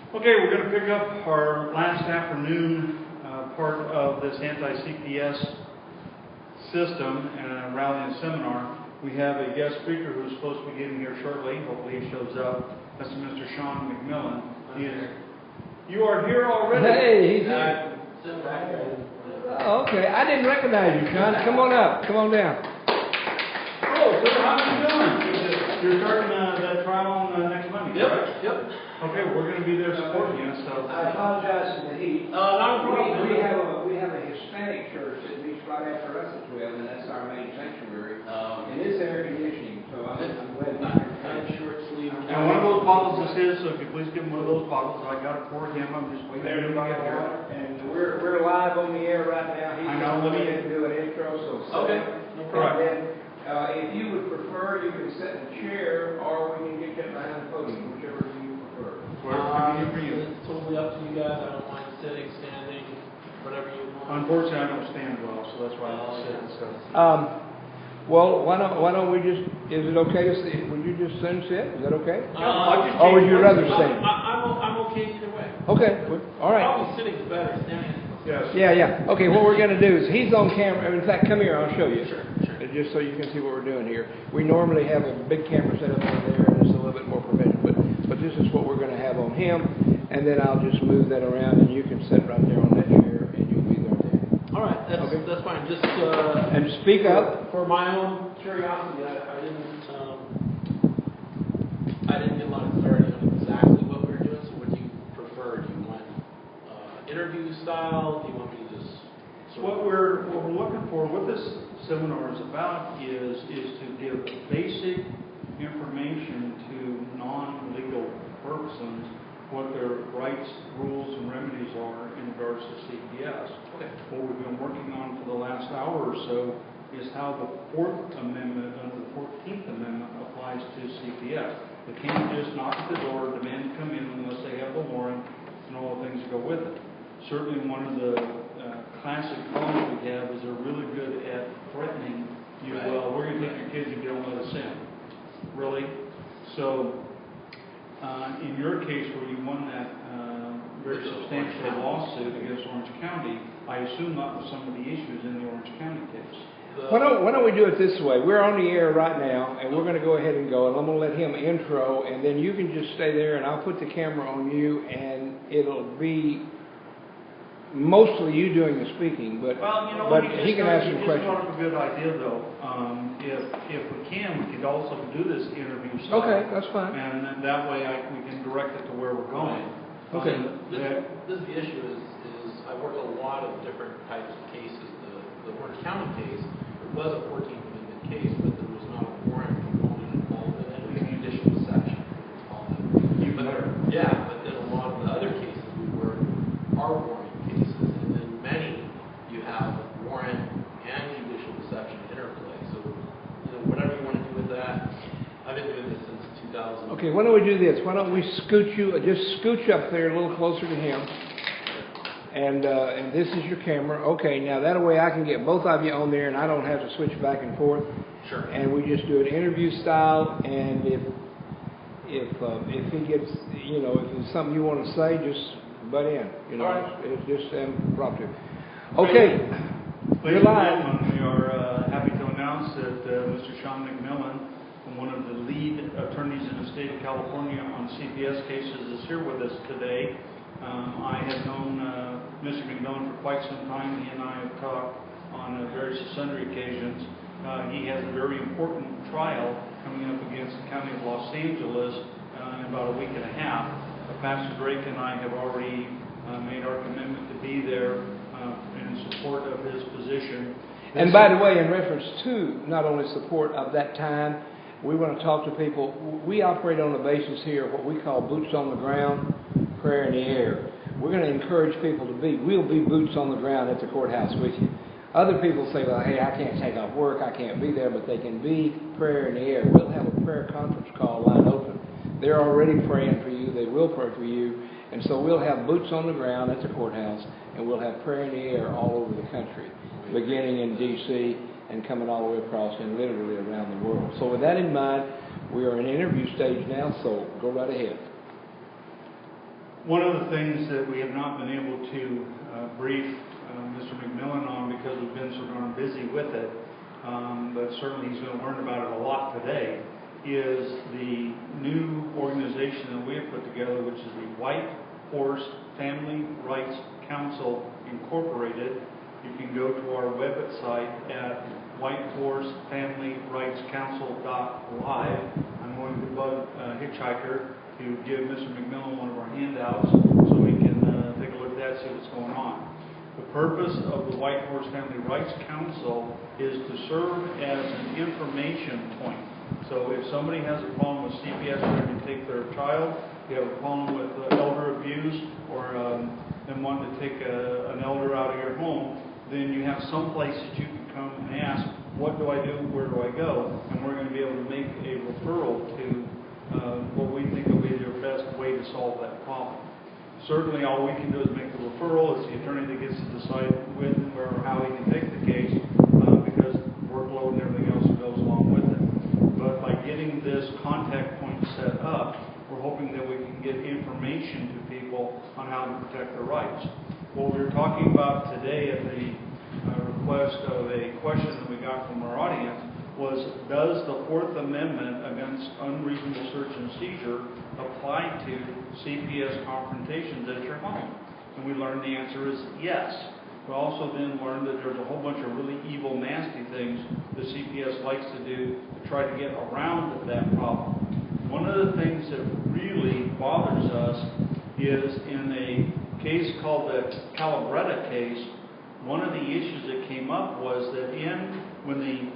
Okay, we're going to pick up our last afternoon part of this anti-CPS system and a rally and seminar. We have a guest speaker who's supposed to be getting here shortly. Hopefully he shows up. That's Mr. Sean McMillan. You are here already. Hey, he's here. Okay, I didn't recognize you, Sean. Come on up. Come on down. Oh, sir, how are you doing? You're starting that trial on next Monday, correct? Yep. Okay, we're going to be there supporting you. So I apologize for the heat. Not a problem. We have a Hispanic church that meets right after us at 12, and that's our main sanctuary. And it's air conditioning, so I'm glad I'm short sleeve. And one of those bottles is his, so if you please give him one of those bottles. I got it for him. I'm just waiting for him to get here. And we're live on the air right now. I know. Let me do an intro. So okay, no problem. And then, if you would prefer, you can sit in a chair, or we can get you behind the podium, whichever you prefer. Whatever for you. It's totally up to you guys. I don't mind sitting, standing, whatever you want. Unfortunately, I don't stand well, so that's why I don't sit and stuff. Well, why don't we just? Is it okay to sit? Would you just sit? Is that okay? Or would you rather stand? I'm okay either way. Okay. All right. Probably sitting's better. Standing. Yes. Yeah. Okay. What we're going to do is he's on camera. In fact, come here. I'll show you. Sure. Just so you can see what we're doing here. We normally have a big camera set up over there, and it's a little bit more professional. But this is what we're going to have on him, and then I'll just move that around, and you can sit right there on that chair, and you'll be right there. All right. That's fine. Just and speak up. For my own curiosity, I didn't get a lot of clarity on exactly what we were doing. So, what do you prefer? Do you want interview style? Do you want me to just? What we're looking for, what this seminar is about, is to give basic information to non-legal persons what their rights, rules, and remedies are in regards to CPS. Okay. What we've been working on for the last hour or so is how the Fourth Amendment under the 14th Amendment applies to CPS. They can't just knock at the door, demand to come in unless they have the warrant and all the things that go with it. Certainly one of the classic problems we have is they're really good at threatening you. Right. Well, we're going to take your kids if you don't let us in. Really? So, in your case where you won that very substantial lawsuit against Orange County, I assume that was some of the issues in the Orange County case. Why don't we do it this way? We're on the air right now, and we're going to go ahead and go, and I'm going to let him intro, and then you can just stay there, and I'll put the camera on you, and it'll be mostly you doing the speaking, but he can ask some questions. It's sort of a good idea, though. If we can, we could also do this interview style. Okay, that's fine. And then that way we can direct it to where we're going. Okay. This is the issue is I work a lot of different types of cases. The Orange County case was a 14th Amendment case, but there was not a warrant component involved in it. It was judicial deception. But then a lot of the other cases we work are warrant cases, and then many you have warrant and judicial deception interplay. So, whatever you want to do with that. I've been doing this since 2000. Okay, why don't we do this? Why don't we just scooch up there a little closer to him, and this is your camera. Okay, now that way I can get both of you on there, and I don't have to switch back and forth. Sure. And we just do an interview style, and if he gets, if there's something you want to say, just butt in. All right. It's just impromptu. Okay. Ladies and gentlemen, we are happy to announce that Mr. Sean McMillan, one of the lead attorneys in the state of California on CPS cases, is here with us today. I have known Mr. McMillan for quite some time. He and I have talked on various sundry occasions. He has a very important trial coming up against the County of Los Angeles in about a week and a half. Pastor Drake and I have already made our commitment to be there in support of his position. And by the way, in reference to not only support of that time, we want to talk to people. We operate on the basis here of what we call boots on the ground, prayer in the air. We're going to encourage people to we'll be boots on the ground at the courthouse with you. Other people say, well, hey, I can't take off work, I can't be there, but they can be prayer in the air. We'll have a prayer conference call line open. They're already praying for you. They will pray for you. And so we'll have boots on the ground at the courthouse, and we'll have prayer in the air all over the country, beginning in D.C. and coming all the way across and literally around the world. So with that in mind, we are in interview stage now, so go right ahead. One of the things that we have not been able to brief Mr. McMillan on because we've been so darn busy with it, but certainly he's going to learn about it a lot today, is the new organization that we have put together, which is the White Horse Family Rights Council Incorporated. You can go to our website at whitehorsefamilyrightscouncil.live. I'm going to bug Hitchhiker to give Mr. McMillan one of our handouts so we can take a look at that, see what's going on. The purpose of the White Horse Family Rights Council is to serve as an information point. So if somebody has a problem with CPS trying to take their child, if you have a problem with elder abuse or them wanting to take an elder out of your home, then you have some place that you can come and ask, what do I do, where do I go? And we're going to be able to make a referral to what we think will be the best way to solve that problem. Certainly all we can do is make the referral. It's the attorney that gets to decide when, where, or how he can take the case because workload and everything else that goes along with it. But by getting this contact point set up, we're hoping that we can get information to people on how to protect their rights. What we were talking about today at the request of a question that we got from our audience was, does the Fourth Amendment against unreasonable search and seizure apply to CPS confrontations at your home? And we learned the answer is yes. We also then learned that there's a whole bunch of really evil, nasty things the CPS likes to do to try to get around that problem. One of the things that really bothers us is in a case called the Calabretta case, one of the issues that came up was that when the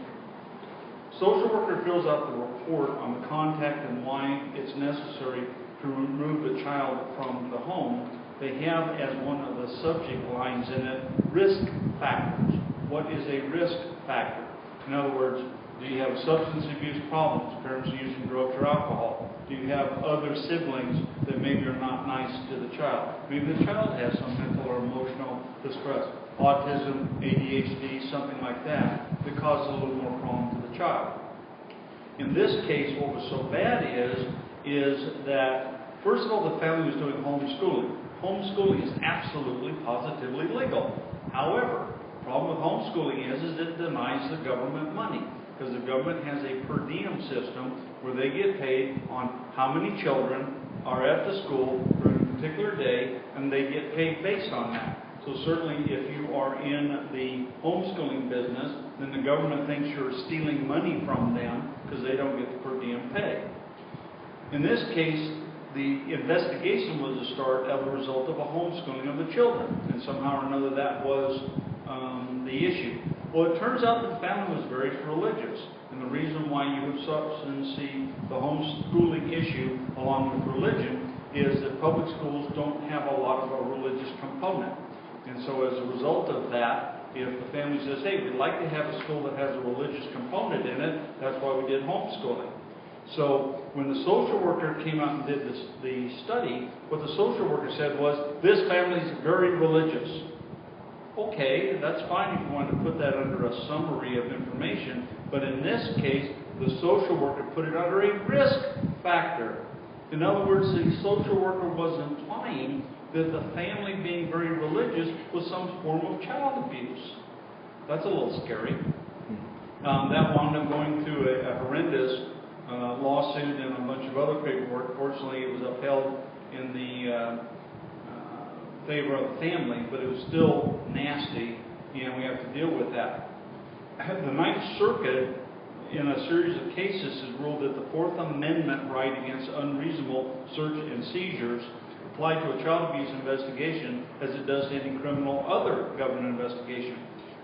social worker fills out the report on the contact and why it's necessary to remove the child from the home, they have as one of the subject lines in it, risk factors. What is a risk factor? In other words, do you have substance abuse problems, parents using drugs or alcohol? Do you have other siblings that maybe are not nice to the child? Maybe the child has some mental or emotional distress, autism, ADHD, something like that causes a little more problem to the child. In this case, what was so bad is that, first of all, the family was doing homeschooling. Homeschooling is absolutely, positively legal. However, the problem with homeschooling is it denies the government money, because the government has a per diem system where they get paid on how many children are at the school during a particular day, and they get paid based on that. So certainly if you are in the homeschooling business, then the government thinks you're stealing money from them because they don't get the per diem pay. In this case, the investigation was to start as a result of a homeschooling of the children, and somehow or another that was the issue. Well, it turns out the family was very religious, and the reason why you would often see the homeschooling issue along with religion is that public schools don't have a lot of a religious component. And so as a result of that, if the family says, hey, we'd like to have a school that has a religious component in it, that's why we did homeschooling. So when the social worker came out and did the study, what the social worker said was, this family is very religious. Okay, that's fine if you want to put that under a summary of information, but in this case, the social worker put it under a risk factor. In other words, the social worker was implying that the family being very religious was some form of child abuse. That's a little scary. That wound up going through a horrendous lawsuit and a bunch of other paperwork. Fortunately, it was upheld in the favor of the family, but it was still nasty, and we have to deal with that. The Ninth Circuit, in a series of cases, has ruled that the Fourth Amendment right against unreasonable search and seizures apply to a child abuse investigation as it does to any criminal other government investigation.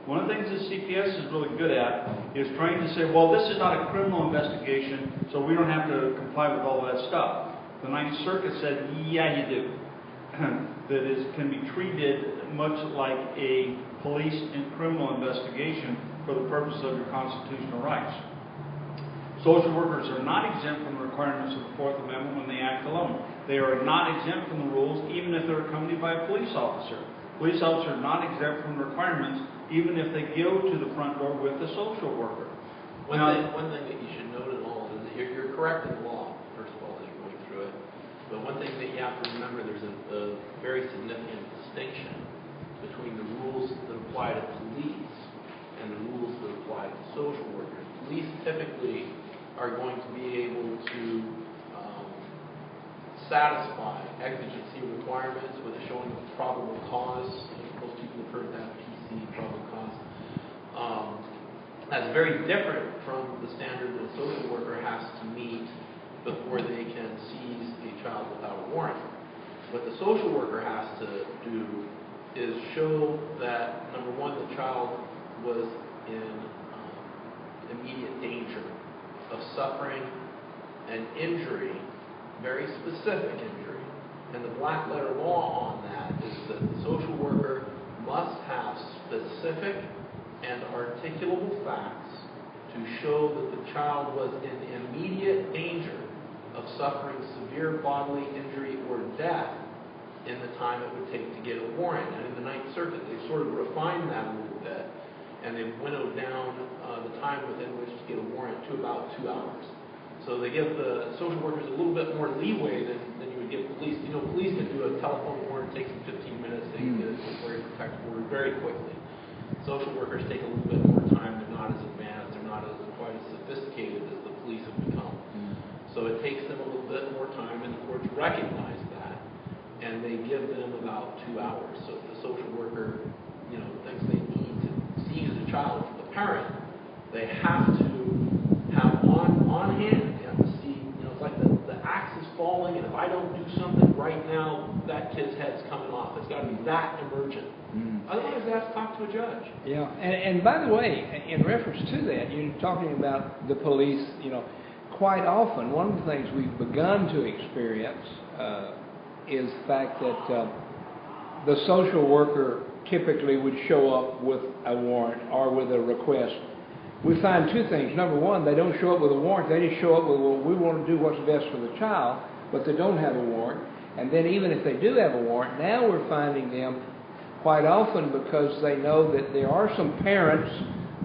One of the things that CPS is really good at is trying to say, well, this is not a criminal investigation, so we don't have to comply with all that stuff. The Ninth Circuit said, yeah, you do. That can be treated much like a police and criminal investigation for the purpose of your constitutional rights. Social workers are not exempt from the requirements of the Fourth Amendment when they act alone. They are not exempt from the rules even if they're accompanied by a police officer. Police officers are not exempt from the requirements even if they go to the front door with the social worker. One thing that you should note at all is that you're correct in the law, first of all, as you're going through it. But one thing that you you have to remember there's a very significant distinction between the rules that apply to police and the rules that apply to social workers. Police typically are going to be able to satisfy exigency requirements with a showing of probable cause. Most people have heard that, PC, probable cause. That's very different from the standard that a social worker has to meet before they can seize a child without a warrant. What the social worker has to do is show that, number one, the child was in immediate danger of suffering an injury, very specific injury. And the black letter law on that is that the social worker must have specific and articulable facts to show that the child was in immediate danger of suffering severe bodily injury or death in the time it would take to get a warrant. And in the Ninth Circuit, they sort of refined that a little bit, and they've winnowed down the time within which to get a warrant to about 2 hours. So they give the social workers a little bit more leeway than you would give police. You know, police can do a telephone warrant, it takes them 15 minutes, they can get a temporary protective order very quickly. Social workers take a little bit more time, they're not as advanced, they're not quite as sophisticated as the police have become. So it takes them a little bit more time, and the courts recognize that, and they give them about 2 hours. So if the social worker, thinks they need to seize a child from the parent, they have to have on hand, they have to see, it's like the axe is falling, and if I don't do something right now, that kid's head's coming off. It's got to be that emergent. Otherwise, they have to talk to a judge. Yeah, and by the way, in reference to that, you're talking about the police, quite often, one of the things we've begun to experience is the fact that the social worker typically would show up with a warrant or with a request. We find two things. Number one, they don't show up with a warrant. They just show up with, well, we want to do what's best for the child, but they don't have a warrant. And then even if they do have a warrant, now we're finding them quite often, because they know that there are some parents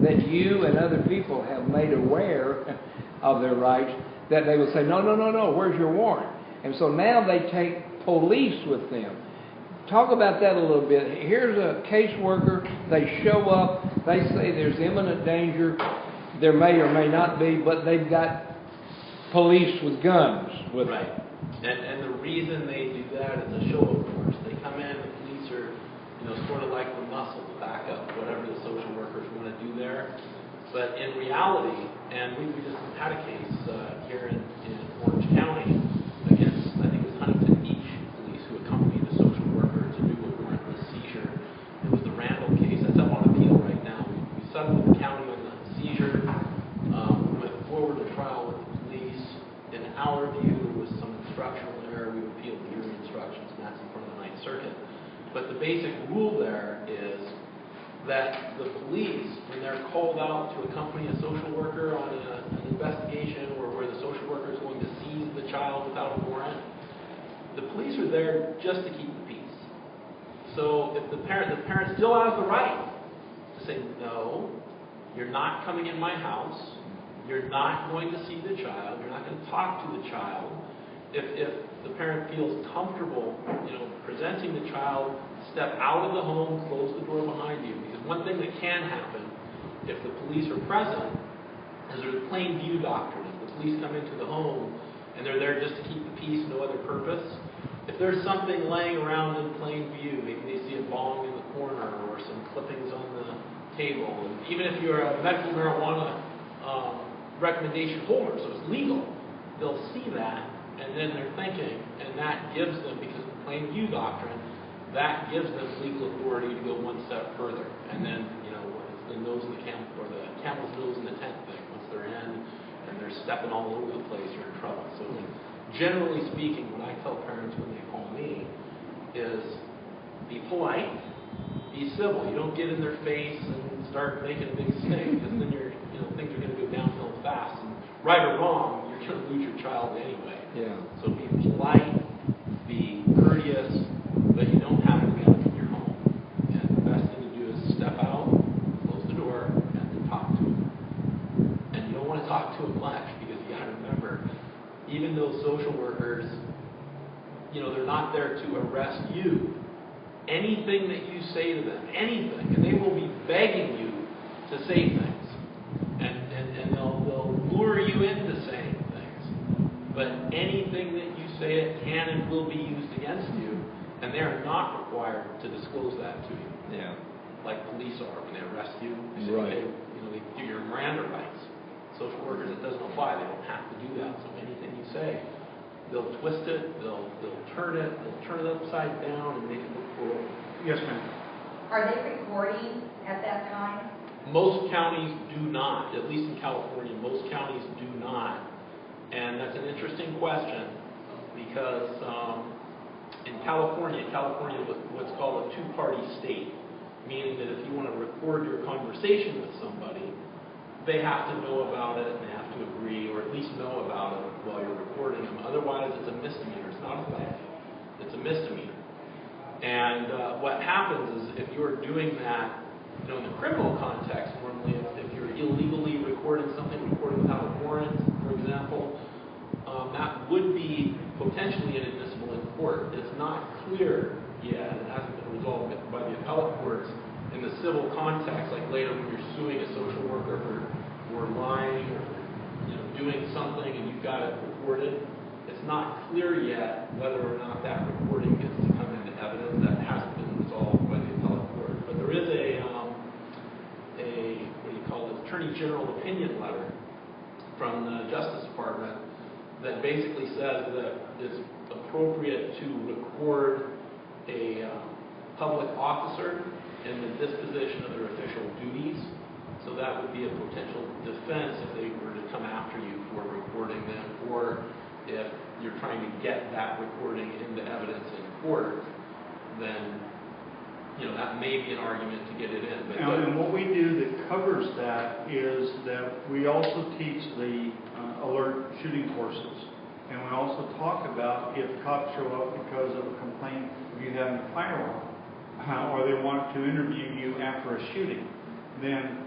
that you and other people have made aware of their rights, that they will say, no, where's your warrant? And so now they take police with them. Talk about that a little bit. Here's a caseworker, they show up, they say there's imminent danger, there may or may not be, but they've got police with guns with them. Right. And the reason they do that is a show of force. They come in, the police are, sort of like the muscle to back up whatever the social workers want to do there. But in reality, and we just had a case here in Orange County against, I think it was Huntington Beach police, who accompanied the social worker to do a warrantless seizure. It was the Randall case. That's up on appeal right now. We settled with the county on the seizure. We went forward to trial with the police. In our view, there was some instructional error. We appealed the jury instructions, and that's in front of the Ninth Circuit. But the basic rule there is that the police, when they're called out to accompany a social worker on an investigation, or where the social worker is going to seize the child without a warrant, the police are there just to keep the peace. So if the parent still has the right to say, no, you're not coming in my house, you're not going to see the child, you're not going to talk to the child. If the parent feels comfortable, presenting the child, step out of the home, close the door behind you. Because one thing that can happen, if the police are present, is there's a plain view doctrine. If the police come into the home and they're there just to keep the peace, no other purpose, if there's something laying around in plain view, maybe they see a bong in the corner or some clippings on the table, and even if you're a medical marijuana recommendation holder, so it's legal, they'll see that. And then they're thinking, and that gives them, because of the plain view doctrine, that gives them legal authority to go one step further. And then, it's the nose in the camel, or the camel's nose in the tent thing. Once they're in and they're stepping all over the place, you're in trouble. So generally speaking, what I tell parents when they call me is be polite, be civil. You don't get in their face and start making a big stink, because then things are going to go downhill fast. And right or wrong, you're going to lose your child anyway. Yeah. So be polite, be courteous, but you don't have to be in your home. And the best thing to do is step out, close the door, and then talk to them. And you don't want to talk to them much, because you got to remember, even those social workers, they're not there to arrest you. Anything that you say to them, anything, and they will be begging you to say things, and they'll lure you into saying things. But anything that you say, it can and will be used against you, and they are not required to disclose that to you. Yeah. Like police are when they arrest you. They say, Right. okay, they give your Miranda rights. Social workers, it doesn't apply. They don't have to do that. So anything you say, they'll twist it, they'll turn it upside down and make it look cruel. Yes, ma'am. Are they recording at that time? Most counties do not, at least in California, most counties do not. And that's an interesting question because in California is what's called a two-party state, meaning that if you want to record your conversation with somebody, they have to know about it and they have to agree, or at least know about it while you're recording them. Otherwise, it's a misdemeanor. It's not a felony. It's a misdemeanor. And what happens is if you're doing that, in the criminal context, normally if you're illegally recording something, recording without a warrant, for example, that would be potentially inadmissible in court. It's not clear yet. It hasn't been resolved by the appellate courts. In the civil context, like later when you're suing a social worker for lying or doing something and you've got it recorded, it's not clear yet whether or not that recording gets to come into evidence. That hasn't been resolved by the appellate court. But there is a Attorney General opinion letter from the Justice Department that basically says that it's appropriate to record a public officer in the disposition of their official duties. So that would be a potential defense if they were to come after you for recording them, or if you're trying to get that recording into evidence in court, then that may be an argument to get it in. But And what we do that covers that is that we also teach the alert shooting courses. And we also talk about if cops show up because of a complaint of you having a firearm, or they want to interview you after a shooting, then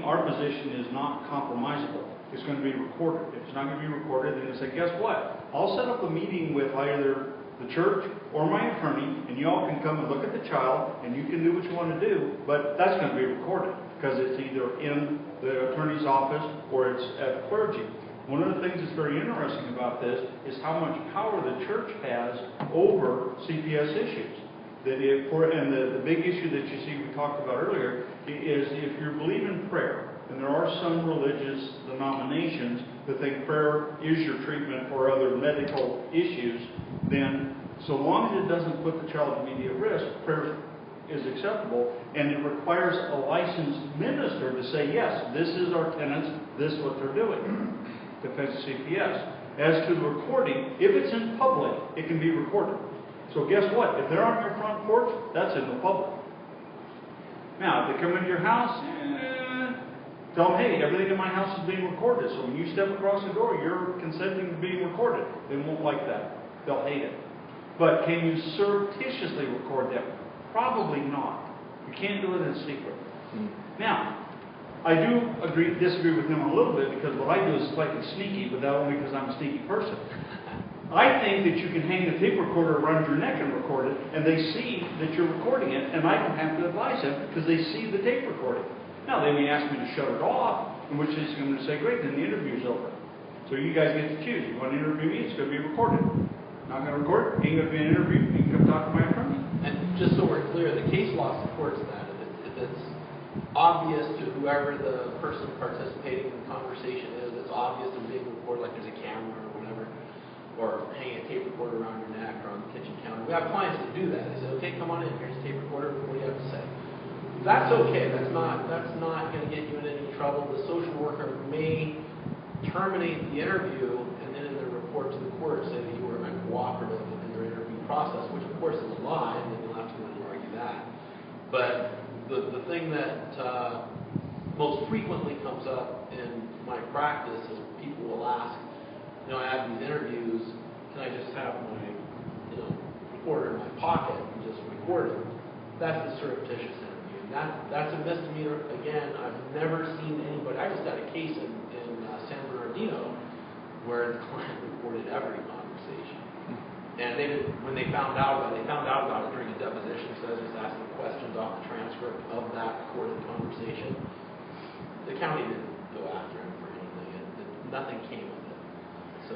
our position is not compromisable. It's going to be recorded. If it's not going to be recorded, then they say, guess what? I'll set up a meeting with either the church or my attorney, and you all can come and look at the child, and you can do what you want to do, but that's going to be recorded because it's either in the attorney's office or it's at clergy. One of the things that's very interesting about this is how much power the church has over CPS issues. And the big issue that you see we talked about earlier is if you believe in prayer, and there are some religious denominations that think prayer is your treatment for other medical issues, then so long as it doesn't put the child at immediate risk, prayer is acceptable, and it requires a licensed minister to say, yes, this is our tenants, this is what they're doing. Defense CPS. As to the recording, if it's in public, it can be recorded. So guess what? If they're on your front porch, that's in the public. Now, if they come into your house, tell them, hey, everything in my house is being recorded. So when you step across the door, you're consenting to being recorded. They won't like that. They'll hate it. But can you surreptitiously record them? Probably not. You can't do it in secret. Now, I do disagree with him a little bit because what I do is slightly sneaky, but that only because I'm a sneaky person. I think that you can hang the tape recorder around your neck and record it, and they see that you're recording it, and I don't have to advise them because they see the tape recording. Now, they may ask me to shut it off, in which case I'm going to say, great, then the interview's over. So you guys get to choose. You want to interview me, it's going to be recorded. Not going to record it, ain't going to be an interview, you can come talk to my attorney. And just so we're clear, the case law supports that. If it's obvious to whoever the person participating in the conversation is, it's obvious they're being recorded, like there's a camera or whatever, or hanging a tape recorder around your neck or on the kitchen counter. We have clients that do that. They say, okay, come on in, here's a tape recorder, what do you have to say? That's okay. That's not going to get you in any trouble. The social worker may terminate the interview and then in their report to the court say that you were uncooperative in your interview process, which of course is a lie, and then you'll have to go in and argue that. But the thing that most frequently comes up in my practice is people will ask, I have these interviews, can I just have my recorder in my pocket and just record it? That's the surreptitious interview. That's a misdemeanor. Again, I've never seen anybody. I just had a case in San Bernardino where the client recorded every conversation. And when they found out about it during a deposition, so I was just asking questions off the transcript of that recorded conversation. The county didn't go after him for anything. Nothing came of it. So,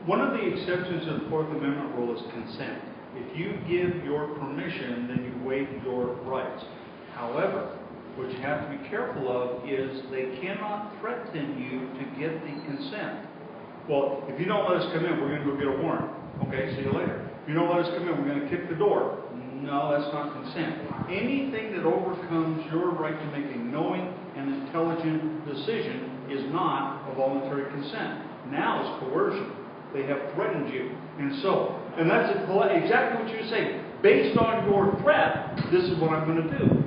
one of the exceptions to the Fourth Amendment rule is consent. If you give your permission, then you waive your rights. However, what you have to be careful of is they cannot threaten you to get the consent. Well, if you don't let us come in, we're going to go get a warrant. Okay, see you later. If you don't let us come in, we're going to kick the door. No, that's not consent. Anything that overcomes your right to make a knowing and intelligent decision is not a voluntary consent. Now it's coercion. They have threatened you. And that's exactly what you say. Based on your threat, this is what I'm going to do.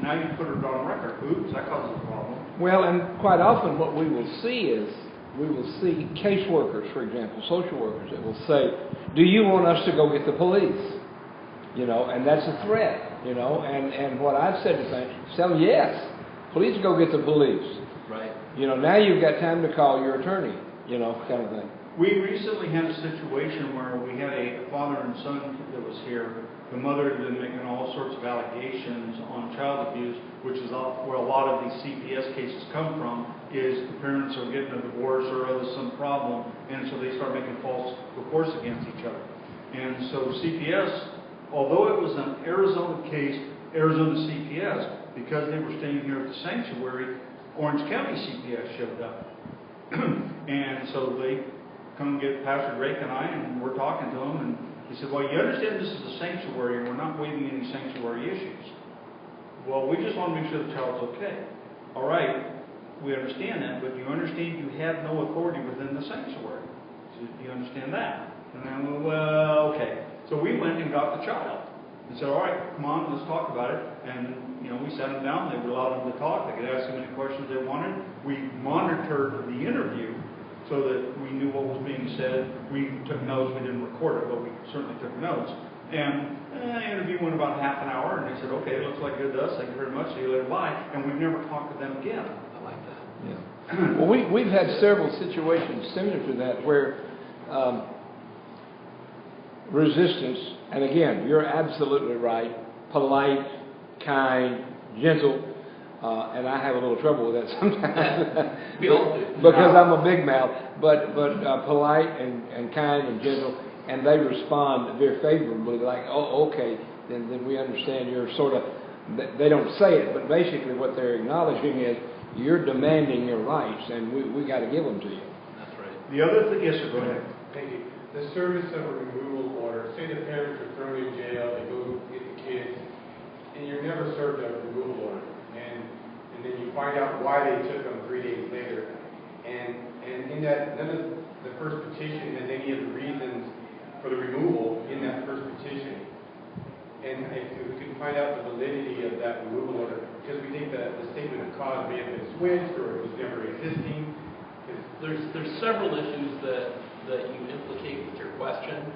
Now you put it on record. Oops, that causes a problem. Well, and quite often what we will see is, we will see caseworkers, for example, social workers, that will say, do you want us to go get the police? You know, and that's a threat, you know, and what I've said to them, tell them, yes, please go get the police. right. You know, now you've got time to call your attorney, you know, kind of thing. We recently had a situation where we had a father and son that was here. The mother had been making all sorts of allegations on child abuse, which is where a lot of these CPS cases come from, is the parents are getting a divorce or other some problem, and so they start making false reports against each other. And so CPS, although it was an Arizona case, Arizona CPS, because they were staying here at the sanctuary, Orange County CPS showed up. And so they come get Pastor Drake and I, and we're talking to them, and he said, well, you understand this is a sanctuary, and we're not waiving any sanctuary issues. Well, we just want to make sure the child's okay. All right, we understand that, but you understand you have no authority within the sanctuary. So do you understand that? And I went, well, okay. So we went and got the child and said, all right, come on, let's talk about it. And, you know, we sat them down. They allowed them to talk. They could ask them any questions they wanted. We monitored the interview so that we knew what was being said. We took notes. We didn't record it, but we certainly took notes. And the interview went about half an hour, and they said, okay, it looks like good to us. Thank you very much. See you later. Bye. And we've never talked to them again. I like that. Yeah. Well, we've had several situations similar to that where resistance, and again, you're absolutely right, polite, kind, gentle, and I have a little trouble with that sometimes. We all do. Because I'm a big mouth, but polite and kind and gentle, and they respond very favorably, like, oh, okay, then we understand you're sort of, they don't say it, but basically what they're acknowledging is you're demanding your rights, and we got to give them to you. That's right. The other thing, yes, sir, go ahead. Thank you. The service of a removal order, say the parents are thrown in jail, they go get the kids, and you're never served a removal order. And then you find out why they took them 3 days later. And in that, none of the first petition has any of the reasons for the removal in that first petition. And if we can find out the validity of that removal order, because we think that the statement of cause may have been switched or it was never existing. There's several issues that you implicate with your question.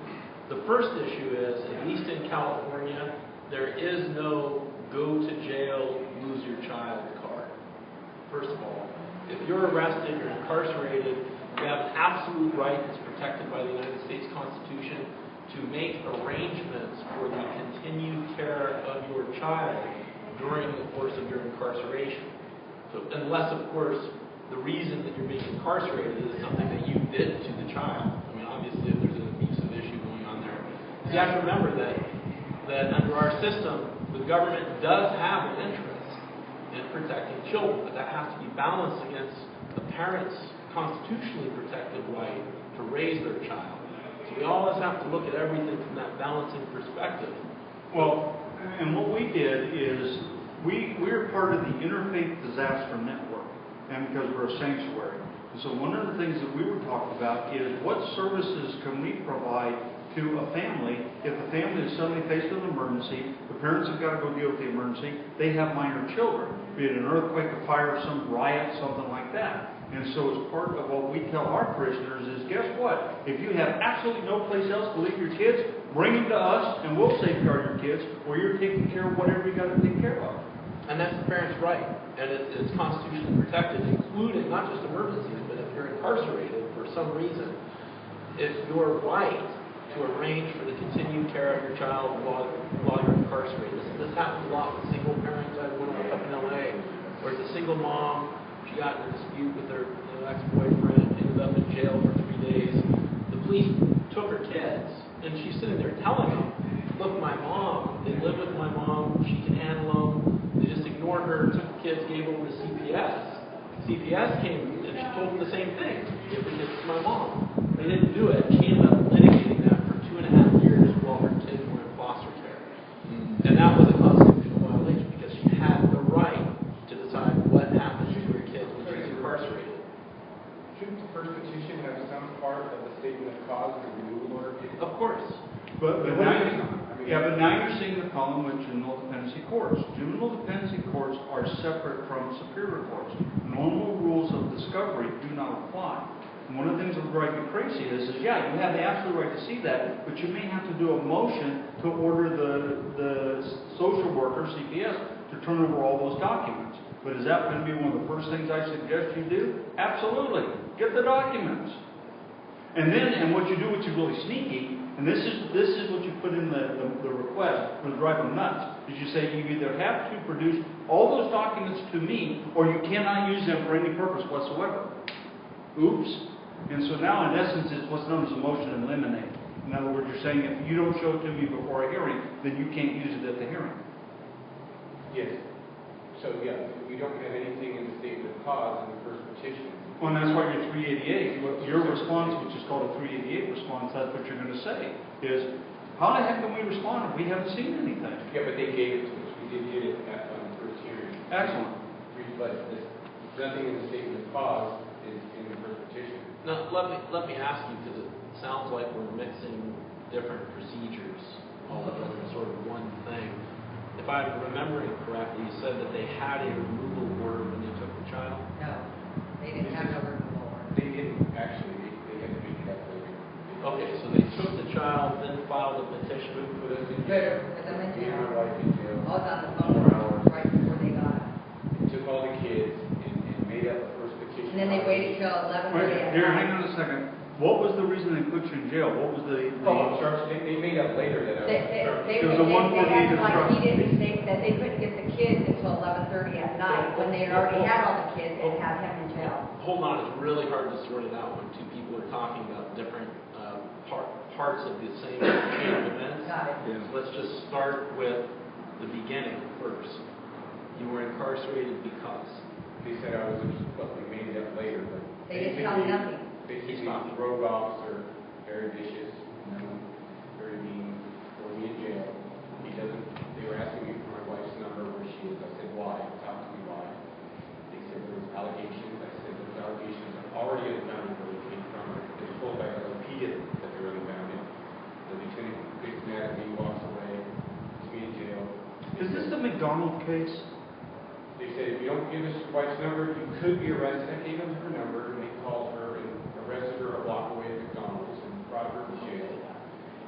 The first issue is, at least in California, there is no go to jail, lose your child card. First of all, if you're arrested, you're incarcerated, you have an absolute right that's protected by the United States Constitution to make arrangements for the continued care of your child during the course of your incarceration. So unless, of course, the reason that you're being incarcerated is something that you did to the child. I mean, obviously, if there's an abusive issue going on there. You have to remember that under our system, the government does have an interest in protecting children, but that has to be balanced against the parent's constitutionally protected right to raise their child. So we always have to look at everything from that balancing perspective. Well, and what we did is we're part of the Interfaith Disaster Network, and because we're a sanctuary. And so one of the things that we were talking about is what services can we provide to a family if the family is suddenly faced with an emergency, the parents have got to go deal with the emergency, they have minor children, be it an earthquake, a fire, some riot, something like that. And so as part of what we tell our prisoners is, guess what? If you have absolutely no place else to leave your kids, bring them to us and we'll safeguard your kids, or you're taking care of whatever you got to take care of. And that's the parent's right. And it's constitutionally protected, including not just emergencies, but if you're incarcerated for some reason, it's your right to arrange for the continued care of your child while you're incarcerated. This happens a lot with single parents. I have one up in LA where it's a single mom. She got in a dispute with her ex-boyfriend, ended up in jail for 3 days. The police took her kids, and she's sitting there telling them, look, my mom, they live with my mom, she can handle them. They just ignored her, took the kids, gave them to CPS. CPS came and she told them the same thing. Give the kids to my mom. They didn't do it. She ended up litigating that for 2.5 years while her kids were in foster care. And that was a constitutional violation because she had the right to decide what happened to her kids when she was incarcerated. Shouldn't the first petition have some part of the statement of cause of the removal order? Of course. But now you're seeing the problem with juvenile dependency courts. Juvenile dependency courts are separate from superior courts. Normal rules of discovery do not apply. And one of the things that would drive you crazy is yeah, you have the absolute right to see that, but you may have to do a motion to order the social worker, CPS, to turn over all those documents. But is that going to be one of the first things I suggest you do? Absolutely. Get the documents. And what you do, which is really sneaky, and this is what you put in the request, will drive them nuts, is you say you either have to produce all those documents to me, or you cannot use them for any purpose whatsoever. Oops. And so now, in essence, it's what's known as a motion to eliminate. In other words, you're saying if you don't show it to me before a hearing, then you can't use it at the hearing. Yes. So, yeah, we don't have anything in the statement of cause in the first petition. Well, and that's why your 388, your response, which is called a 388 response, that's what you're going to say, is, how the heck can we respond if we haven't seen anything? Yeah, but they gave it to us. We did get it on the first hearing. Excellent. But nothing in the statement of cause is in the first petition. Now, let me ask you, because it sounds like we're mixing different procedures all together in sort of one thing. If I'm remembering correctly, you said that they had a removal order when they took the child? No, they didn't have no removal order. They didn't actually. They had to make it up later. Okay, so they took the child, then filed a petition. Put us in Better, jail. put them in Me and my jail. wife in jail. I was on the phone right before they got it. They took all the kids and made up the first petition. And then they waited till 11:30 Wait, at here, night. hang on a second. What was the reason they put you in jail? What was the Obstruction. They made up later that I was They It was a 148 acted like he obstruction. didn't say that they couldn't get the kids until 11:30 at night, when they had already had all the kids and had him in jail. Hold on, it's really hard to sort it out when two people are talking about different parts of the same chain of events. Got it. Yeah. So let's just start with the beginning first. You were incarcerated because. They said I was, but we made it up later. But They didn't tell me nothing. Basically, He's talking. road officer, very vicious, very mean, threw me in jail. They were asking me for my wife's number, where she is. I said, why? Talk to me why. They said there was allegations. I said those allegations are already unfounded where they came from. They were told by the orthopedic that they're unfounded. The lieutenant gets mad at me, walks away, puts me in jail. Is this the McDonald case? They said, if you don't give us your wife's number, you could be arrested. I gave them her number, and they called her and arrested her a block away at McDonald's and brought her to jail.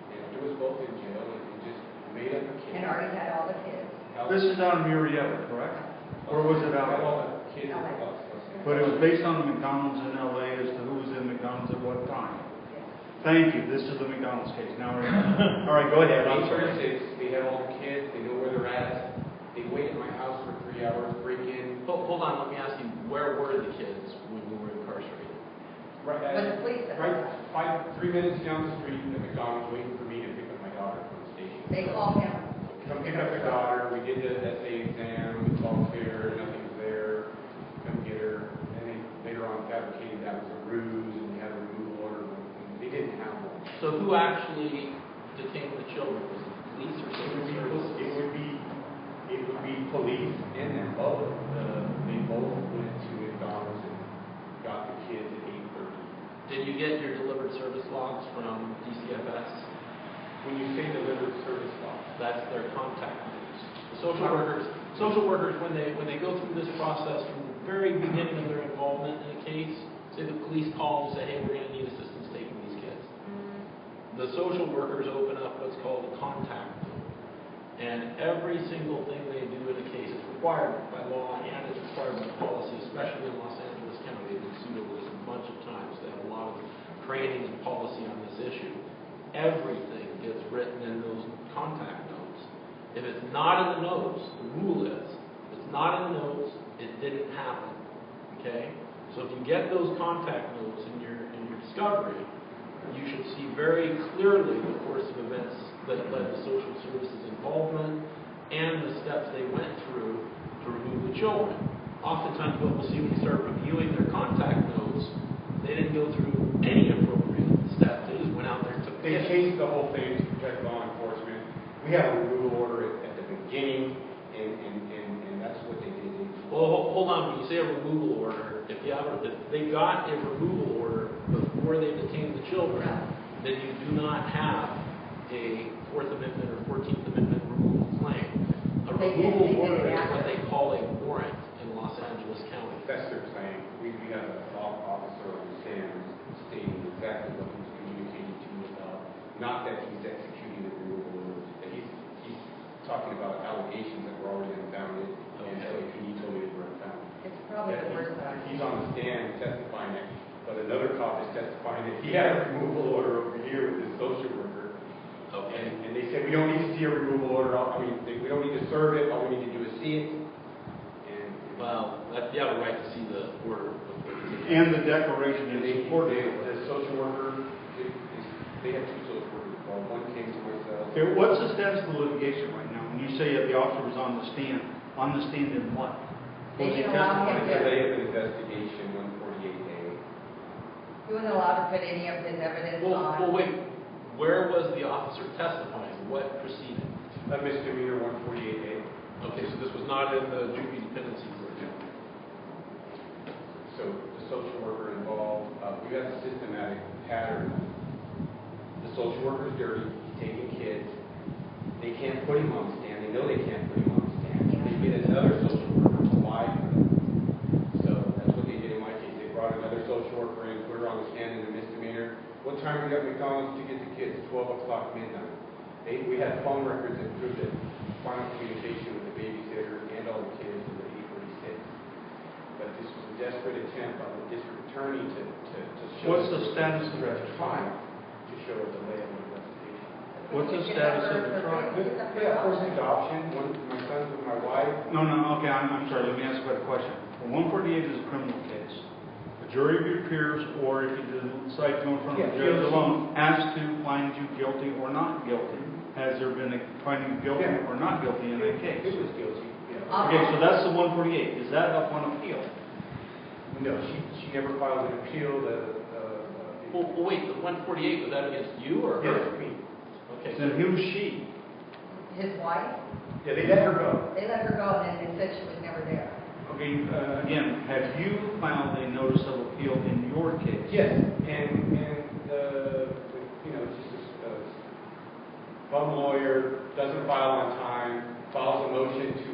And it was both in jail, and they just made up a case. And already had all the kids. This is out in Murrieta, correct? Or was it out? All the kids. LA. But it was based on the McDonald's in LA as to who was in McDonald's at what time. Thank you. This is the McDonald's case. Now we're all right, go ahead. I'm sorry. 36, they have all the kids, they know where they're at. They wait at my house for 3 hours, break in. Hold on, let me ask you, where were the kids when you were incarcerated? Right, But the police said right, 3 minutes down the street at McDonald's, waiting for me to pick up my daughter from the station. They called him. Come pick up the daughter, we did the essay exam, we talked to her, nothing was there, come get her. And then later on fabricated that was a ruse and we had a removal order. And they didn't have one. So who actually detained the children? Was it police or civil services? It would be police and then both. They both went to McDonald's and got the kids at 8:30. Did you get your delivered service logs from DCFS? When you say delivered service law, That's their contact numbers. The social workers, when they go through this process from the very beginning of their involvement in a case, say the police call and say, hey, we're going to need assistance taking these kids. The social workers open up what's called a contact number. And every single thing they do in a case is required by law and it's required by policy, especially in Los Angeles County. They've been sued over this a bunch of times. They have a lot of training and policy on this issue. everything gets written in those contact notes. If it's not in the notes, the rule is, if it's not in the notes, it didn't happen. Okay? So if you get those contact notes in your discovery, you should see very clearly the course of events that led to social services involvement and the steps they went through to remove the children. Oftentimes what we'll see when we start reviewing their contact notes, they didn't go through any appropriate steps. They just went out there and took They kids. changed the whole thing to protect law enforcement. We have a removal order at the beginning, and that's what they did. Well, hold on. When you say a removal order, if they got a removal order before they detained the children, then you do not have a Fourth Amendment or 14th Amendment removal claim. A removal order is what they call a warrant in Los Angeles County. That's their claim. We have an officer on the stand stating exactly what he was communicating to me about. Not that he's executing the removal order, that he's talking about allegations that were already unfounded, and LAPD told me they were unfounded. It's probably the worst one. He's on the stand testifying that, but another cop is testifying that he had a removal order over here with his social worker. Okay. And they said, we don't need to see a removal order. We don't need to serve it. All we need to do is see it. And Well, you have a right to see the order before you take it. And the declaration is supported. the social worker, they have two social workers involved. One came to myself. Okay, what's the status of the litigation right now? When you say the officer was on the stand in what? They Was he didn't allow testifying? him It's a day of investigation, 148A. He wasn't allowed to put any of his evidence Well, on. wait. Where was the officer testifying? What proceeding? A misdemeanor 148A. Okay, so this was not in the juvenile dependency court. So the social worker involved, we have a systematic pattern. The social worker's dirty, he's taking kids. They can't put him on the stand. They know they can't put him on the stand. They get another social worker to lie for them. So that's what they did in my case. They brought another social worker in, put her on the stand in a misdemeanor. What time we got McDonald's to get the kids? 12 o'clock midnight. We had phone records that proved that final communication with the babysitter and all the kids was at 8:46. But this was a desperate attempt by the district attorney to show. What's the status of that trial? To show a delay in the investigation. What's the status of the trial? Yeah, first adoption. My son's with my wife. No, okay, I'm sorry, let me ask you a question. Well, 148 is a criminal case. A jury of your peers, or if you decide to go in front of the judge alone, has to find you guilty or not guilty. Has there been a finding you guilty or not guilty in that case? It was guilty. Yeah. Okay, so that's the 148. Is that up on appeal? No, she never filed an appeal. Well, wait, the 148, was that against you or her? Yes, me. Okay. Then who's she? His wife, Yeah, they let her go. they let her go and then said she was never there. Okay, again, have you filed a notice of appeal in your case? Yes, and just a bum lawyer doesn't file on time, files a motion to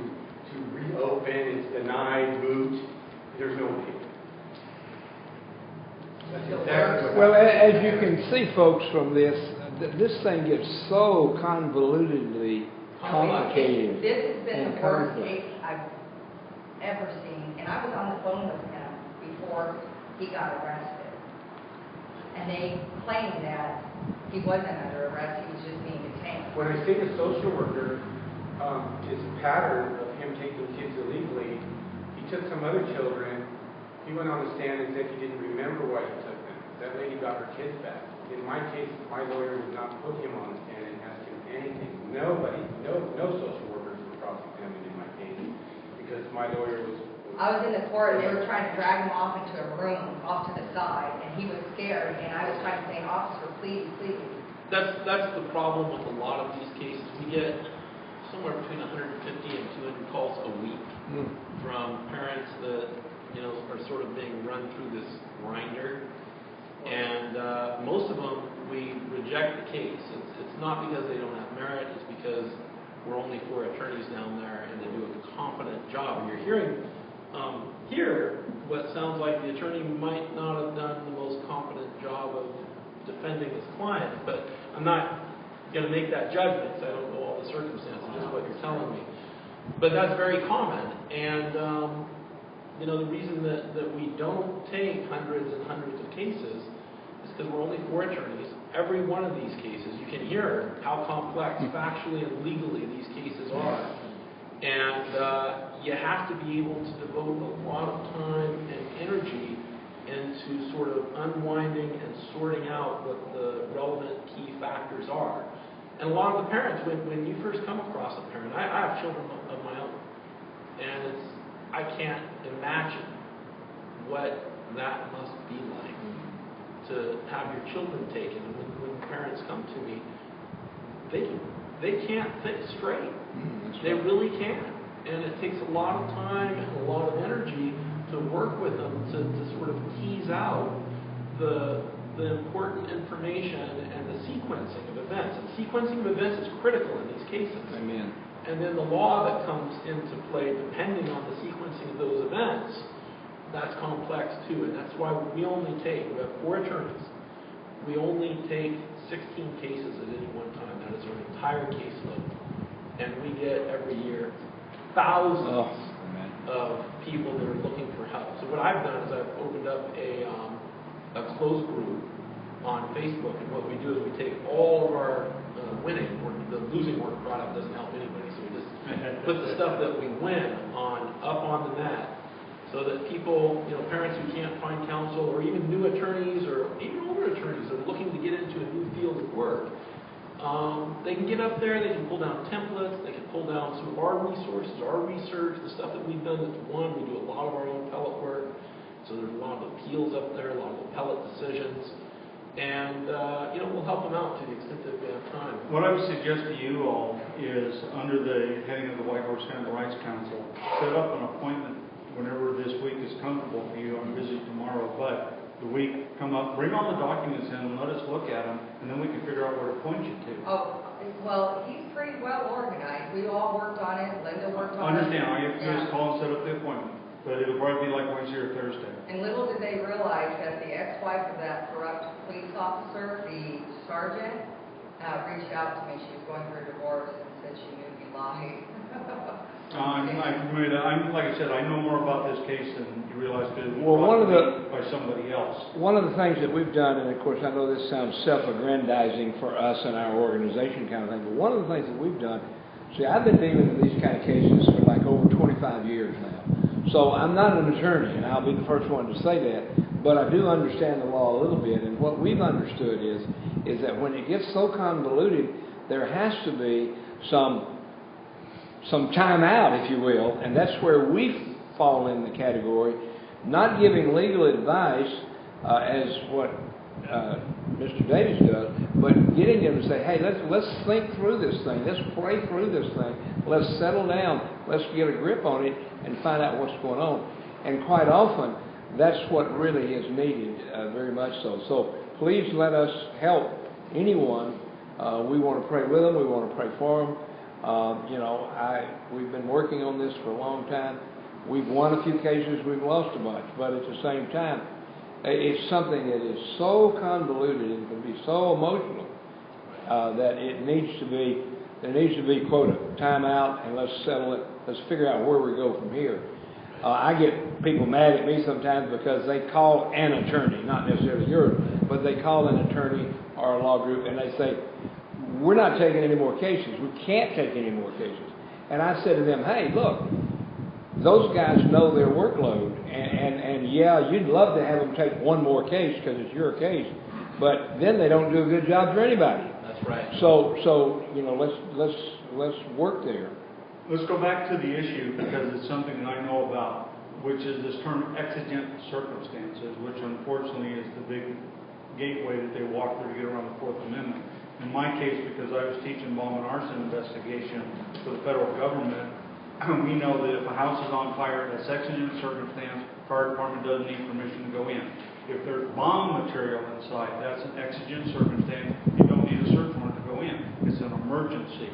reopen, it's denied, moot. There's no appeal. That's exactly what Well, happened. as you can see, folks, from this, this thing gets so convolutedly complicated. This has been and the worst complex. case I've ever seen, and I was on the phone with him before he got arrested. And they claimed that he wasn't under arrest, he was just being detained. When I say the social worker is a pattern of him taking kids illegally, he took some other children, he went on the stand and said he didn't remember why he took them. That lady got her kids back. In my case, my lawyer would not put him on the stand and ask him anything. No social workers were cross-examined in my case because my lawyer was... I was in the court and they were trying to drag him off into a room off to the side, and he was scared, and I was trying to say, officer, please, please. That's the problem with a lot of these cases. We get somewhere between 150 and 200 calls a week from parents that are sort of being run through this grinder, and most of them we reject the case. It's not because they don't have merit. It's because we're only 4 attorneys down there, and they do a competent job. And you're hearing here what sounds like the attorney might not have done the most competent job of defending his client, but I'm not going to make that judgment because I don't know all the circumstances, just what you're telling me. But that's very common, and the reason that we don't take hundreds and hundreds of cases is because we're only 4 attorneys, every one of these cases. You can hear how complex factually and legally these cases are. And you have to be able to devote a lot of time and energy into sort of unwinding and sorting out what the relevant key factors are. And a lot of the parents, when you first come across a parent, I have children of my own, and I can't imagine what that must be like to have your children taken. And when parents come to me, they can't think straight. They really can't. And it takes a lot of time and a lot of energy to work with them to sort of tease out the important information and the sequencing of events. And sequencing of events is critical in these cases. Amen. And then the law that comes into play depending on the sequencing of those events, that's complex too. And that's why we have 4 attorneys. We only take 16 cases at any one time. That is our entire caseload. And we get every year thousands of people that are looking for help. So what I've done is I've opened up a closed group on Facebook, and what we do is we take all of our winning, or the losing work product doesn't help anybody, so we just put the stuff that we win up on the net, so that people, parents who can't find counsel, or even new attorneys, or even older attorneys that are looking to get into a new field of work, they can get up there, they can pull down templates, they can pull down some of our resources, our research, the stuff that we've done that's won. We do a lot of our own appellate work, so there's a lot of appeals up there, a lot of appellate decisions, and we'll help them out to the extent that we have time. What I would suggest to you all is, under the heading of the White Horse Family Rights Council, set up an appointment whenever this week is comfortable for you. I'm busy tomorrow, but the week come up, bring all the documents in and let us look at them, and then we can figure out where to point you to. Oh, well, he's pretty well organized. We all worked on it. Linda worked on it. Understand, all you have to do is call and set up the appointment, but it'll probably be like Wednesday or Thursday. And little did they realize that the ex-wife of that corrupt police officer, the sergeant, reached out to me. She was going through a divorce and said she knew he lied. Like I said, I know more about this case than you realize, because it Well, was by somebody else. One of the things that we've done, and of course I know this sounds self-aggrandizing for us and our organization kind of thing, but one of the things that we've done, see, I've been dealing with these kind of cases for like over 25 years now. So I'm not an attorney, and I'll be the first one to say that, but I do understand the law a little bit, and what we've understood is that when it gets so convoluted, there has to be some time out, if you will, and that's where we fall in the category, not giving legal advice as what Mr. Davis does, but getting them to say, hey, let's think through this thing, let's play through this thing, let's settle down, let's get a grip on it and find out what's going on. And quite often, that's what really is needed, very much so. So please let us help anyone. We want to pray with them, we want to pray for them. We've been working on this for a long time. We've won a few cases, we've lost a bunch, but at the same time, it's something that is so convoluted and can be so emotional that there needs to be, quote, a time out, and let's settle it. Let's figure out where we go from here. I get people mad at me sometimes because they call an attorney, not necessarily yours, but they call an attorney or a law group, and they say, we're not taking any more cases. We can't take any more cases. And I said to them, hey, look, those guys know their workload. And yeah, you'd love to have them take one more case because it's your case. But then they don't do a good job for anybody. That's right. So let's work there. Let's go back to the issue, because it's something that I know about, which is this term exigent circumstances, which unfortunately is the big gateway that they walk through to get around the Fourth Amendment. In my case, because I was teaching bomb and arson investigation for the federal government, we know that if a house is on fire, that's exigent circumstance, fire department doesn't need permission to go in. If there's bomb material inside, that's an exigent circumstance. You don't need a search warrant to go in. It's an emergency.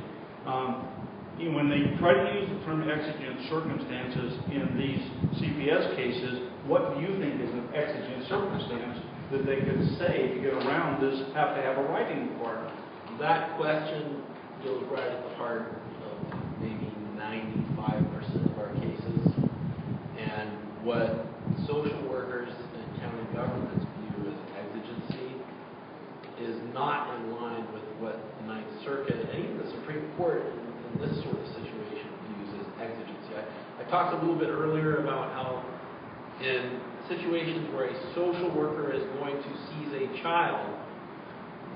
When they try to use the term exigent circumstances in these CPS cases, what do you think is an exigent circumstance that they could say to get around this, have to have a writing requirement? That question goes right at the heart of maybe 95% of our cases, and what social workers and county governments view as exigency is not in line with what the Ninth Circuit and even the Supreme Court in this sort of situation views as exigency. I talked a little bit earlier about how in situations where a social worker is going to seize a child,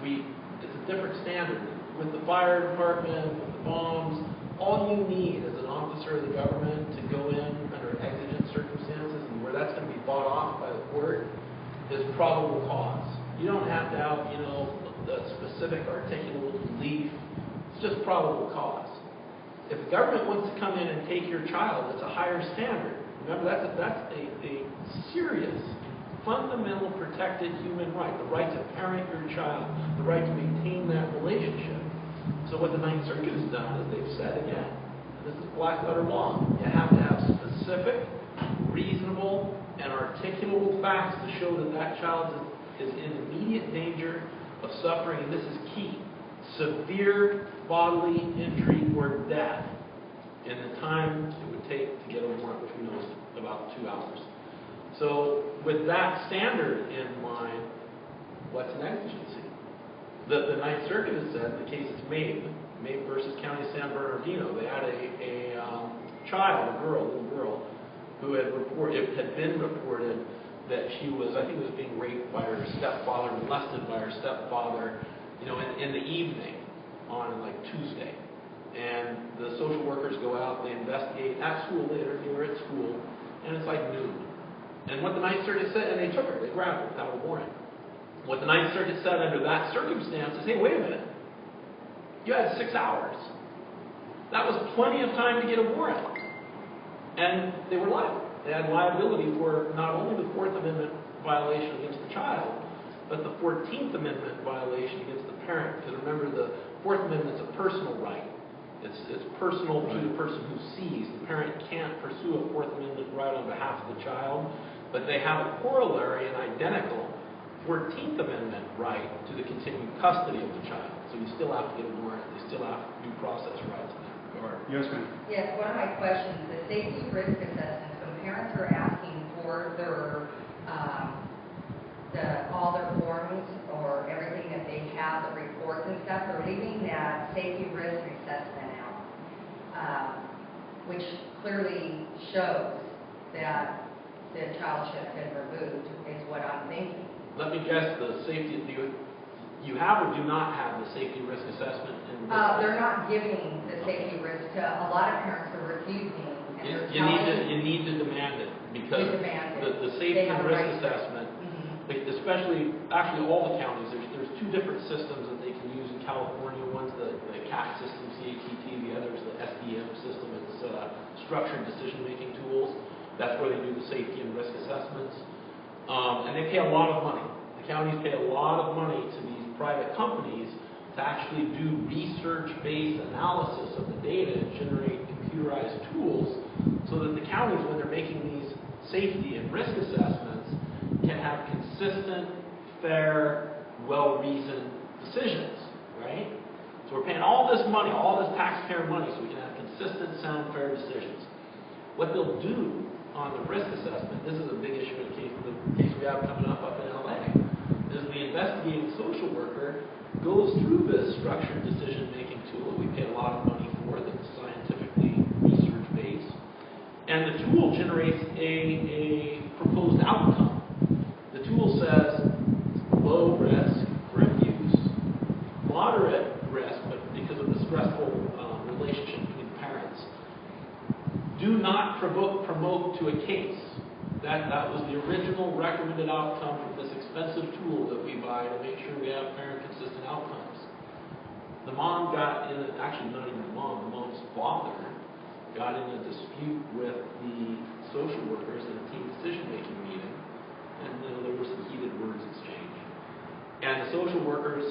it's a different standard. With the fire department, with the bombs, all you need as an officer of the government to go in under exigent circumstances and where that's going to be bought off by the court is probable cause. You don't have to have, the specific articulable belief. It's just probable cause. If the government wants to come in and take your child, it's a higher standard. Remember, that's a serious, fundamental protected human right, the right to parent your child, the right to maintain that relationship. So what the Ninth Circuit has done is they've said again, and this is black letter law, you have to have specific, reasonable, and articulable facts to show that that child is in immediate danger of suffering, and this is key, severe bodily injury or death in the time it would take to get a warrant, which we know is about 2 hours. So with that standard in mind, what's an exigency? The Ninth Circuit has said, in the case it's Mabe versus County of San Bernardino, they had a child, a little girl, who had been reported that she was, I think, was being raped by her stepfather, molested by her stepfather, in the evening on like Tuesday. And the social workers go out, they investigate at school later, they were at school, and it's like noon. And what the Ninth Circuit said, and they took her, they grabbed her without a warrant. What the Ninth Circuit said under that circumstance is, hey, wait a minute. You had 6 hours. That was plenty of time to get a warrant. And they were liable. They had liability for not only the Fourth Amendment violation against the child, but the 14th Amendment violation against the parent. Because remember, the Fourth Amendment is a personal right. It's personal to the person who sees. The parent can't pursue a Fourth Amendment right on behalf of the child, but they have a corollary and identical 14th Amendment right to the continued custody of the child. So you still have to get a warrant. They still have due process rights in that regard. Yes, ma'am. Yes, one of my questions, the safety risk assessments, when parents are asking for their, all their forms or everything that they have, the reports and stuff, they're leaving that safety risk assessment out, which clearly shows that the child should have been removed, is what I'm thinking. Let me guess, the safety, you have or do not have the safety risk assessment? They're not giving the safety risk to, a lot of parents are refusing. And You need to demand it, because the safety and risk assessment, especially, actually all the counties, there's two different systems that they can use in California. One's the CAT system, CATT, the other is the SDM system. It's structured decision-making tools. That's where they do the safety and risk assessments. And they pay a lot of money. The counties pay a lot of money to these private companies to actually do research-based analysis of the data and generate computerized tools so that the counties, when they're making these safety and risk assessments, can have consistent, fair, well-reasoned decisions, right? So we're paying all this money, all this taxpayer money, so we can have consistent, sound, fair decisions. What they'll do on the risk assessment, this is a big issue in the case we have coming up in LA, is the investigating social worker goes through this structured decision-making tool that we pay a lot of money for, that's scientifically research-based, and the tool generates a proposed outcome. The tool says low risk for abuse, moderate risk, but because of the stressful relationship between parents, do not promote to a case. That was the original recommended outcome from this expensive tool that we buy to make sure we have fair and consistent outcomes. The mom got in, actually not even the mom's father got in a dispute with the social workers in a team decision-making meeting, and there were some heated words exchanged. And the social workers,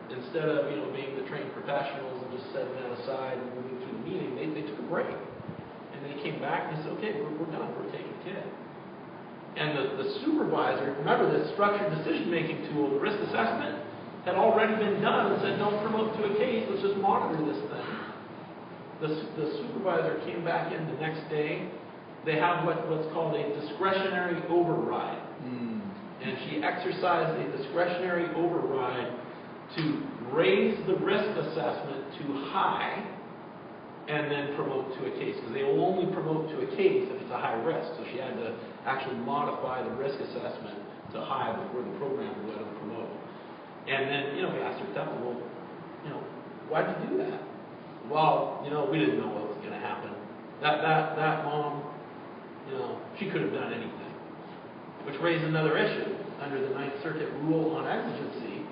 instead of being the trained professionals and just setting that aside and moving through the meeting, they took a break. And they came back and they said, okay, we're done, we're taking a kid. And the supervisor, remember this structured decision-making tool, the risk assessment, had already been done and said, don't promote to a case, let's just monitor this thing. The supervisor came back in the next day. They have what's called a discretionary override. And she exercised a discretionary override to raise the risk assessment to high and then promote to a case, because they will only promote to a case if it's a high risk. So she had to actually modify the risk assessment to high before the program would let them promote. And then, we asked her, well, why'd you do that? Well, we didn't know what was going to happen. That mom, she could have done anything. Which raised another issue. Under the Ninth Circuit rule on exigency,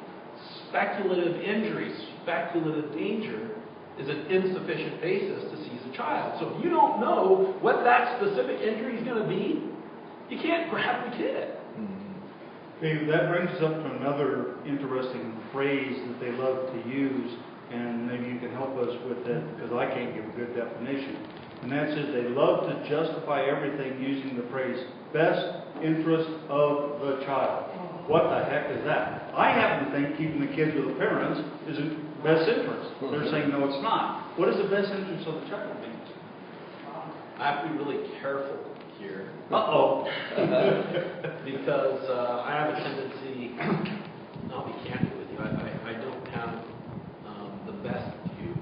speculative injury, speculative danger is an insufficient basis to seize a child. So if you don't know what that specific injury is going to be, you can't grab the kid. Dave, that brings us up to another interesting phrase that they love to use, and maybe you can help us with it, because I can't give a good definition. And that says they love to justify everything using the phrase best interest of the child. What the heck is that? I happen to think keeping the kids with the parents is in best interest. They're saying no, it's not. What does the best interest of the child mean? I have to be really careful here. Uh-oh. Because I have a tendency, and I'll be candid with you, I don't have the best view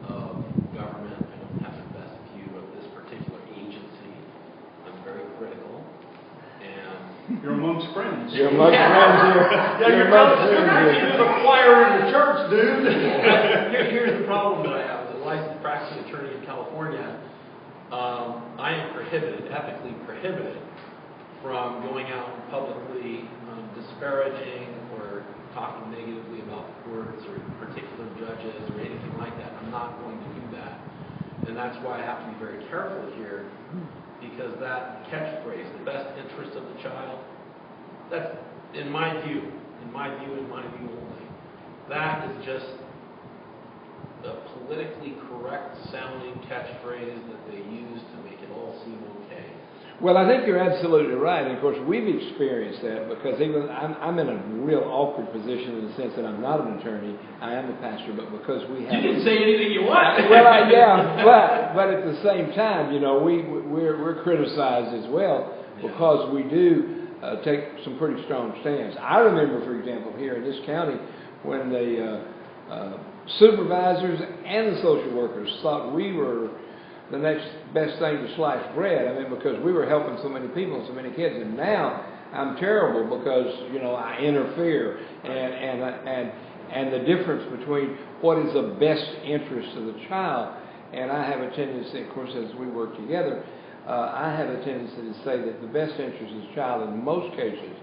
of government. I don't have the best view of this particular agency. I'm very critical. And You're amongst friends. You're amongst friends here. Yeah, you're preaching to the choir in the church, dude. Here's the problem that I have. As a licensed practicing attorney in California, I am prohibited, ethically prohibited, from going out and publicly disparaging or talking negatively about courts or particular judges or anything like that. I'm not going to do that. And that's why I have to be very careful here, because that catchphrase, the best interest of the child, that's, in my view only, that is just a politically correct sounding catchphrase that they use to make it all seem okay. Well, I think you're absolutely right. And of course, we've experienced that, because even I'm in a real awkward position in the sense that I'm not an attorney. I am a pastor, but because we have... You can say anything you want. Well, yeah, but at the same time, we're criticized as well, because we do take some pretty strong stands. I remember, for example, here in this county, when the supervisors and the social workers thought we were the next best thing to slice bread. I mean, because we were helping so many people and so many kids, and now I'm terrible because I interfere, and the difference between what is the best interest of the child, and I have a tendency, of course, as we work together, I have a tendency to say that the best interest of the child in most cases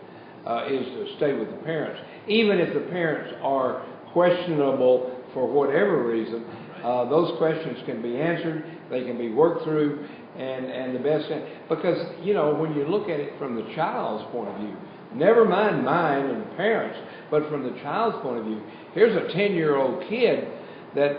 is to stay with the parents, even if the parents are questionable for whatever reason. Those questions can be answered, they can be worked through, and the best, because, when you look at it from the child's point of view, never mind mine and the parents, but from the child's point of view, here's a 10-year-old kid that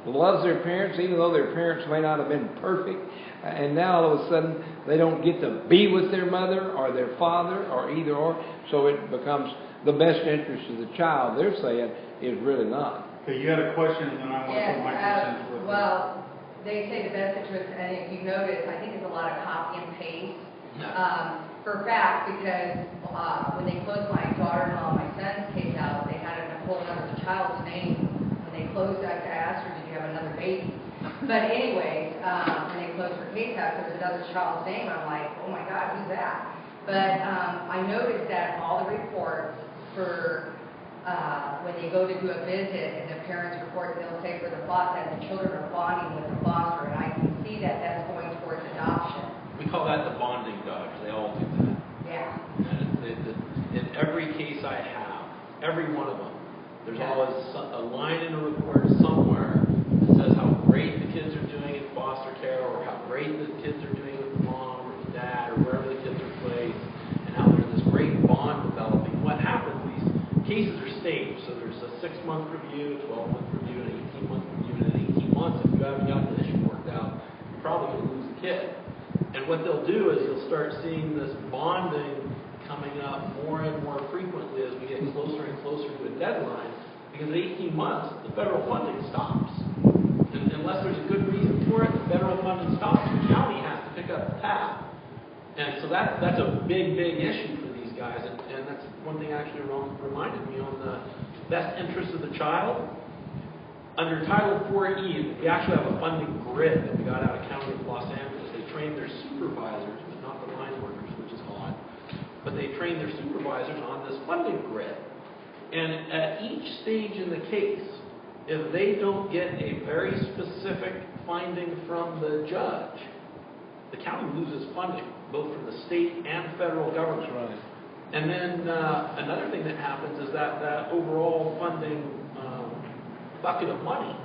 loves their parents, even though their parents may not have been perfect, and now all of a sudden they don't get to be with their mother or their father or either or, so it becomes the best interest of the child, they're saying, is really not. Okay, you had a question, and then I want to put my 2 cents with it. Well, they say the best interest, and if you notice, I think it's a lot of copy and paste. For fact, because when they closed my daughter-in-law and my son's case out, they had a whole other child's name. When they closed, I asked her, did you have another baby? But anyways, when they closed her case out, there was another child's name. I'm like, oh my God, who's that? But I noticed that all the reports for when they go to do a visit and the parents report, they'll say for the foster, that the children are bonding with the foster, and I can see that that's going towards adoption. We call that the bonding dodge. They all do that. Yeah. And in every case I have, every one of them, there's always a line in a report somewhere that says how great the kids are doing in foster care, or how great the kids are doing with the mom or the dad, or wherever the kids are placed, and how there's this great bond developing. What happens? Cases are staged, so there's a 6-month review, a 12-month review, an 18-month review, and in 18 months, if you haven't got the issue worked out, you're probably going to lose the kid. And what they'll do is you'll start seeing this bonding coming up more and more frequently as we get closer and closer to a deadline, because at 18 months, the federal funding stops. And unless there's a good reason for it, the federal funding stops, the county has to pick up the tab. And so that's a big, big issue for these guys, and that's one thing actually reminded me on the best interest of the child. Under Title 4E, we actually have a funding grid that we got out of County of Los Angeles. They train their supervisors, but not the line workers, which is odd. But they train their supervisors on this funding grid. And at each stage in the case, if they don't get a very specific finding from the judge, the county loses funding, both from the state and federal government. That's right. And then another thing that happens is that overall funding bucket of money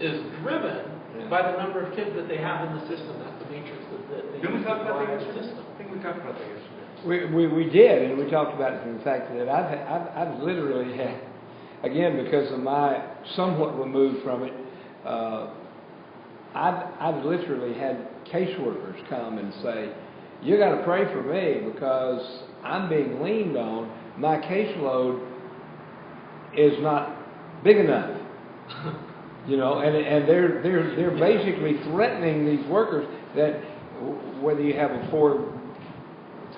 is driven by the number of kids that they have in the system. That's the matrix that they Didn't we talk about that the yesterday? system. I think we talked about that yesterday. We did, and we talked about it from the fact that I've literally had, again, because of my somewhat removed from it, I've literally had caseworkers come and say, you got to pray for me because I'm being leaned on. My caseload is not big enough. You know, and they're basically threatening these workers that whether you have a four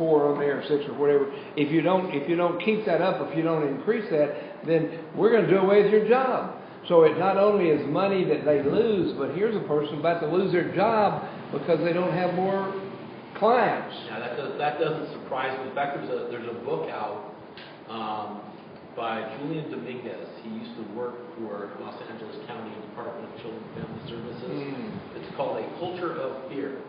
on there or 6 or whatever, if you don't keep that up, if you don't increase that, then we're going to do away with your job. So it not only is money that they lose, but here's a person about to lose their job because they don't have more clients. Yeah, that doesn't surprise me. In fact, there's a book out by Julian Dominguez. He used to work for Los Angeles County Department of Children and Family Services. It's called A Culture of Fear.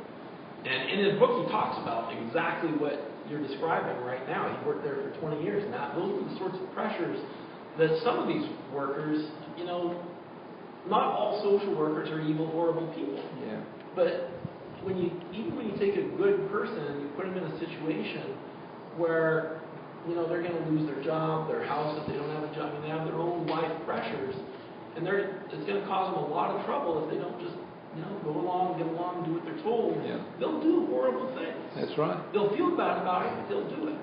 And in his book, he talks about exactly what you're describing right now. He worked there for 20 years. Now, those are the sorts of pressures that some of these workers, you know, not all social workers are evil, horrible people. Yeah. But even when you take a good person and you put them in a situation where, you know, they're going to lose their job, their house if they don't have a job, and they have their own life pressures, and it's going to cause them a lot of trouble if they don't just, you know, go along, get along, do what they're told. Yeah. They'll do horrible things. That's right. They'll feel bad about it, but they'll do it.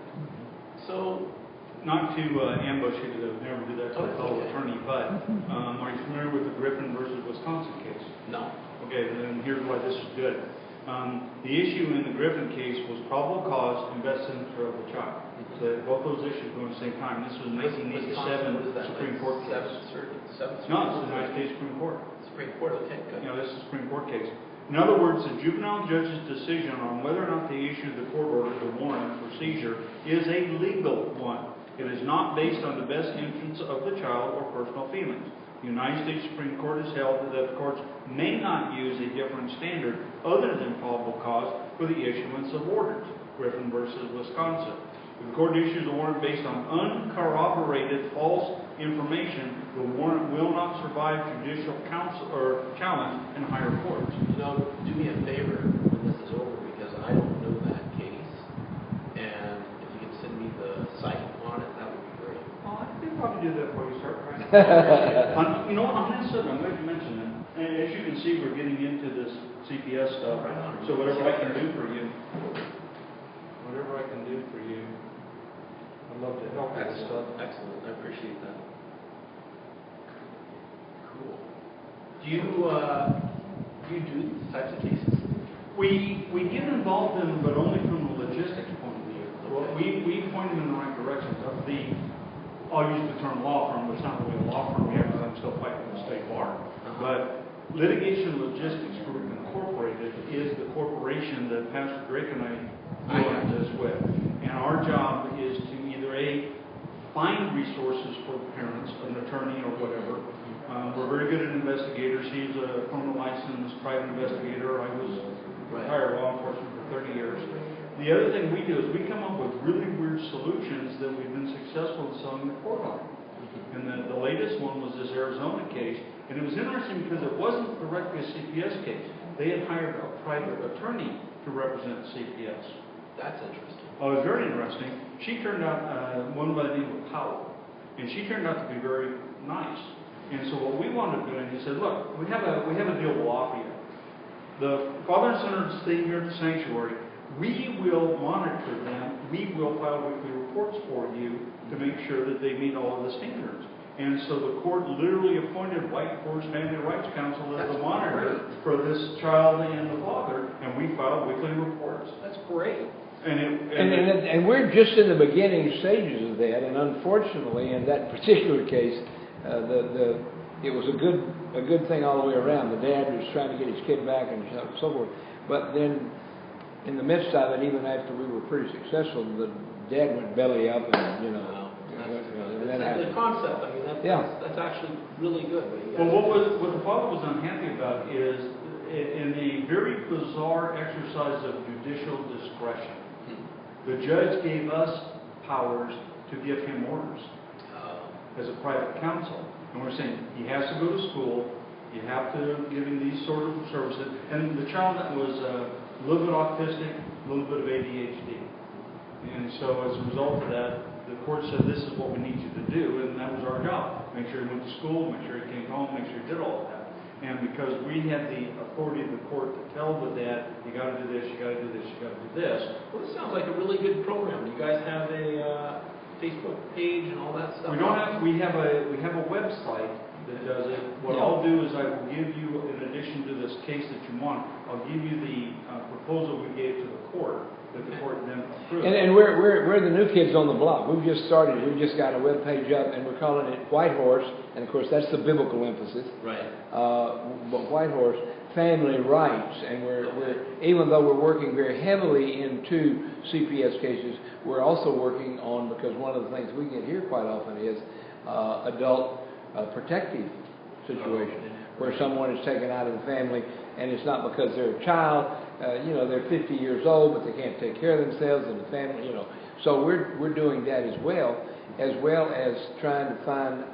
So, not to ambush you, because I would never do that to a fellow attorney, but are you familiar with the Griffin versus Wisconsin case? no. Okay, then here's why this is good. The issue in the Griffin case was probable cause and best interest of the child. So both those issues go at the same time. This was a 1987 Supreme Court case. No, it's the United States Supreme Court. Supreme Court, okay, good. You know, this is a Supreme Court case. In other words, the juvenile judge's decision on whether or not they issue the court order, the warrant for seizure, is a legal one. It is not based on the best interests of the child or personal feelings. The United States Supreme Court has held that the courts may not use a different standard other than probable cause for the issuance of orders. Griffin versus Wisconsin. If the court issues a warrant based on uncorroborated false information, the warrant will not survive judicial counsel or challenge in higher courts. You know, do me a favor when this is over, because I don't know that case, and if you can send me the site on it, that would be great. Well, I think probably do that before you start, right? You know what, I'm glad you mentioned it. And as you can see, we're getting into this CPS stuff. So whatever I can do for you, I'd love to help with this stuff. Excellent. I appreciate that. Cool. Do you do these types of cases? We get involved in them, but only from the logistics point of view. Well, we point them in the right direction. I'll use the term law firm, but it's not really a law firm yet because I'm still fighting the state bar. But Litigation Logistics Group Incorporated is the corporation that Pastor Drake and I do this with. And our job is to either find resources for the parents, an attorney or whatever. We're very good at investigators. He's a criminal licensed private investigator. I was retired law enforcement for 30 years. The other thing we do is we come up with really weird solutions that we've been successful in selling the court on. And the latest one was this Arizona case. And it was interesting because it wasn't directly a CPS case. They had hired a private attorney to represent CPS. That's interesting. Oh, it was very interesting. She turned out, one by the name of Powell. And she turned out to be very nice. And so what we wound up doing, he said, look, we have a deal we'll offer you. The Father and Son are staying here at the sanctuary. We will monitor them. We will file weekly reports for you to make sure that they meet all of the standards. And so the court literally appointed White Forest Family Rights Council as the monitor for this child and the father, and we filed weekly reports. That's great. And we're just in the beginning stages of that, and unfortunately, in that particular case, it was a good thing all the way around. The dad was trying to get his kid back and so forth. But then, in the midst of it, even after we were pretty successful, the dad went belly up, and The concept, I mean, that's actually really good. Well, what the father was unhappy about is in a very bizarre exercise of judicial discretion. The judge gave us powers to give him orders as a private counsel. And we're saying he has to go to school, you have to give him these sort of services. And the child was a little bit autistic, a little bit of ADHD. And so as a result of that, the court said, this is what we need you to do, and that was our job. Make sure he went to school, make sure he came home, make sure he did all of that. And because we had the authority of the court to tell the dad, you got to do this, you got to do this, you got to do this. Well, this sounds like a really good program. Do you guys have a Facebook page and all that stuff? We don't have. We have a website that does it. What I'll do is I will give you, in addition to this case that you want, I'll give you the proposal we gave to the court that the court then approved. And we're the new kids on the block. We've just started. We've just got a web page up, and we're calling it White Horse. And of course, that's the biblical emphasis. Right. But White Horse, family rights, and we're even though we're working very heavily into CPS cases, we're also working on, because one of the things we get here quite often is adult protective situation, where someone is taken out of the family, and it's not because they're a child. They're 50 years old, but they can't take care of themselves and the family. So we're doing that as well as trying to find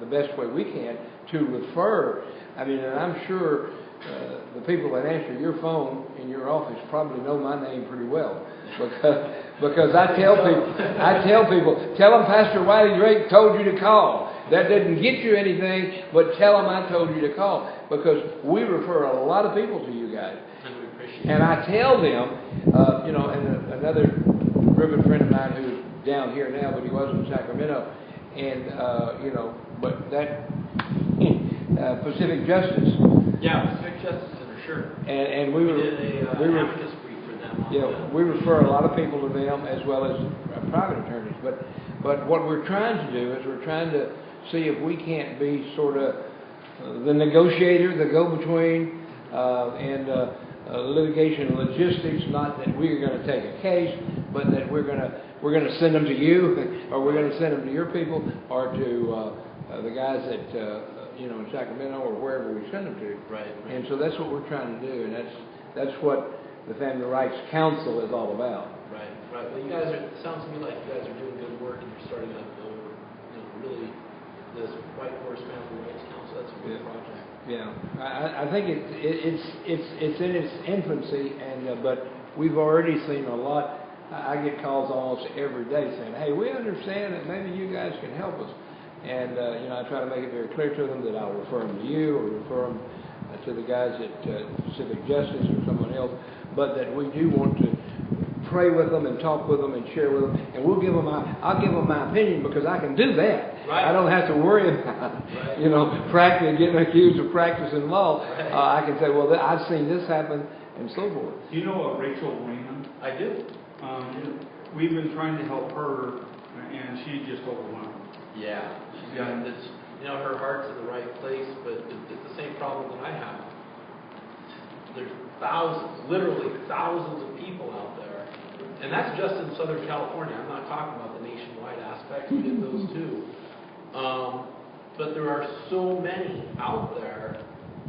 the best way we can to refer. I mean, and I'm sure the people that answer your phone in your office probably know my name pretty well, because I tell people, tell them Pastor Wiley Drake told you to call. That didn't get you anything, but tell them I told you to call, because we refer a lot of people to you guys. And I tell them, and another good friend of mine who's down here now, but he was in Sacramento, and but that Pacific Justice. Yeah, Pacific Justice Center, sure. And we did a advocacy brief for them. We refer a lot of people to them as well as private attorneys. But what we're trying to do is we're trying to see if we can't be sort of the negotiator, the go-between, and litigation logistics. Not that we're going to take a case, but that we're going to send them to you, or we're going to send them to your people, or to the guys that in Sacramento or wherever we send them to. Right. And so that's what we're trying to do, and that's what the Family Rights Council is all about. Right. Well, you guys it sounds to me like you guys are doing good work, and you're starting to really this White Horse Family Rights Council. That's a good project. Yeah, I think it's in its infancy, and but we've already seen a lot. I get calls almost every day saying, "Hey, we understand that maybe you guys can help us," and I try to make it very clear to them that I'll refer them to you or refer them to the guys at Pacific Justice or someone else, but that we do want to pray with them and talk with them and share with them, and I'll give them my opinion, because I can do that. Right. I don't have to worry about getting accused of practicing law. Right. I can say, well, I've seen this happen, and so forth. Do you know Rachel Raymond? I do. We've been trying to help her, and she's just overwhelmed. Yeah, she's got this. Her heart's in the right place, but it's the same problem that I have. There's literally thousands of people out there. And that's just in Southern California. I'm not talking about the nationwide aspect. We get those too. But there are so many out there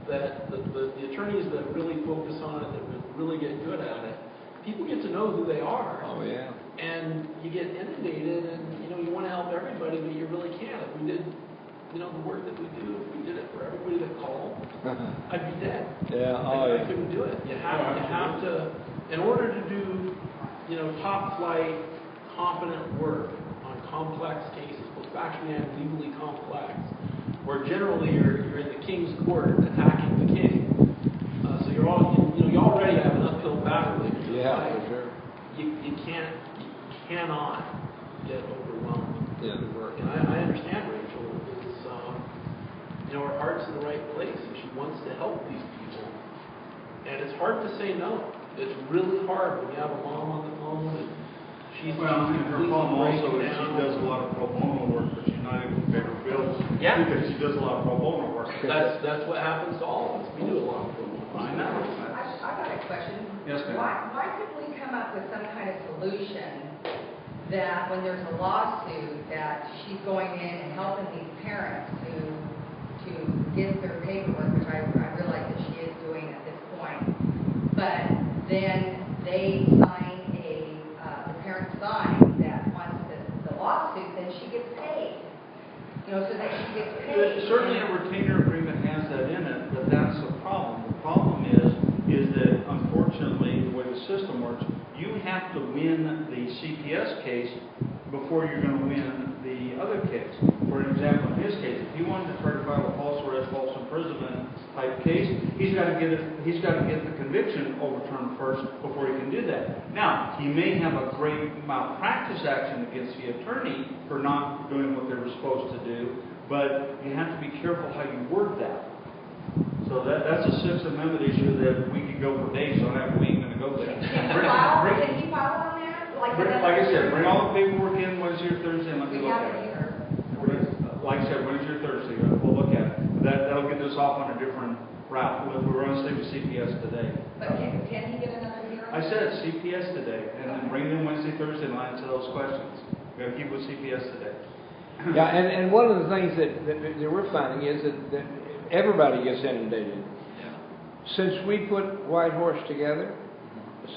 that the attorneys that really focus on it, that really get good at it, people get to know who they are. Oh, yeah. And you get inundated, and you want to help everybody, but you really can't. If we did the work that we do, if we did it for everybody that called, I'd be dead. Yeah, I couldn't do it. You have to, in order to do, top flight, competent work on complex cases, both factually and legally complex, where generally you're in the king's court attacking the king. So you already have an uphill battle. Yeah, for sure. You cannot get overwhelmed with the work. And I understand Rachel is, her heart's in the right place, and she wants to help these people. And it's hard to say no. It's really hard when you have a mom on the phone and she's Well, and her completely problem also breaking is she down. does a lot of pro bono work, but she's not able to pay her bills. Yeah. Because she does a lot of pro bono work. That's what happens to all of us. We do a lot of pro bono. I know. I got a question. Yes, ma'am. Why couldn't we come up with some kind of solution that when there's a lawsuit that she's going in and helping these parents to get their paperwork, which I realize that she is doing at this point, but then they sign the parents sign that once the lawsuit, then she gets paid. You know, so that she gets paid. Certainly a retainer agreement has that in it, but that's the problem. The problem is that unfortunately, the way the system works, you have to win the CPS case before you're going to win the other case. For example, in his case, if he wanted to try to file a false arrest, false imprisonment type case, he's got to get the conviction overturned first before he can do that. Now, he may have a great malpractice action against the attorney for not doing what they were supposed to do, but you have to be careful how you word that. So that's a Sixth Amendment issue that we could go for days on that. We ain't going to go there. Can you file on that? Like I said, bring all the paperwork in Wednesday or Thursday and let me We look have at it it. here. Like I said, Wednesday or Thursday, we'll look at it. That'll get us off on a different route. We're going to stay with CPS today. But can he get another hearing? I said CPS today, and then bring it in Wednesday, Thursday, and I'll answer those questions. We're going to keep with CPS today. Yeah, and one of the things that we're finding is that everybody gets inundated. Since we put White Horse together, I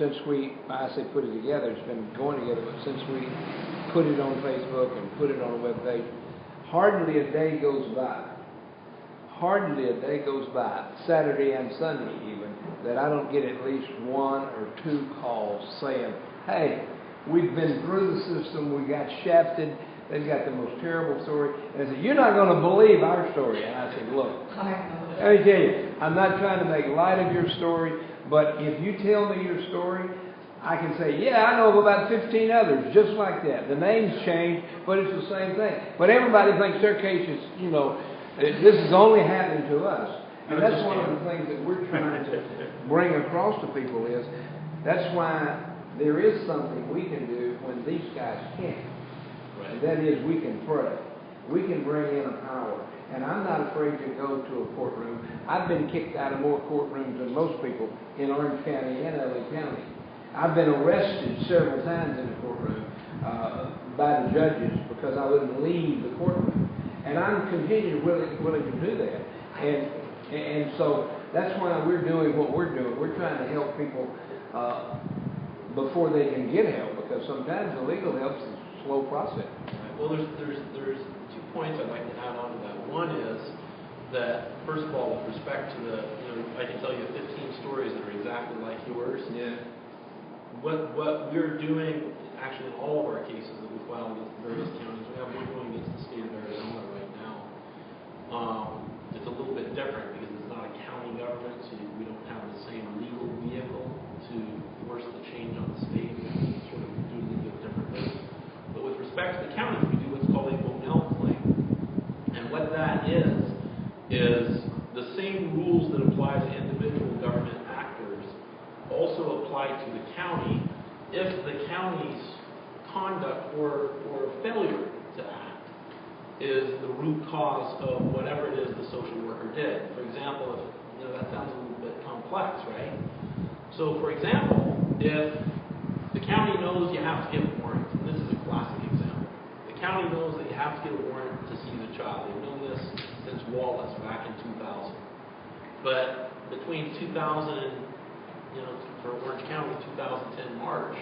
say put it together, it's been going together, but since we put it on Facebook and put it on a webpage, hardly a day goes by, Saturday and Sunday even, that I don't get at least one or two calls saying, hey, we've been through the system, we got shafted, they've got the most terrible story. And they say, you're not going to believe our story. And I said, look, let me tell you, I'm not trying to make light of your story, but if you tell me your story, I can say, yeah, I know of about 15 others just like that. The names change, but it's the same thing. But everybody thinks their case is, this is only happening to us. And that's one of the things that we're trying to bring across to people is, that's why there is something we can do when these guys can't. And that is, we can pray. We can bring in a power. And I'm not afraid to go to a courtroom. I've been kicked out of more courtrooms than most people in Orange County and LA County. I've been arrested several times in the courtroom by the judges because I wouldn't leave the courtroom. And I'm continually willing to do that. And so that's why we're doing what we're doing. We're trying to help people before they can get help, because sometimes the legal help is a slow process. Well, there's 2 points I'd like to add on to that. One is that, first of all, with respect to I can tell you 15 stories that are exactly like yours. Yeah. What we're doing, actually in all of our cases that we filed against various counties, we're going against the state of Arizona right now. It's a little bit different because it's not a county government, so we don't have the same legal vehicle to force the change on the state. We sort of do it a little bit differently. But with respect to the counties, we do what's called a Bonell claim. And what that is the same rules that apply to individual government actors also apply to the county if the county's conduct or failure to act is the root cause of whatever it is the social worker did. For example, that sounds a little bit complex, right? So, for example, if the county knows you have to get a warrant, and this is a classic example. The county knows that you have to get a warrant to see the child. They've known this since Wallace back in 2000. But between 2000 and, for Orange County, 2010 March,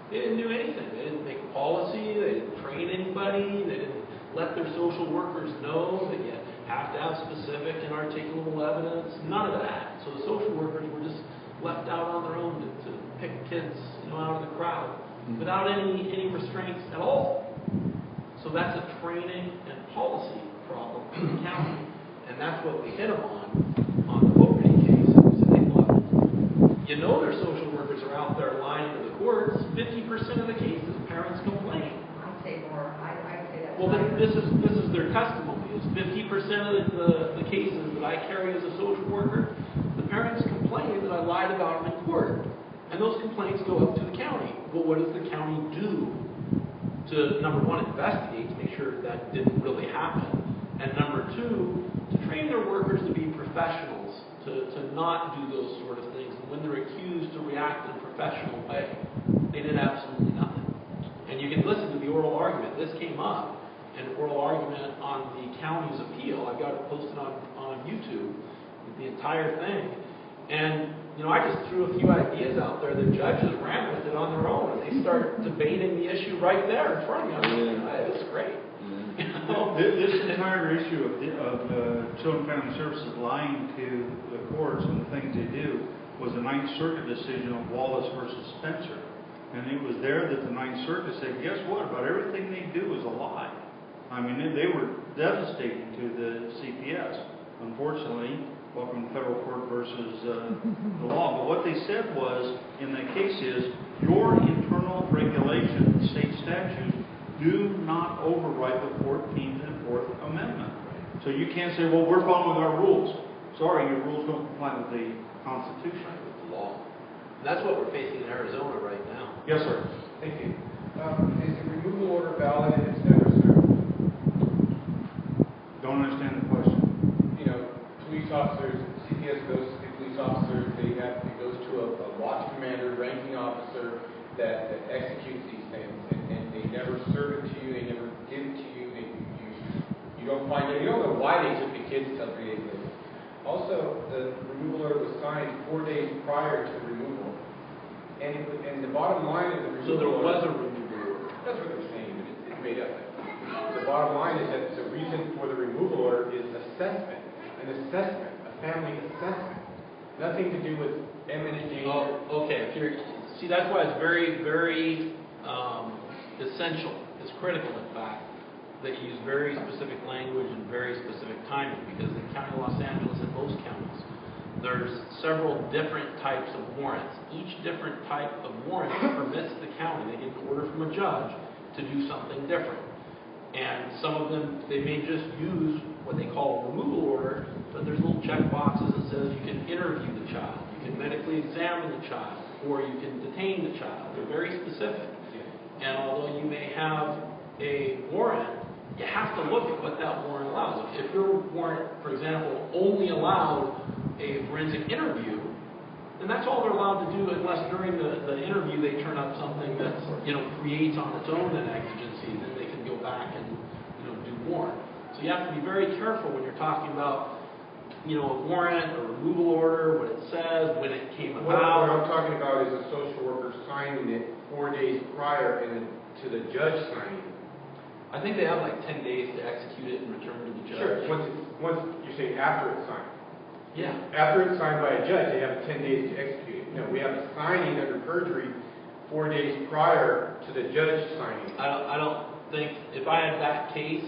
they didn't do anything. They didn't make a policy. They didn't train anybody. They didn't let their social workers know that you have to have specific and articulable evidence. None of that. So the social workers were just left out on their own to pick kids, out of the crowd without any restraints at all. So that's a training and policy problem in the county, and that's what we hit them on the Fogarty case. We said, hey, look, their social workers are out there lying to the courts. 50% of the cases, parents complain. I'd say more. I'd say that. Well, this is their testimony. Is 50% of the cases that I carry as a social worker, the parents complain that I lied about them in court. And those complaints go up to the county. Well, what does the county do to, number one, investigate to make sure that didn't really happen, and number two, to train their workers to be professionals, to not do those sort of things, and when they're accused, to react in a professional way. They did absolutely nothing. And you can listen to the oral argument. This came up, an oral argument on the county's appeal. I've got it posted on YouTube, the entire thing. And, you know, I just threw a few ideas out there. The judges ran with it on their own, and they start debating the issue right there in front of you. This is great. This entire issue of Children and Family Services lying to the courts and the things they do was a Ninth Circuit decision of Wallace versus Spencer. And it was there that the Ninth Circuit said, guess what, about everything they do is a lie. I mean, they were devastating to the CPS. Unfortunately, welcome to federal court versus the law. But what they said was, in that case is, your internal regulations, state statutes, do not override the 14th and 4th Amendment. So you can't say, well, we're following our rules. Sorry, your rules don't comply with the Constitution. With the law. And that's what we're facing in Arizona right now. Yes, sir. Thank you. Is the removal order valid if it's never served? Don't understand the question. You know, police officers, CPS goes to the police officers, it goes to a watch commander, ranking officer that executes these things, and they never serve it to you, they never give it to you, you don't find it, you don't know why they took the kids until 3 days later. Also, the removal order was signed 4 days prior to the removal, and the bottom line of the removal So there was order, a removal order. that's what they're saying, but it's made up. The bottom line is that the reason for the removal order is assessment, a family assessment. Nothing to do with imminent danger. Oh, okay. See, that's why it's very, very essential. It's critical, in fact, that you use very specific language and very specific timing, because in the County of Los Angeles and most counties, there's several different types of warrants. Each different type of warrant permits the county. They get an order from a judge to do something different. And some of them, they may just use what they call a removal order, but there's little check boxes that says you can interview the child, you can medically examine the child, or you can detain the child. They're very specific. And although you may have a warrant, you have to look at what that warrant allows. If your warrant, for example, only allowed a forensic interview, then that's all they're allowed to do, unless during the interview they turn up something that creates on its own an exigency. Then they can go back and do more. So you have to be very careful when you're talking about a warrant, a removal order, what it says, when it came about. What I'm talking about is a social worker signing it 4 days prior and then to the judge signing it. I think they have like 10 days to execute it and return to the judge. Sure. Once you say after it's signed. Yeah. After it's signed by a judge, they have 10 days to execute it. No, we have a signing under perjury 4 days prior to the judge signing. I don't think, if I had that case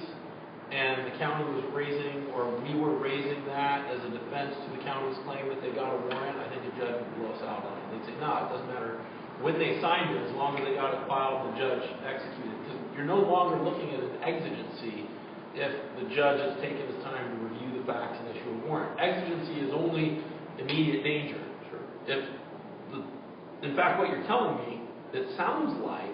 and the county was raising, or we were raising that as a defense to the county's claim that they got a warrant, I think the judge would blow us out on it. They'd say, no, it doesn't matter when they signed it, as long as they got it filed, the judge executed it. Because you're no longer looking at an exigency if the judge has taken his time to review the facts and issue a warrant. Exigency is only immediate danger. Sure. In fact, what you're telling me, it sounds like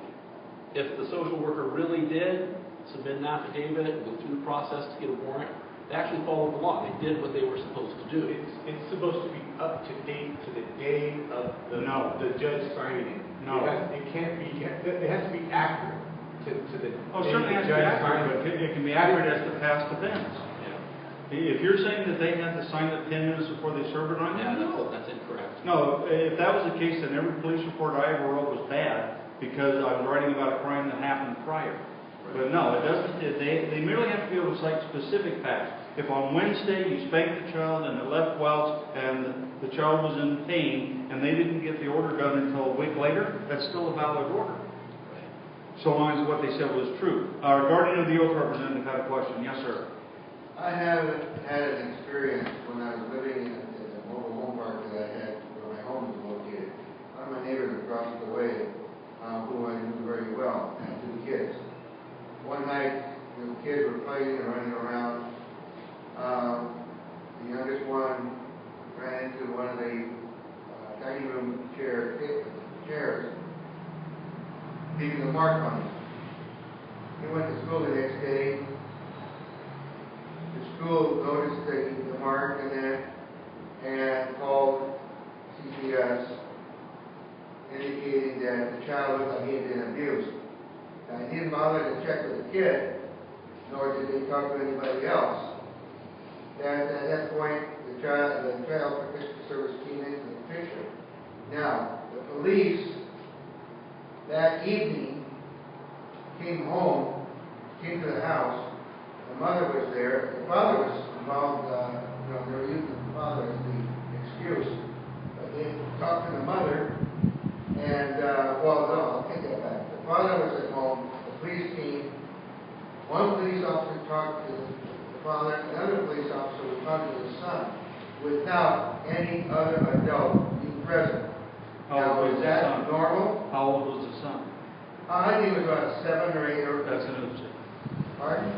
if the social worker really did submit an affidavit and go through the process to get a warrant, they actually followed the law. They did what they were supposed to do. It's supposed to be up to date to the day of the judge signing it. No. It can't be. It has to be accurate to the Certainly has to be accurate, but it can be accurate as to past events. Yeah. If you're saying that they had to sign it 10 minutes before they served it on you, No, that's incorrect. No, if that was the case, then every police report I ever wrote was bad because I was writing about a crime that happened prior. But no, it doesn't. They merely have to be able to cite specific facts. If on Wednesday you spanked the child and it left welts and the child was in pain and they didn't get the order done until a week later, that's still a valid order. So long as what they said was true. Our guardian of the oath representative had a question. Yes, sir. I have had an experience when I was living in a mobile home park that I had where my home was located. One of my neighbors across the way, who I knew very well, had 2 kids. One night, the kids were playing and running around. The youngest one ran into one of the dining room chair tables school noticed the mark and that, and called CPS, indicating that the child looked like he had been abused. Now, he didn't bother to check with the kid, nor did they talk to anybody else. And at that point, the child protective service came into the picture. Now, the police that evening came home, came to the house. The mother was there. The father was involved. They were using the father as the excuse. But they talked to the mother, and I'll take that back. The father was at home. The police came. One police officer talked to the father. Another police officer was talking to the son, without any other adult being present. Now, is that normal? How old was the son? I think it was about 7 or 8 or... That's an oopsie. Pardon?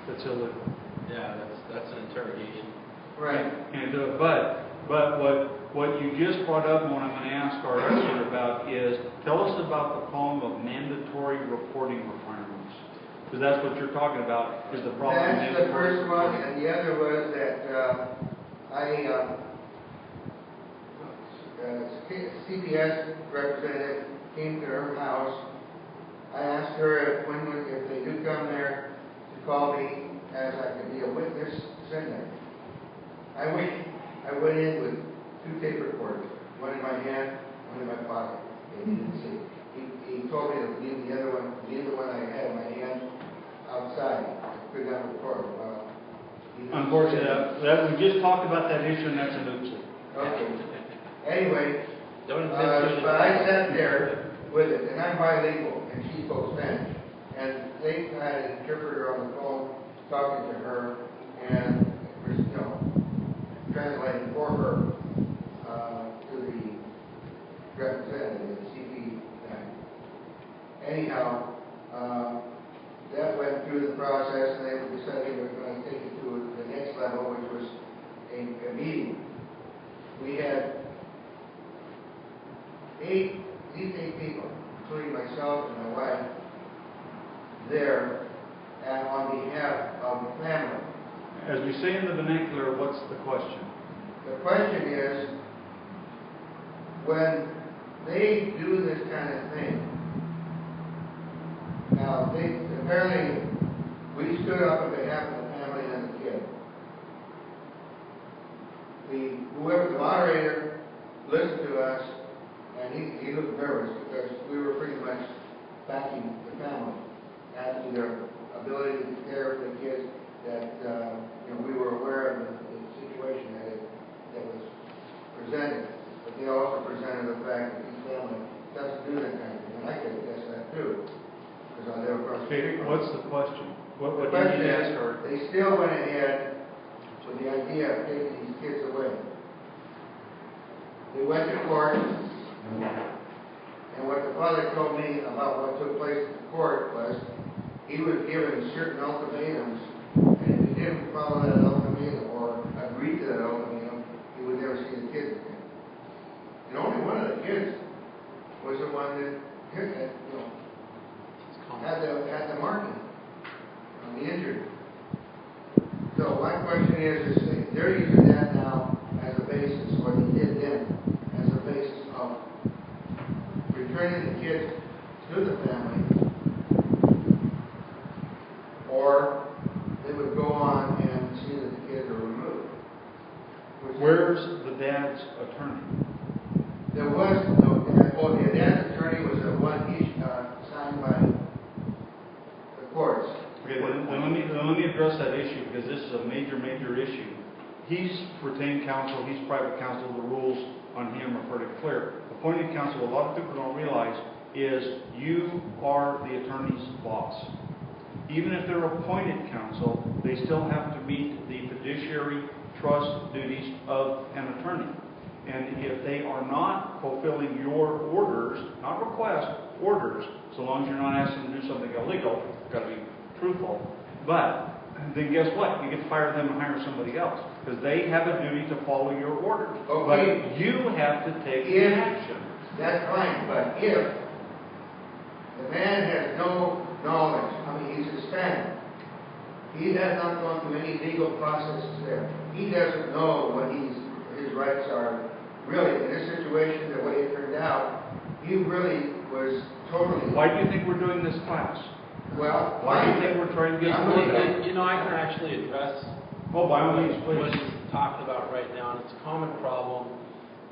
That's illegal. Yeah, that's an interrogation. Right. And but what you just brought up, and what I'm going to ask our expert about is, tell us about the problem of mandatory reporting requirements, because that's what you're talking about. Is the problem? That's the first one, and the other was that CPS representative came to her house. I asked her if they do come there to call me, as I could be a witness, send them. I went in with 2 tape recorders, one in my hand, one in my pocket. They didn't see. He told me to leave the other one I had in my hand outside. I could not record. Unfortunately, we just talked about that issue, and that's an oopsie. Okay. Anyway, Don't but I sat there with it, and I'm bilingual, and she spoke Spanish. And they had an interpreter on the phone talking to her, and translating for her to the representative, the CP. Anyhow, that went through the process, and they decided they were going to take it to the next level, which was a meeting. We had 8 people, including myself and my wife, there on behalf of the family. As we say in the vernacular, what's the question? The question is, when they do this kind of thing, now apparently we stood up on behalf of the family and the kid. The moderator listened to us, and he looked nervous because we were pretty much backing the family as to their ability to care for the kids. That we were aware of the situation that was presented, but they also presented the fact that these family doesn't do that kind of thing, and I could attest that too, because they were across the street. What's the question? What The do you question need to is, ask her? they still went ahead with the idea of taking these kids away. They went to court, and what the father told me about what took place at the court was he was given certain ultimatums, and if he didn't follow that ultimatum or agree to that ultimatum, he would never see the kids again. And only one of the kids was the one that had the marking on the injury. So my question is they're using that now as a basis, or they did then, as a basis of returning the kids to the family, or they would go on and see that the kids are removed. Where's the dad's attorney? There was no dad. Well, the dad's attorney was the one signed by the courts. Okay, then let me address that issue, because this is a major issue. He's retained counsel, he's private counsel, the rules on him are pretty clear. Appointed counsel, a lot of people don't realize, is you are the attorney's boss. Even if they're appointed counsel, they still have to meet the fiduciary trust duties of an attorney. And if they are not fulfilling your orders, not requests, orders, so long as you're not asking them to do something illegal, you've got to be truthful. But then guess what? You get to fire them and hire somebody else, because they have a duty to follow your orders. Okay. But you have to take action. That's fine, but if the man has no knowledge, I mean, he's Hispanic, He has not gone through any legal processes there. He doesn't know what his rights are. Really, in this situation, the way it turned out, he really was totally... Why do you think we're doing this class? Well, Why do you think we're trying to get Well, to it? you know, I can actually address Oh, by all means, what please. he's talking about right now, and it's a common problem.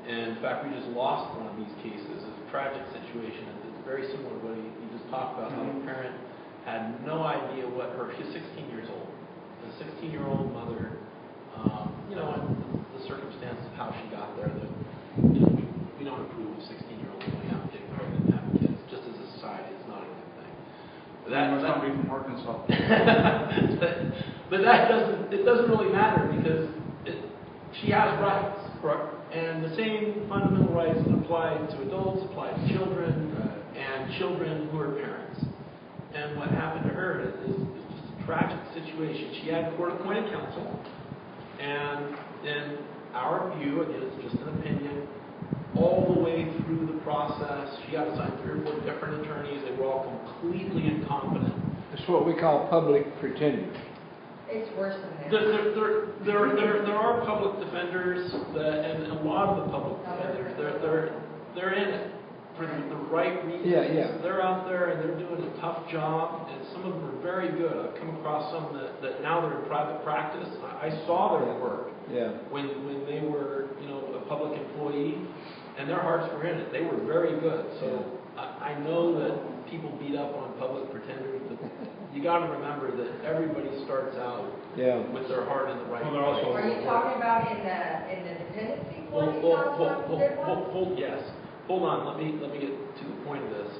And in fact, we just lost one of these cases. It's a tragic situation. It's very similar to what he just talked about. How the parent had no idea what she's 16 years old. A 16-year-old mother, you know, and the circumstances of how she got there, that, you know, we don't approve of 16-year-olds going out and getting pregnant and having kids. Just as a society, it's not a good thing. That must not be from Arkansas. But it doesn't really matter because she has rights. Correct. And the same fundamental rights that apply to adults apply to children and children who are parents. And what happened to her is just a tragic situation. She had court-appointed counsel, and in our view, again, it's just an opinion, all the way through the process, she got assigned 3 or 4 different attorneys. They were all completely incompetent. It's what we call public pretenders. It's worse than that. There are public defenders, and a lot of the public defenders, they're in it for the right reasons. Yeah. They're out there and they're doing a tough job, and some of them are very good. I've come across some that now they're in private practice. I saw their work when they were, you know, a public employee, and their hearts were in it. They were very good. So I know that people beat up on public pretenders, but you got to remember that everybody starts out with their heart in the right place. Are you talking about in the dependency court? Yes. Hold on. Let me get to the point of this.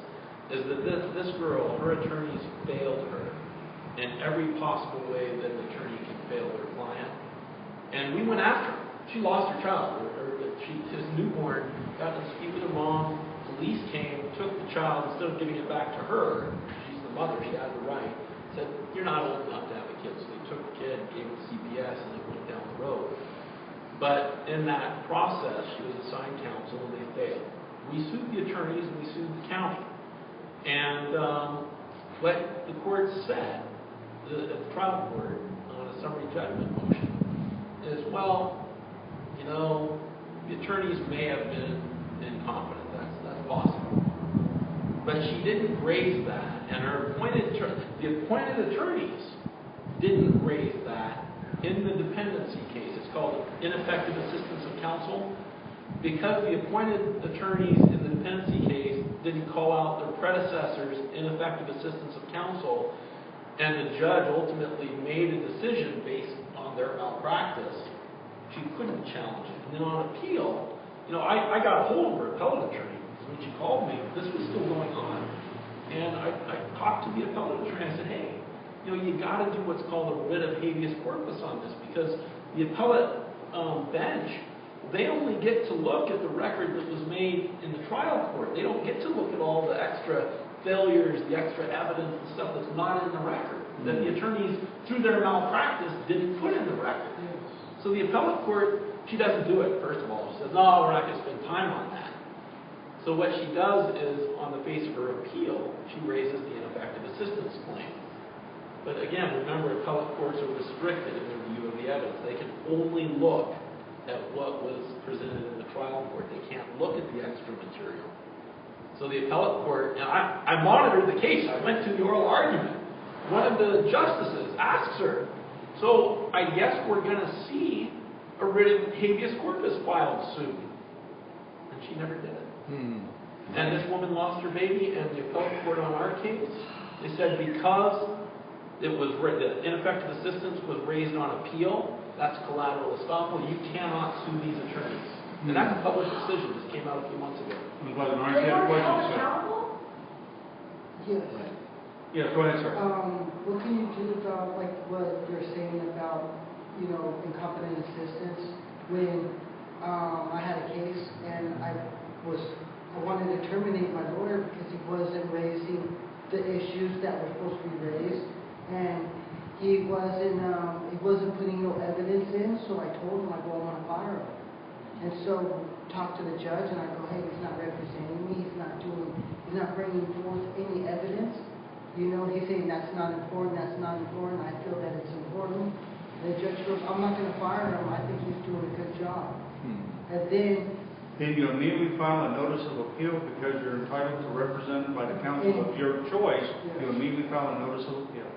Is that this girl, her attorneys failed her in every possible way that an attorney can fail their client, and we went after her. She lost her child. His newborn got to speak with her mom. Police came, took the child, instead of giving it back to her, she's the mother, she had the right, said, you're not old enough to have a kid. So they took the kid, gave it to CPS, and they went down the road. But in that process, she was assigned counsel, and they failed. We sued the attorneys, and we sued the county. And what the court said, the trial court, on a summary judgment motion, is, well, you know, the attorneys may have been incompetent. That's possible. But she didn't raise that, and the appointed attorneys didn't raise that in the dependency case. It's called ineffective assistance of counsel, because the appointed attorneys in the dependency case didn't call out their predecessors' ineffective assistance of counsel, and the judge ultimately made a decision based on their malpractice. She couldn't challenge it. And then on appeal, you know, I got a hold of her appellate attorney. When she called me, this was still going on. And I talked to the appellate attorney. I said, hey, you know, you got to do what's called a writ of habeas corpus on this, because the appellate bench, they only get to look at the record that was made in the trial court. They don't get to look at all the extra failures, the extra evidence and stuff that's not in the record, that the attorneys, through their malpractice, didn't put in the record. So the appellate court, she doesn't do it, first of all. She says, no, we're not going to spend time on that. So what she does is, on the face of her appeal, she raises the ineffective assistance claim. But again, remember, appellate courts are restricted in their view of the evidence. They can only look at what was presented in the trial court. They can't look at the extra material. So the appellate court, and I monitored the case. I went to the oral argument. One of the justices asks her, so I guess we're going to see a writ of habeas corpus filed soon. And she never did it. And this woman lost her baby, and the appellate court on our case, they said because it was the ineffective assistance was raised on appeal, that's collateral estoppel. You cannot sue these attorneys. And that's a published decision, just came out a few months ago. I'm glad Norris had a question, sir. Yes. Yes, go ahead, sir. What can you do about, like, what you're saying about, you know, incompetent assistance? When I had a case and I wanted to terminate my lawyer because he wasn't raising the issues that were supposed to be raised, and he wasn't putting no evidence in. So I told him, I go, I want to fire him. And so talk to the judge, and I go, hey, he's not representing me. He's not bringing forth any evidence. You know, he's saying that's not important, that's not important. I feel that it's important. The judge goes, I'm not going to fire him. I think he's doing a good job. And then you immediately file a notice of appeal because you're entitled to represented by the counsel of your choice. You immediately file a notice of appeal.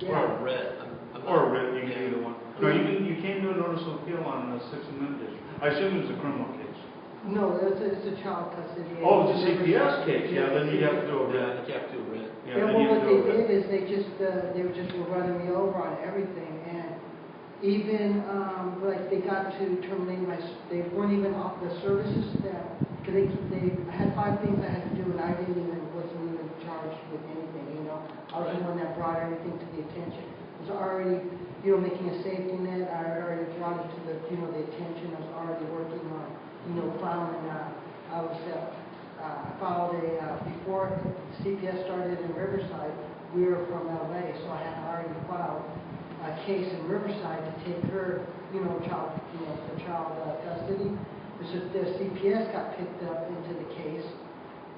Or a writ. Or a writ, you can do either one. No, you can't do a notice of appeal on a 6th Amendment issue. I assume it's a criminal case. No, it's a child custody. Oh, it's a CPS case. Yeah, then you have to do a writ. You have to do a writ. Yeah, well, what they did is they were running me over on everything, and even like they got to terminate they weren't even off the services staff because they had 5 things I had to do, and I wasn't even charged with anything. You know, I was the one that brought everything to the attention. I was already, making a safety net. I had already brought it to the attention. I was already working on, filing. I filed before CPS started in Riverside. We were from LA, so I had already filed a case in Riverside to take her, child, for child custody. The CPS got picked up into the case,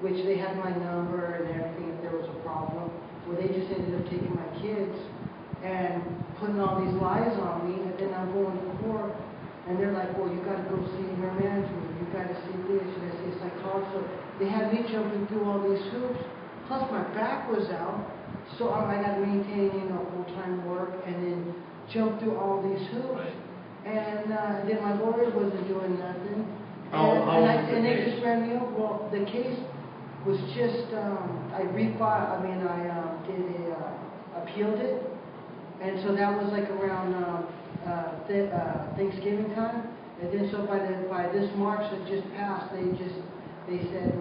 which they had my number and everything if there was a problem. Well, they just ended up taking my kids and putting all these lies on me, and then I'm going to court. And they're like, well, you got to go see your management. You got to see this. You got to see a psychologist. So they had me jumping through all these hoops. Plus, my back was out, so I got to maintain, full-time work, and then jump through all these hoops. And then my lawyer wasn't doing nothing. And they just ran me over. Well, the case was just I refiled. Appealed it, and so that was like around. Thanksgiving time, and then so by this March that just passed, they said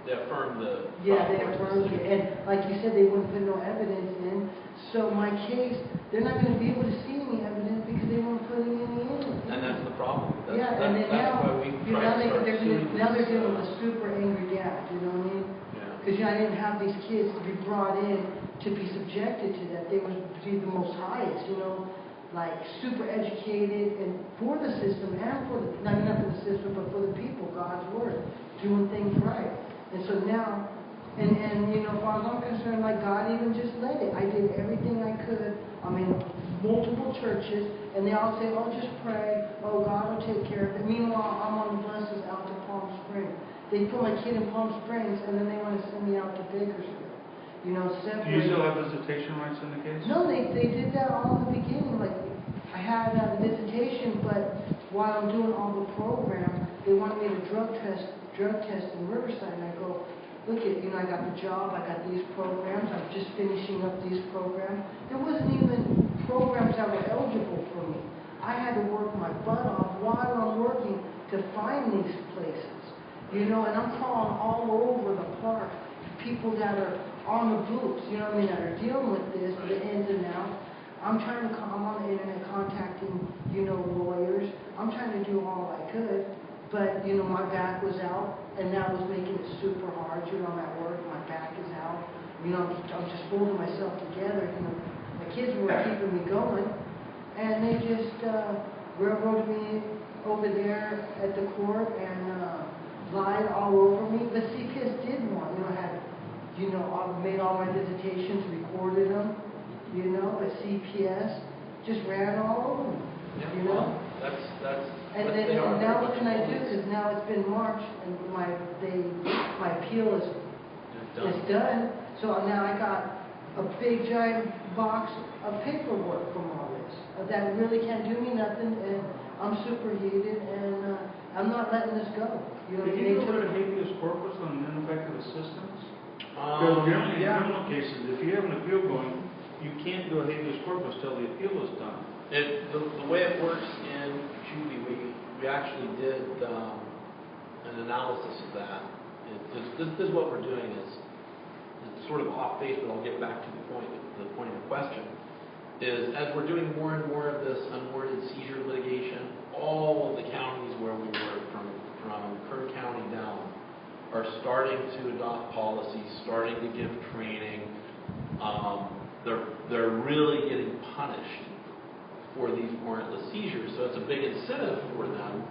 they affirmed the they affirmed it, and like you said, they wouldn't put no evidence in. So my case, they're not going to be able to see any evidence because they weren't putting any in. And that's the problem. That's now why we try to start suing. Now they're dealing with a super angry dad. You know what I mean? Because I didn't have these kids to be brought in to be subjected to that. They were the most highest, like super educated and for the system and for not for the system, but for the people, God's word, doing things right. And so now, and as far as I'm concerned, like God even just let it. I did everything I could. I'm in multiple churches, and they all say, oh, just pray. Oh, God will take care of it. Meanwhile, I'm on the buses out to Palm Springs. They put my kid in Palm Springs, and then they want to send me out to Bakersfield. Separate. Do you still have visitation rights in the case? No, they did that all in the beginning. Like, I had a visitation, but while I'm doing all the program, they wanted me to drug test in Riverside, and I go, look I got the job, I got these programs, I'm just finishing up these programs. There wasn't even programs that were eligible for me. I had to work my butt off while I'm working to find these places. And I'm calling all over the park, people that are on the books, that are dealing with this, the ins and outs. I'm trying to I'm on the internet contacting, lawyers. I'm trying to do all I could, but, my back was out, and that was making it super hard. I'm at work, my back is out. I'm just holding myself together. My kids were keeping me going, and they just railroaded me over there at the court and lied all over me. But CPS did one, I made all my visitations, recorded them, but CPS just ran all over me, Well, that's. And now what can I do? Because now it's been March, and my appeal is done. So now I got a big giant box of paperwork from all this that really can't do me nothing, and I'm super heated, and I'm not letting this go. Did you go to habeas corpus on ineffective assistance? Because generally in criminal cases, if you have an appeal going, you can't do a habeas corpus till the appeal is done. The way it works in Judy, we actually did an analysis of that. This is what we're doing is it's sort of off base, but I'll get back to the point of the question. Is as we're doing more and more of this unwarranted seizure litigation, all of the counties where we work, from Kern County down, are starting to adopt policies, starting to give training. They're really getting punished for these warrantless seizures. So it's a big incentive for them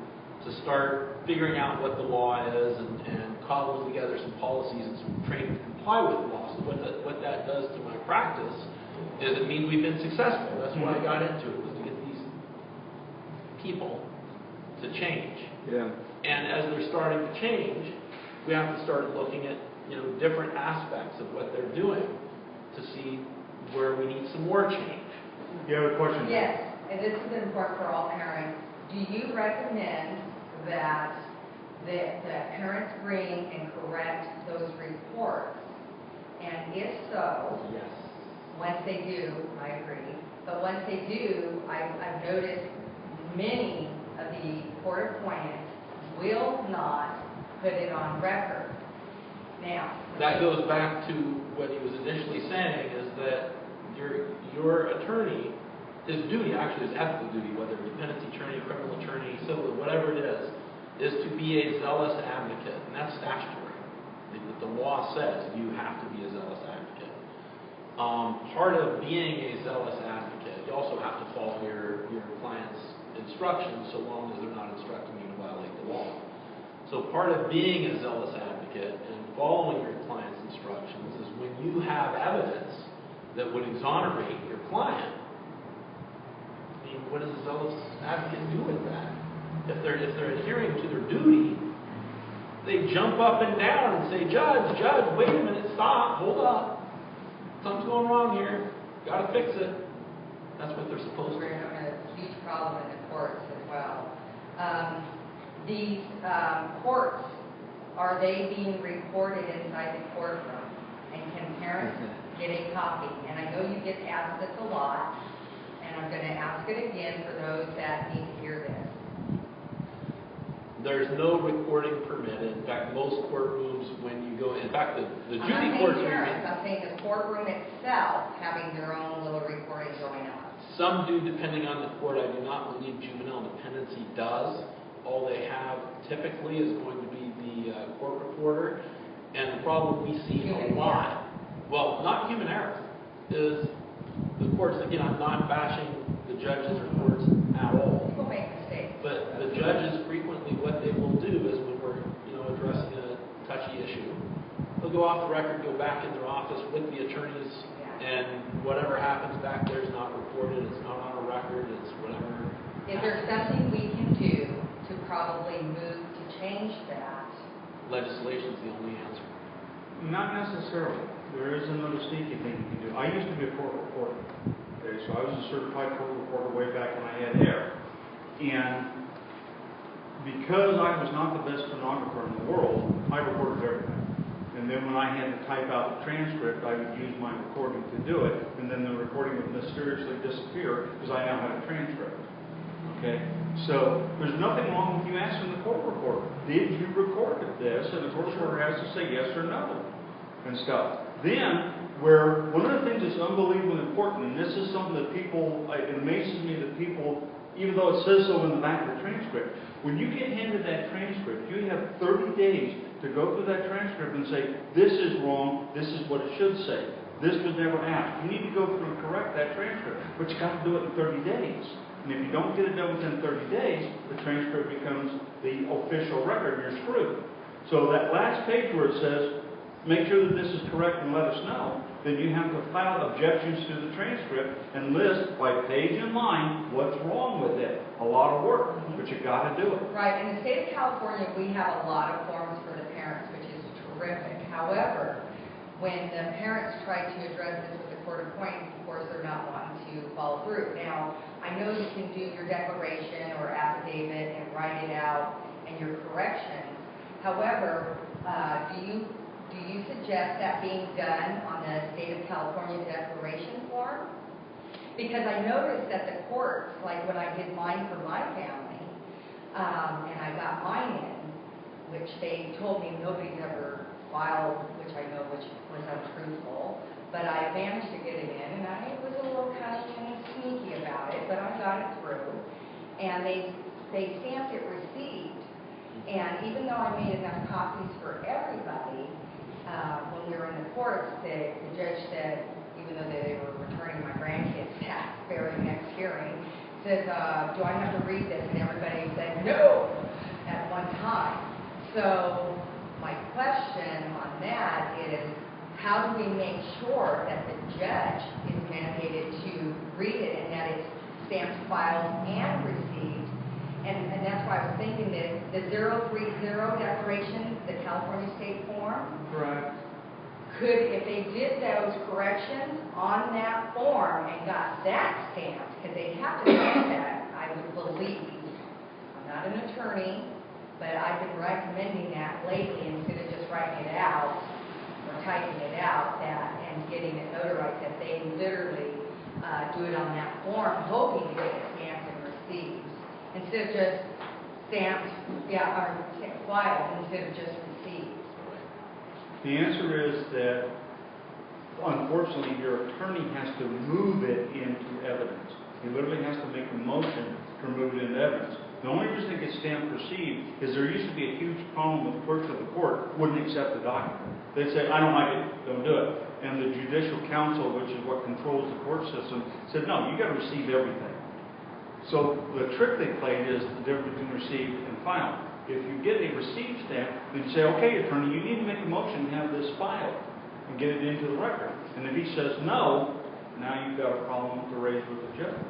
to start figuring out what the law is and cobble together some policies and some training comply with the law. So what that does to my practice is it means we've been successful. That's why I got into it, was to get these people to change. Yeah. And as they're starting to change, we have to start looking at, different aspects of what they're doing to see where we need some more change. You have a question? Yes, and this is important for all parents. Do you recommend that the parents bring and correct those reports? And if so, Yes. once they do, I agree, but once they do, I've noticed many of the court appointed will not put it on record. Now, That goes back to what he was initially saying, is that your attorney, his duty, actually his ethical duty, whether dependency attorney, criminal attorney, civil, whatever it is to be a zealous advocate, and that's statutory. The law says you have to be a zealous advocate. Part of being a zealous advocate, you also have to follow your client's instructions, so long as they're not instructing you to violate the law. So part of being a zealous advocate and following your client's instructions is when you have evidence that would exonerate your client. I mean, what does a zealous advocate do with that? If they're adhering to their duty, they jump up and down and say, Judge, wait a minute, stop, hold up. Something's going wrong here. Got to fix it. That's what they're supposed to we're do. having a huge problem in the courts as well. These courts, are they being recorded inside the courtroom? And can parents get a copy? And I know you get asked this a lot, and I'm going to ask it again for those that need to hear this. There's no recording permitted. In fact, most courtrooms, when you go, in fact, the Judy courts, I'm saying the courtroom itself having their own little recording going on. some do depending on the court. I do not believe juvenile dependency does. All they have typically is going to be the court reporter. And the problem we see a lot, well, not human error, is the courts, again, I'm not bashing the judges or courts at all. People make mistakes. But the judges frequently, what they will do is when we're, addressing a touchy issue, they'll go off the record, go back in their office with the attorneys, and whatever happens back there is not reported, it's not on a record, it's whatever. Is there something we can do to probably move to change that? Legislation is the only answer. Not necessarily. There is another sneaky thing you can do. I used to be a court reporter. Okay, so I was a certified court reporter way back when I had hair. And because I was not the best stenographer in the world, I recorded everything. And then when I had to type out the transcript, I would use my recording to do it, and then the recording would mysteriously disappear because I now had a transcript. Okay? So there's nothing wrong with you asking the court reporter, did you record this? And the court reporter has to say yes or no and stuff. Then, where one of the things that's unbelievably important, and this is something that people, it amazes me that people, even though it says so in the back of the transcript, when you get handed that transcript, you have 30 days to go through that transcript and say, this is wrong, this is what it should say. This was never asked. You need to go through and correct that transcript, but you got to do it in 30 days. And if you don't get it done within 30 days, the transcript becomes the official record, and you're screwed. So that last page where it says, make sure that this is correct and let us know, then you have to file objections to the transcript and list by page and line what's wrong with it. A lot of work, but you got to do it. Right. In the state of California, we have a lot of forms for the parents, which is terrific. However, when the parents try to address this with the court appointed, of course, they're not wanting to follow through. Now, I know you can do your declaration or affidavit and write it out and your corrections. However, do you suggest that being done on the state of California declaration form? Because I noticed that the courts, like when I did mine for my family, and I got mine in, which they told me nobody's ever filed, which I know which was untruthful, but I managed to get it in, and I was a little cunning and sneaky about it, but I got it through. And they stamped it received. And even though I made enough copies for everybody, when we were in the courts, the judge said, even though they were returning my grandkids back very next hearing, says, do I have to read this? And everybody said no at one time. So my question on that is, how do we make sure that the judge is mandated to read it and that it's stamped, filed, and received? And that's why I was thinking that the 030 declaration, the California State Form, Correct. could, if they did those corrections on that form and got that stamped, because they have to stamp that, I would believe. I'm not an attorney, but I've been recommending that lately instead of just writing it out or typing it out and getting it notarized, that they literally do it on that form, hoping to get it stamped and received. Instead of just stamped, or filed, instead of just received. The answer is that, unfortunately, your attorney has to move it into evidence. He literally has to make a motion to remove it into evidence. The only reason it gets stamped received is there used to be a huge problem with the clerks of the court wouldn't accept the document. They'd say, I don't like it, don't do it. And the judicial council, which is what controls the court system, said, no, you got to receive everything. So the trick they played is the difference between received and filed. If you get a received stamp, then you say, okay, attorney, you need to make a motion to have this filed and get it into the record. And if he says no, now you've got a problem to raise with the judge.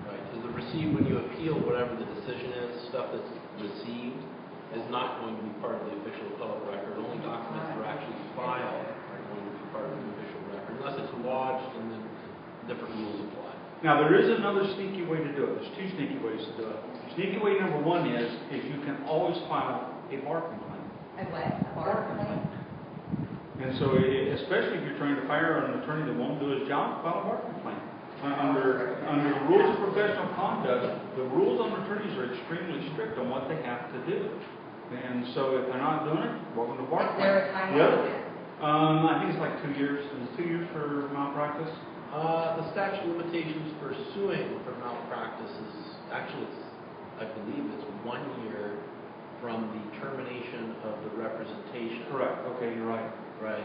Right. So the received, when you appeal whatever the decision is, stuff that's received is not going to be part of the official appellate record. Only documents that are actually filed are going to be part of the official record, unless it's lodged and then different rules apply. Now, there is another sneaky way to do it. There's two sneaky ways to do it. Sneaky way number one is you can always file a bar complaint. A what? A bar complaint? And so, especially if you're trying to fire an attorney that won't do his job, file a bar complaint. Under the rules of professional conduct, the rules on attorneys are extremely strict on what they have to do. And so, if they're not doing it, welcome to bar complaint. Is there a time limit? I think it's like 2 years. Is it 2 years for malpractice? The statute of limitations for suing for malpractice is actually, I believe it's 1 year from the termination of the representation. Correct. Okay, you're right. Right.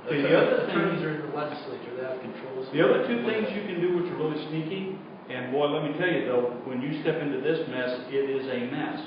Okay, the other attorneys thing- are in the legislature; they have controls. The other two things you can do which are really sneaky, and boy, let me tell you though, when you step into this mess, it is a mess.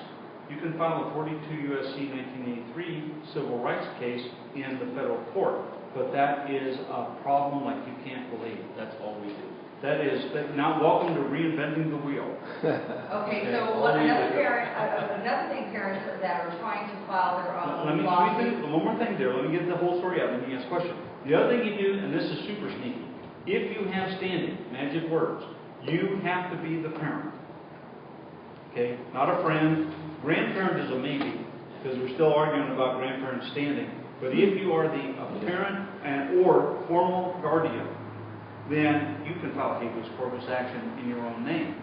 You can file a 42 U.S.C. 1983 civil rights case in the federal court, but that is a problem like you can't believe. That's all we do. That is not welcome to reinventing the wheel. Okay, so another thing parents that are trying to file their own lawsuit. One more thing there. Let me get the whole story out. Let me ask a question. The other thing you do, and this is super sneaky, if you have standing, magic words, you have to be the parent. Okay? Not a friend. Grandparent is a maybe, because we're still arguing about grandparent standing. But if you are the parent or formal guardian, then you can file habeas corpus action in your own name.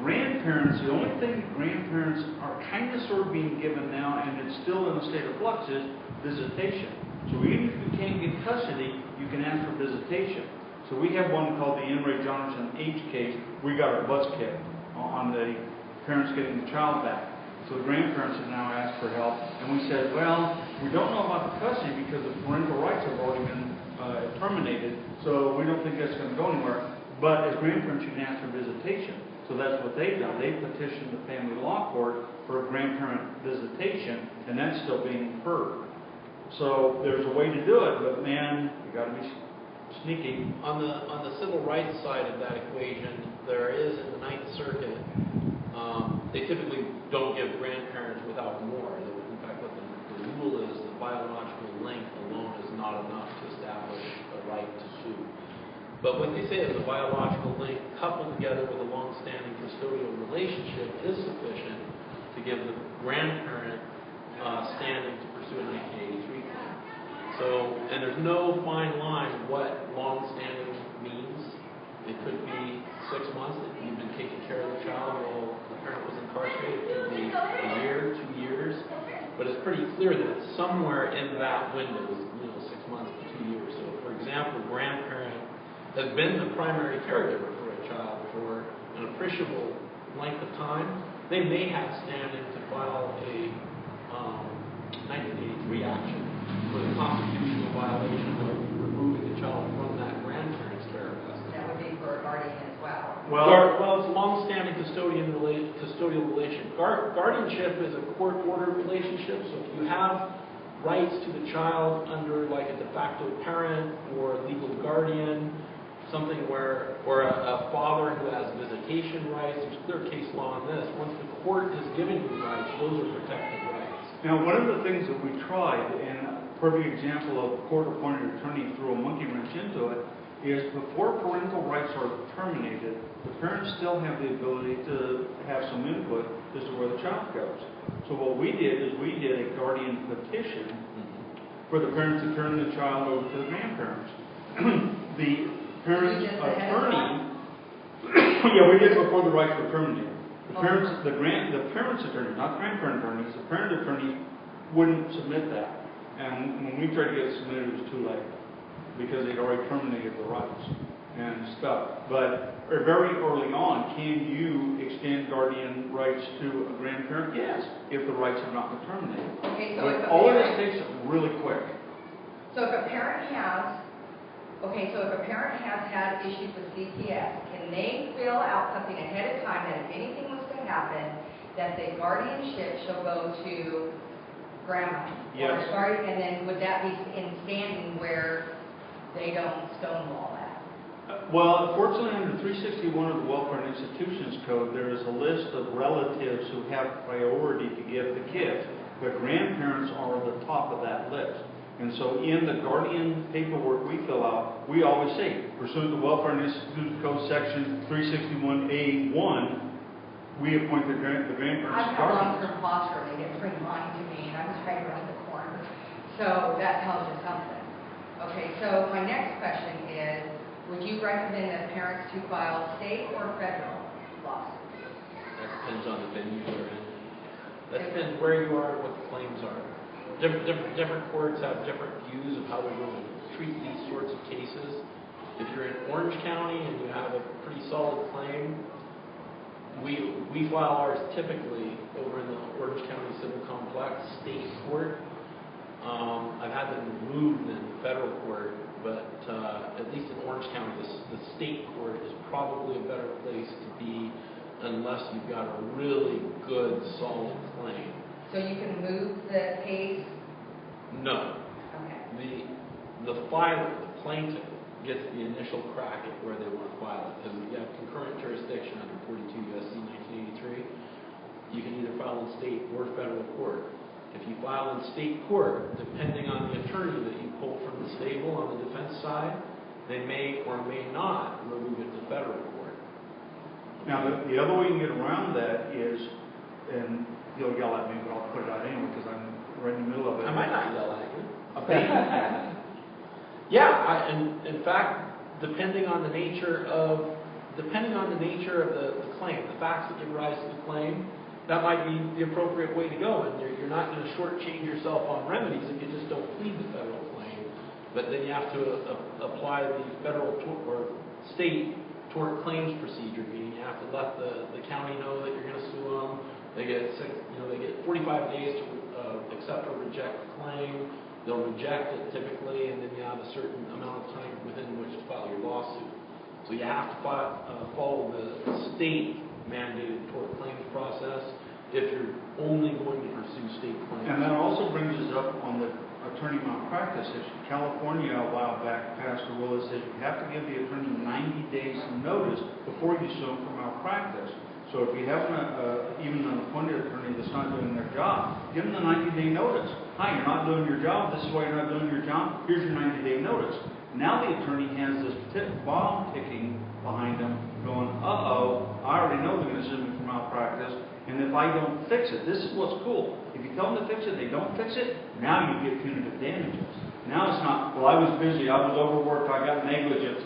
Grandparents, the only thing grandparents are kind of sort of being given now, and it's still in a state of flux, is visitation. So even if you can't get custody, you can ask for visitation. So we have one called the N. Ray Johnson H case. We got our butts kicked on the parents getting the child back. So the grandparents have now asked for help, and we said, well, we don't know about the custody because the parental rights have already been terminated, so we don't think that's going to go anywhere. But as grandparents, you can ask for visitation. So that's what they've done. They petitioned the family law court for a grandparent visitation, and that's still being heard. So there's a way to do it, but man, you got to be sneaky. On the civil rights side of that equation, there is in the Ninth Circuit. They typically don't give grandparents without more. In fact, what the rule is, the biological link alone is not enough to establish a right to sue. But what they say is the biological link coupled together with a long-standing custodial relationship is sufficient to give the grandparent standing to pursue a 1983 claim. So, and there's no fine line what long-standing means. It could be 6 months that you've been taking care of the child while the parent was incarcerated. It could be a year, 2 years. But it's pretty clear that it's somewhere in that window, 6 months to 2 years. So, for example, a grandparent has been the primary caregiver for a child for an appreciable length of time. They may have standing to file a 1983 action for the constitutional violation of removing the child from that grandparent's care of custody. That would be for a guardian as well. Well, it's a long-standing custodial relationship. Guardianship is a court-ordered relationship, so if you have rights to the child under like a de facto parent or legal guardian, something where, or a father who has visitation rights. There's clear case law on this. Once the court has given you rights, those are protected rights. Now, one of the things that we tried, and a perfect example of court-appointed attorney threw a monkey wrench into it, is before parental rights are terminated, the parents still have the ability to have some input as to where the child goes. So what we did is we did a guardian petition for the parents to turn the child over to the grandparents. The parents' attorney, yeah, we did it before the rights were terminated. The parents, the parents' attorney, not the grandparent attorneys, the parent attorney wouldn't submit that. And when we tried to get it submitted, it was too late because they'd already terminated the rights and stuff. But very early on, can you extend guardian rights to a grandparent? Yes, if the rights have not been terminated. Okay, so but all of this takes really quick. So if a parent has, had issues with CPS, can they fill out something ahead of time that if anything was to happen, that the guardianship shall go to grandma? Yes. Or and then would that be in standing where they don't stonewall that? Well, fortunately, under 361 of the Welfare and Institutions Code, there is a list of relatives who have priority to give the gift. The grandparents are at the top of that list. And so in the guardian paperwork we fill out, we always say, pursuant to Welfare and Institutions Code section 361A1, we appoint the grandparents I've had guardians. long-term foster, they didn't bring mine to me, and I was right around the corner. So that tells you something. Okay, so my next question is, would you recommend that parents to file state or federal lawsuits? That depends on the venue you're in. That depends where you are and what the claims are. Different courts have different views of how they're going to treat these sorts of cases. If you're in Orange County and you have a pretty solid claim, we file ours typically over in the Orange County Civil Complex State Court. I've had them removed in federal court, but at least in Orange County, the state court is probably a better place to be unless you've got a really good, solid claim. So you can move the case? No. Okay. The filer, the plaintiff, gets the initial crack at where they want to file it. Because you have concurrent jurisdiction under 42 U.S.C. 1983. You can either file in state or federal court. If you file in state court, depending on the attorney that you pull from the stable on the defense side, they may or may not remove it to federal court. Now, the other way you can get around that is, and you'll yell at me, but I'll put it out anyway because I'm right in the middle of it. I might not yell at you. Yeah, and in fact, depending on the nature of the claim, the facts that give rise to the claim, that might be the appropriate way to go. And you're not going to shortchange yourself on remedies if you just don't plead the federal claim. But then you have to apply the federal or state tort claims procedure, meaning you have to let the county know that you're going to sue them. They get 45 days to accept or reject the claim. They'll reject it typically, and then you have a certain amount of time within which to file your lawsuit. So you have to follow the state-mandated tort claims process if you're only going to pursue state claims. And that also brings us up on the attorney malpractice issue. California, a while back, passed a rule that says you have to give the attorney 90 days notice before you sue them for malpractice. So if you have even an appointed attorney that's not doing their job, give them the 90-day notice. Hi, you're not doing your job. This is why you're not doing your job. Here's your 90-day notice. Now the attorney has this bomb ticking behind him going, uh-oh, I already know they're going to sue me for malpractice, and if I don't fix it, this is what's cool. If you tell them to fix it, they don't fix it, now you get punitive damages. Now it's not, well, I was busy, I was overworked, I got negligence.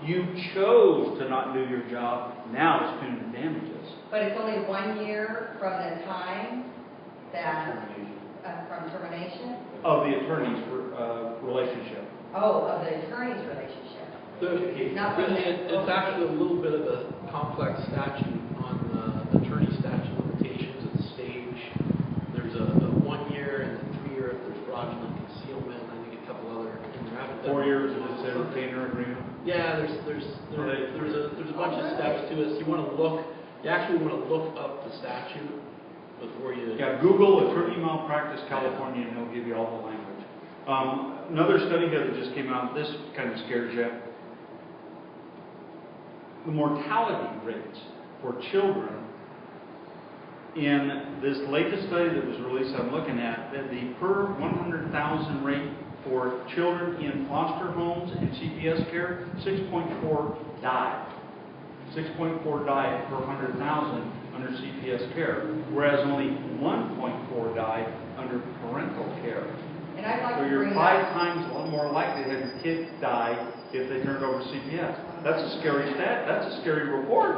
You chose to not do your job. Now it's punitive damages. But it's only 1 year from the time that, from termination? Of the attorney's relationship. Oh, of the attorney's relationship. It's actually a little bit of a complex statute on the attorney statute limitations at the stage. There's a 1 year and a 3 year if there's fraudulent concealment. I think a couple other. 4 years if it's a retainer agreement. Yeah, there's a bunch of steps to it. So you actually want to look up the statute before you. Yeah, Google attorney malpractice California, and it'll give you all the language. Another study here that just came out, this kind of scares you. The mortality rates for children in this latest study that was released, I'm looking at, that the per 100,000 rate for children in foster homes and CPS care, 6.4 died. 6.4 died per 100,000 under CPS care, whereas only 1.4 died under parental care. And I'd like So to you're bring 5 up, times a lot more likely to have your kid die if they turned over CPS. That's a scary stat. That's a scary report.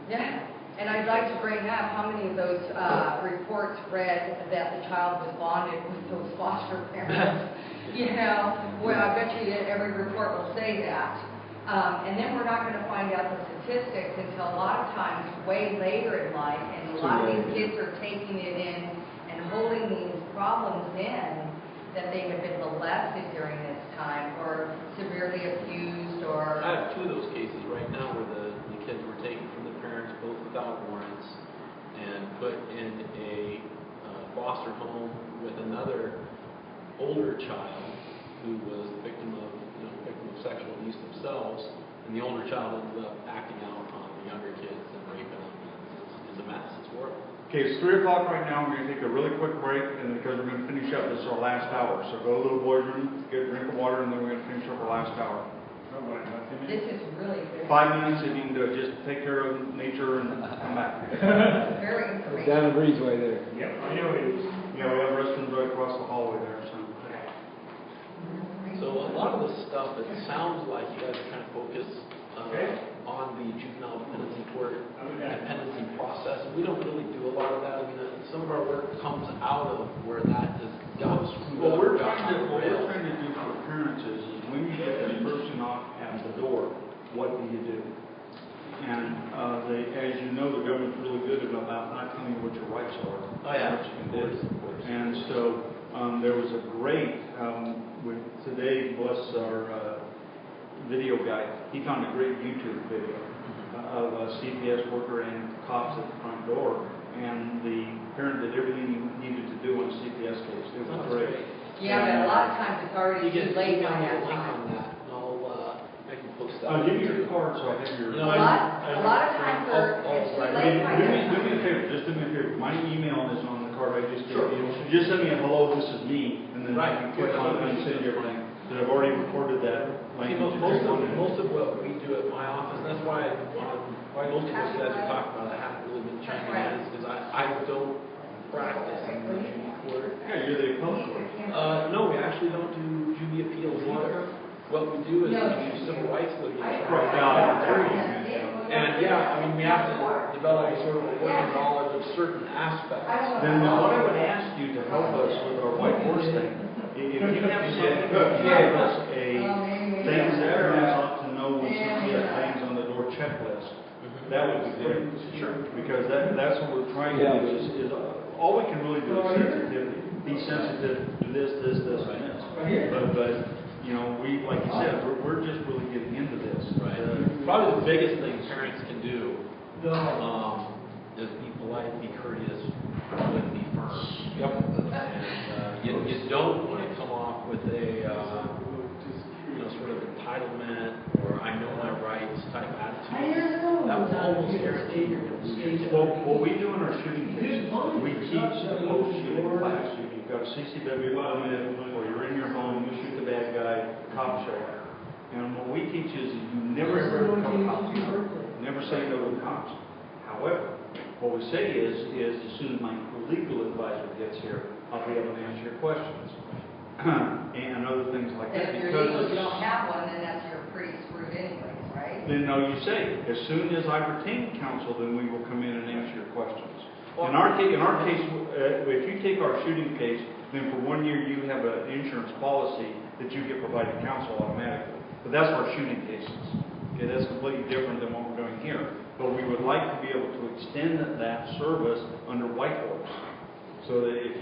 yeah, and I'd like to bring up how many of those reports read that the child was bonded with those foster parents. You know, well, I bet you that every report will say that. And then we're not going to find out the statistics until a lot of times way later in life, and a lot of these kids are taking it in and holding these problems in that they have been molested during this time or severely abused or... I have 2 of those cases right now where the kids were taken from the parents, both without warrants, and put in a foster home with another older child who was the victim of sexual abuse themselves, and the older child ended up acting out on the younger kids and raping them. It's a mess. It's horrible. Okay, it's 3 o'clock right now. We're going to take a really quick break, and because we're going to finish up, this is our last hour. So go to the little boys' room, get a drink of water, and then we're going to finish up our last hour. This is really good. 5 minutes, if you can do it. Just take care of nature and come back. Very informative. Down the breezeway there. Yep, I know it is. Yeah, we have restrooms right across the hallway there. So a lot of the stuff, it sounds like you guys are trying to focus on the juvenile dependency court dependency process. We don't really do a lot of that. I mean, some of our work comes out of where that has got screwed up. What we're trying to do for parents is when you get that person off at the door, what do you do? And as you know, the government's really good about not telling you what your rights are. Oh yeah, what you can do. of course. And so there was a great, today, bless our video guy, he found a great YouTube video of a CPS worker and cops at the front door, and the parent did everything he needed to do on a CPS case. It was great. Yeah, but a lot of times it's already too late by that link time. on that, and I can post that. Give me your card so I have your... No, A lot of times it's too late by Do that me a time. favor, just do me a favor. My email is on the card I just gave you. Just send me a hello, this is me, and then I can click on it and send you everything. Because I've already recorded that language. Most of what we do at my office, and that's why most of what you guys are talking about, I haven't really been chiming in, is because I don't practice in the juvie court. Yeah, you're the appellate court. No, we actually don't do juvie appeals either. What we do is we do civil rights litigation. And yeah, I mean, we have to develop a sort of a working knowledge of certain aspects. Then what I would ask you to help us with our white horse thing, if you have some, give us a things that parents ought to know when CPS lands on the door checklist, that would be great. Sure. Because that's what we're trying to do is all we can really do is sensitivity. Be sensitive to this, and this. But you know, we, like you said, we're just really getting into this. Right. Probably the biggest thing parents can do is be polite, be courteous, and be firm. Yep. And you don't want to come off with a sort of entitlement or I know my rights type attitude. That will almost guarantee you're going to lose. Well, what we do in our shooting cases, we teach the post-shooting class. You've got a CCW permit, or you're in your home, you shoot the bad guy, cops show up. And what we teach is you never ever tell cops no. Never say no to cops. However, what we say is as soon as my legal advisor gets here, I'll be able to answer your questions. And other things like that. If you're legal, you don't have one, then you're pretty screwed anyways, right? Then no, you say, as soon as I retain counsel, then we will come in and answer your questions. In our case, if you take our shooting case, then for 1 year you have an insurance policy that you get provided counsel automatically. But that's our shooting cases. Okay, that's completely different than what we're doing here. But we would like to be able to extend that service under White Horse. So that if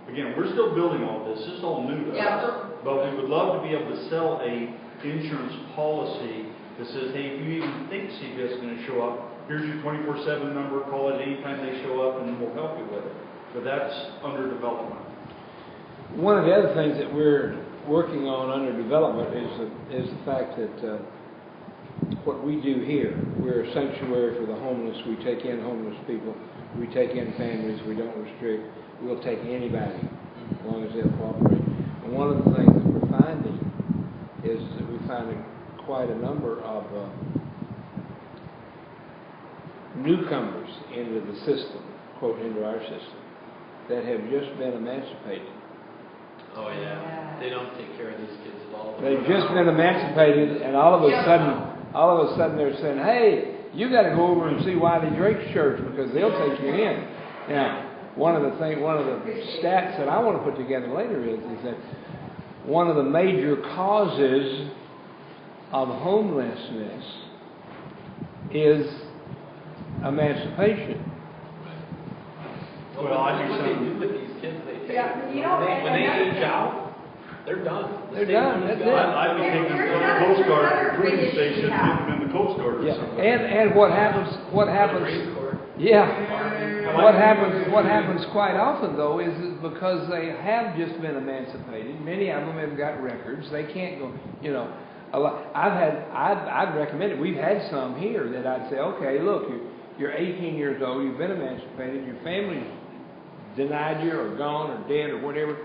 again, we're still building all this. This is all new to us. But we would love to be able to sell a insurance policy that says, hey, if you even think CPS is going to show up, here's your 24/7 number, call it anytime they show up and we'll help you with it. But that's under development. One of the other things that we're working on under development is the fact that what we do here, we're a sanctuary for the homeless. We take in homeless people. We take in families. We don't restrict. We'll take anybody as long as they'll cooperate. And one of the things that we're finding is that we're finding quite a number of newcomers into the system, quote, into our system, that have just been emancipated. Oh yeah, they don't take care of these kids at all. They've just been emancipated, and all of a sudden they're saying, hey, you got to go over and see Wiley Drake Church because they'll take you in. Now, one of the stats that I want to put together later is that one of the major causes of homelessness is emancipation. Well, what they do with these kids, they take when they age out, they're done. They're done. That's it. I'd be taking them to the Coast Guard recruiting station, getting them in the Coast Guard or something. And what happens? Yeah. What happens quite often though is because they have just been emancipated. Many of them have got records. They can't go. You know, I've recommended. We've had some here that I'd say, okay, look, you're 18 years old. You've been emancipated. Your family's denied you or gone or dead or whatever.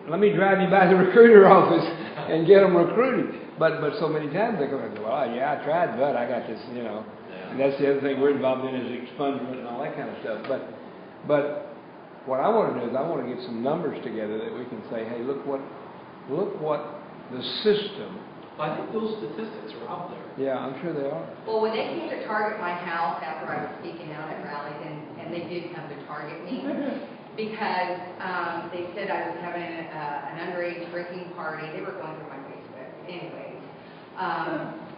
Let me drive you by the recruiter office and get them recruited. But so many times they go, well, yeah, I tried, but I got this, you know. And that's the other thing we're involved in is expungement and all that kind of stuff. But what I want to do is I want to get some numbers together that we can say, hey, look what the system. I think those statistics are out there. Yeah, I'm sure they are. Well, when they came to target my house after I was speaking out at rallies, and they did come to target me, because they said I was having an underage drinking party. They were going through my Facebook. Anyways,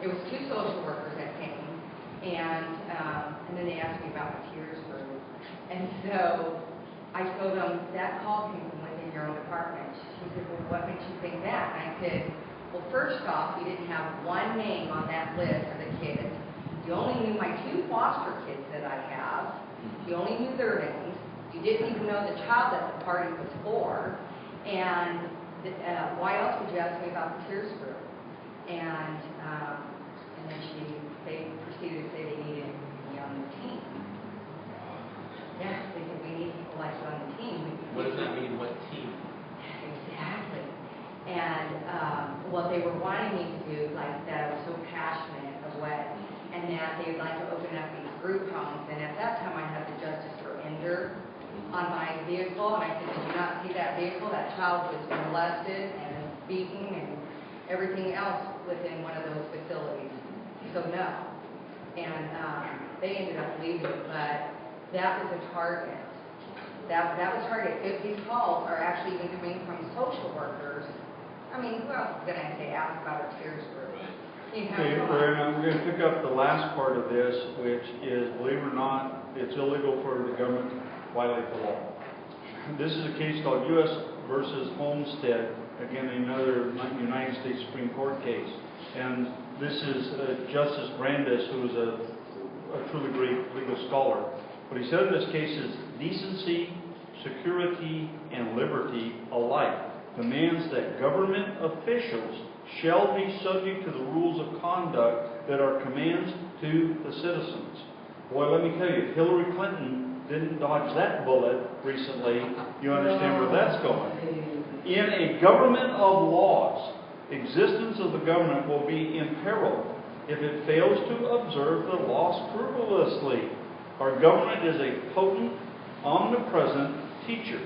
it was 2 social workers that came, and then they asked me about the tears group. And so I told them, that call came from within your own department. She said, well, what makes you think that? And I said, well, first off, you didn't have one name on that list of the kids. You only knew my 2 foster kids that I have. You only knew their names. You didn't even know the child that the party was for. And why else would you ask me about the tears group? And then they proceeded to say they needed me on the team. Yeah, they said we need people like you on the team. What does that mean? What team? Exactly. And what they were wanting me to do, like that I was so passionate of what, and that they would like to open up these group homes. And at that time I had the justice for Ender on my vehicle, and I said, did you not see that vehicle? That child was molested and beaten and everything else within one of those facilities. So no. And they ended up leaving, but that was a target. That was target. If these calls are actually even coming from social workers, I mean, who else is going to say ask about a tears group? You know, Okay, we're going to pick up the last part of this, which is, believe it or not, it's illegal for the government to violate the law. This is a case called U.S. versus Homestead, again, another United States Supreme Court case. And this is Justice Brandes, who is a truly great legal scholar. What he said in this case is, decency, security, and liberty alike demands that government officials shall be subject to the rules of conduct that are commands to the citizens. Boy, let me tell you, if Hillary Clinton didn't dodge that bullet recently, you understand where that's going. In a government of laws, existence of the government will be imperiled if it fails to observe the law scrupulously. Our government is a potent, omnipresent teacher,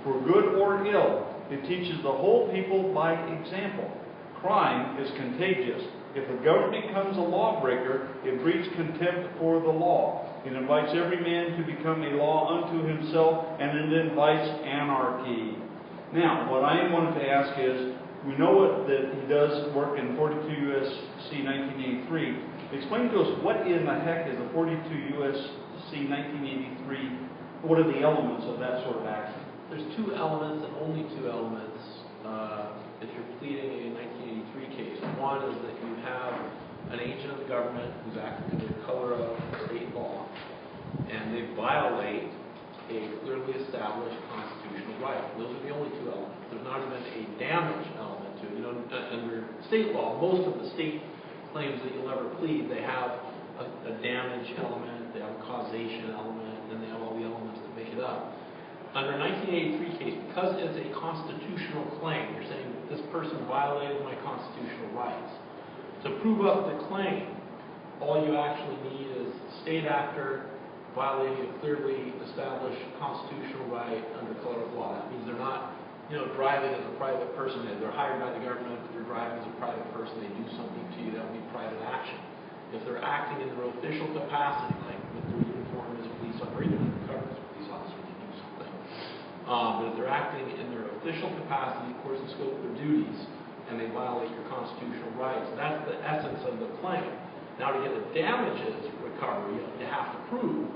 for good or ill. It teaches the whole people by example. Crime is contagious. If the government becomes a lawbreaker, it breeds contempt for the law. It invites every man to become a law unto himself, and it invites anarchy. Now, what I wanted to ask is, we know that he does work in 42 U.S.C. 1983. Explain to us what in the heck is a 42 U.S.C. 1983? What are the elements of that sort of action? There's 2 elements, and only 2 elements, if you're pleading a 1983 case. One is that you have a an agent of the government who's acting under the color of state law, and they violate a clearly established constitutional right. Those are the only two elements. There's not even a damage element to it. You know, under state law, most of the state claims that you'll ever plead, they have a damage element, they have a causation element, and they have all the elements that make it up. Under a 1983 case, because it's a constitutional claim, you're saying this person violated my constitutional rights. To prove up the claim, all you actually need is state actor violating a clearly established constitutional right under color of law. That means they're not, driving as a private person. They're hired by the government, but they're driving as a private person. They do something to you, that would be private action. If they're acting in their official capacity, like with their uniform as a police officer, or even undercover as a police officer, they do something. But if they're acting in their official capacity, of course, the scope of their duties, and they violate your constitutional rights, that's the essence of the claim. Now, to get a damages recovery, you have to prove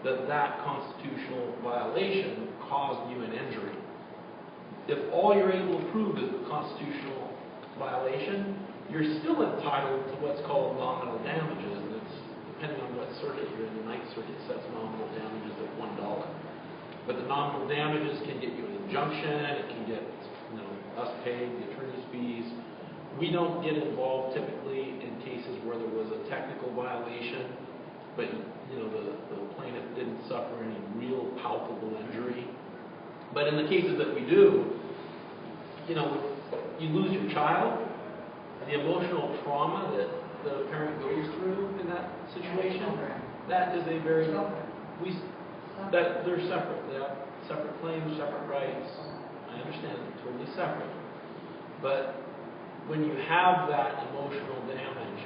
that that constitutional violation caused you an injury. If all you're able to prove is the constitutional violation, you're still entitled to what's called nominal damages. And it's depending on what circuit you're in. The Ninth Circuit sets nominal damages at $1. But the nominal damages can get you an injunction. It can get us paid, the attorney's fees. We don't get involved typically in cases where there was a technical violation, but the plaintiff didn't suffer any real palpable injury. But in the cases that we do, you lose your child, the emotional trauma that a parent goes through in that situation, that is a very, they're separate. They have separate claims, separate rights. I understand, they're totally separate. But when you have that emotional damage,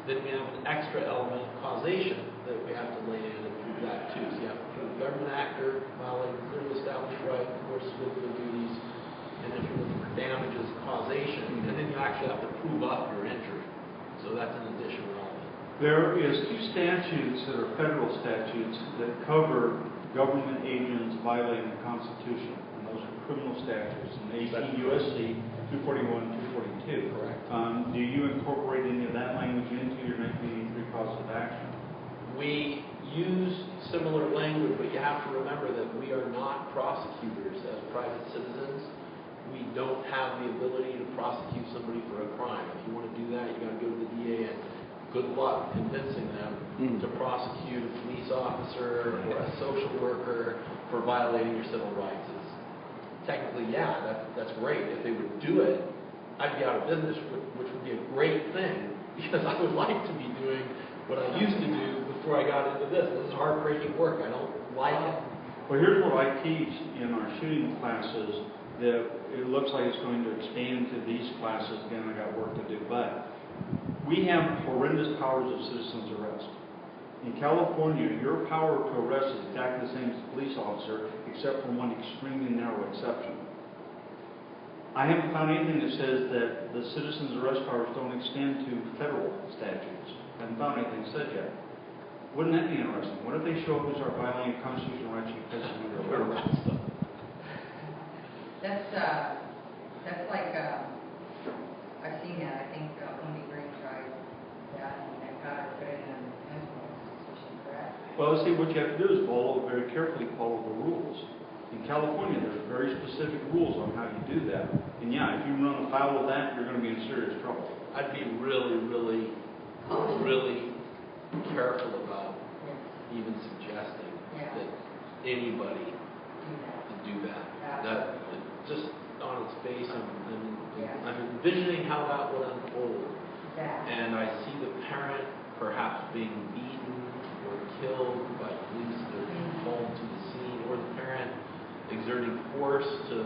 then we have an extra element of causation that we have to lay in and prove that too. So you have to prove government actor violating clearly established right, of course, with the duties, and if you're looking for damages, causation, and then you actually have to prove up your injury. So that's an additional element. There is two statutes that are federal statutes that cover government agents violating the Constitution, and those are criminal statutes, in 18 U.S.C. 241 and 242. Correct. Do you incorporate any of that language into your 1983 cause of action? We use similar language, but you have to remember that we are not prosecutors as private citizens. We don't have the ability to prosecute somebody for a crime. If you want to do that, you got to go to the DA, and good luck convincing them to prosecute a police officer or a social worker for violating your civil rights. Technically, yeah, that's great. If they would do it, I'd be out of business, which would be a great thing, because I would like to be doing what I used to do before I got into this. This is heartbreaking work. I don't like it. Well, here's what I teach in our shooting classes, that it looks like it's going to expand to these classes. Again, I got work to do, but we have horrendous powers of citizen's arrest. In California, your power to arrest is exactly the same as a police officer, except for one extremely narrow exception. I haven't found anything that says that the citizen's arrest powers don't extend to federal statutes. I haven't found anything that says yet. Wouldn't that be interesting? What if they show up as our violating constitutional rights and place them under arrest? That's like, I've seen that. I think Wendy Green tried that and got her put in a mental institution, correct? Well, see, what you have to do is very carefully follow the rules. In California, there's very specific rules on how you do that. And yeah, if you run afoul of that, you're going to be in serious trouble. I'd be really, really, really careful about even suggesting that anybody do that. That just on its face, I'm envisioning how that would unfold. And I see the parent perhaps being beaten or killed by police that are called to the scene, or the parent exerting force to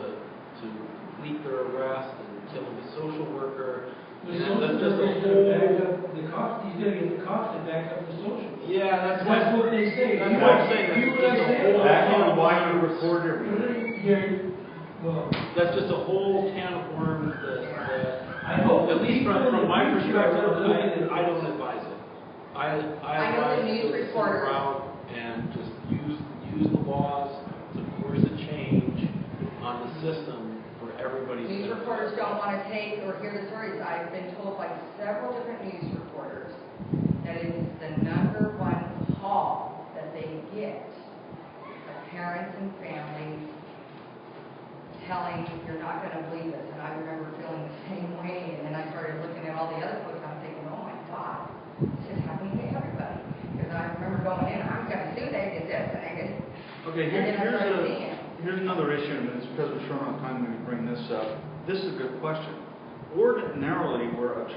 complete their arrest and killing the social worker. The social worker is going to back up the cops. He's going to get the cops to back up the social worker. Yeah, that's what they say. That's what I'm saying. Back on why you record everything. That's just a whole can of worms that I hope, at least from my perspective, I don't advise it. I advise the news the reporters route and just use the laws to force a change on the system for everybody's News benefit. reporters don't want to take or hear the stories. I've been told by several different news reporters that it is the #1 call that they get of parents and families telling, you're not going to believe this. And I remember feeling the same way. And then I started looking at all the other books. I'm thinking, oh my God, this is happening to everybody. Because I remember going in, I'm going to sue, they did this, and they did. Okay, And then I started seeing it. here's another issue, and it's because we're short on time when we bring this up. This is a good question. Ordinarily, where a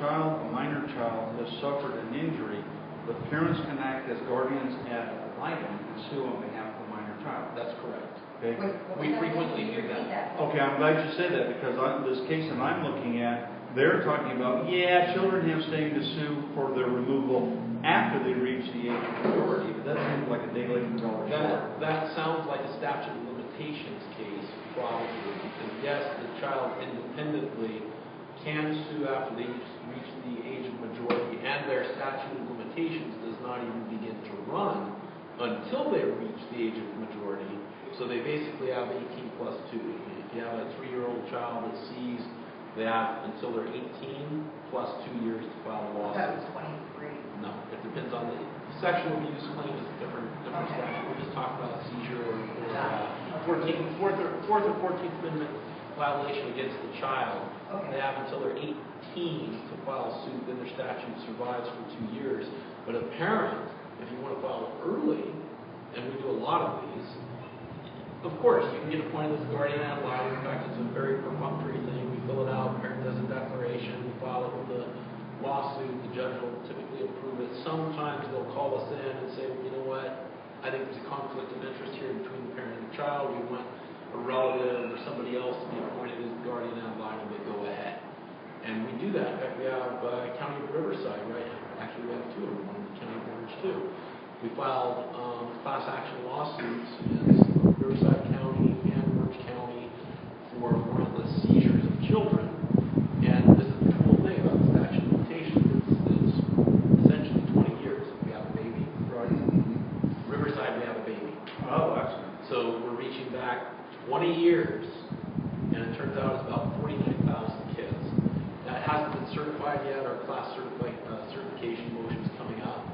minor child, has suffered an injury, the parents can act as guardians ad litem and sue on behalf of the minor child. That's correct. Okay? We frequently do that. Okay, I'm glad you said that, because this case that I'm looking at, they're talking about, children have standing to sue for their removal after they reach the age of majority, but that seems like a day late and dollar short. That sounds like a statute of limitations case, probably, because yes, the child independently can sue after they reach the age of majority, and their statute of limitations does not even begin to run until they reach the age of majority. So they basically have 18 plus 2. If you have a 3-year-old child that sees, they have until they're 18 plus 2 years to file a lawsuit. That was 23. No, it depends on the sexual abuse claim is a different Okay. statute. We're just talking about seizure or Okay. 4th or 14th Amendment violation against the child. Okay. They have until they're 18 to file a suit, then their statute survives for 2 years. But a parent, if you want to file early, and we do a lot of these, of course, you can get appointed as a guardian ad litem. In fact, it's a very perfunctory thing. We fill it out, the parent does a declaration, we file it with a lawsuit, the judge will typically approve it. Sometimes they'll call us in and say, well, you know what, I think there's a conflict of interest here between the parent and the child. We want a relative or somebody else to be appointed as guardian ad litem, but go ahead. And we do that. In fact, we have County of Riverside, right? Actually, we have 2 of them, one in the County of Orange, too. We filed class action lawsuits in Riverside County and Orange County for warrantless seizures of children. And this is the cool thing about the statute of limitations. It's essentially 20 years if we have a baby. Right. Riverside, we have a baby. Oh, excellent. So we're reaching back 20 years, and it turns out it's about 49,000 kids. That hasn't been certified yet. Our class certification motion is coming up.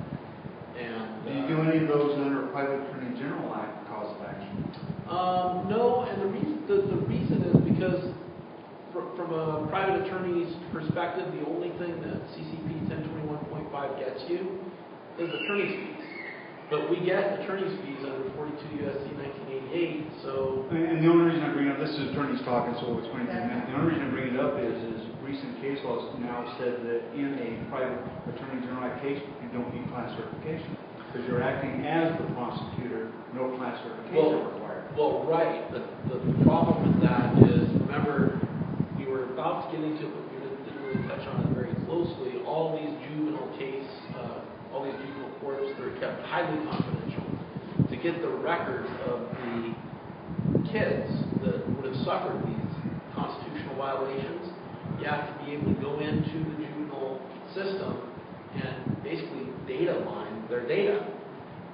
And Do you do any of those under Private Attorney General Act cause of action? No, and the reason is because from a private attorney's perspective, the only thing that CCP 1021.5 gets you is attorney's fees. But we get attorney's fees under 42 U.S.C. 1988, so... And the only reason I bring it up, this is attorneys talking, so it's 22 minutes. The only reason I bring it up is recent case laws now said that in a private attorney general act case, you don't need class certification. Because you're acting as the prosecutor, no class certification required. Well, right. The problem with that is, remember, we were about to get into it, but we didn't really touch on it very closely. All these juvenile courts, they're kept highly confidential. To get the records of the kids that would have suffered these constitutional violations, you have to be able to go into the juvenile system and basically data mine their data.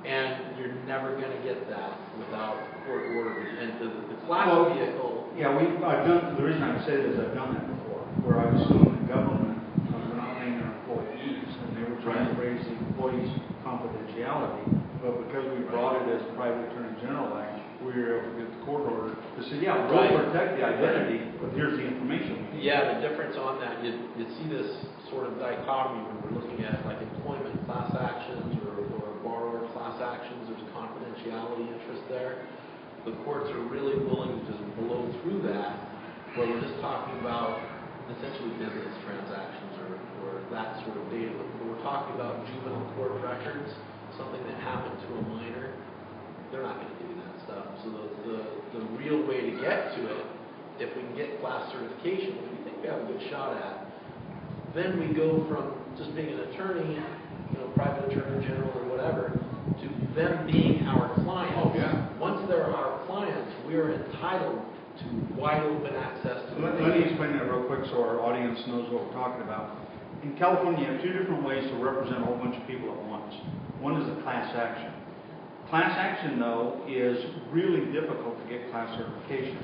And you're never going to get that without court orders. And the class vehicle... Yeah, the reason I say this is I've done that before, where I was suing the government for not paying their employees, and they were trying to raise the employees' confidentiality, but because we brought it as Private Attorney General Act, we were able to get the court order to say, yeah, we'll protect the identity, but here's the information. Yeah, the difference on that, you see this sort of dichotomy when we're looking at like employment class actions or borrower class actions. There's confidentiality interest there. The courts are really willing to just blow through that, where we're just talking about essentially business transactions or that sort of data. But when we're talking about juvenile court records, something that happened to a minor, they're not going to give you that stuff. So the real way to get to it, if we can get class certification, which we think we have a good shot at, then we go from just being an attorney, private attorney general or whatever, to them being our clients. Oh, yeah. Once they're our clients, we are entitled to wide open access to Let me explain that real quick so our audience knows what we're talking about. In California, you have 2 different ways to represent a whole bunch of people at once. One is a class action. Class action, though, is really difficult to get class certification.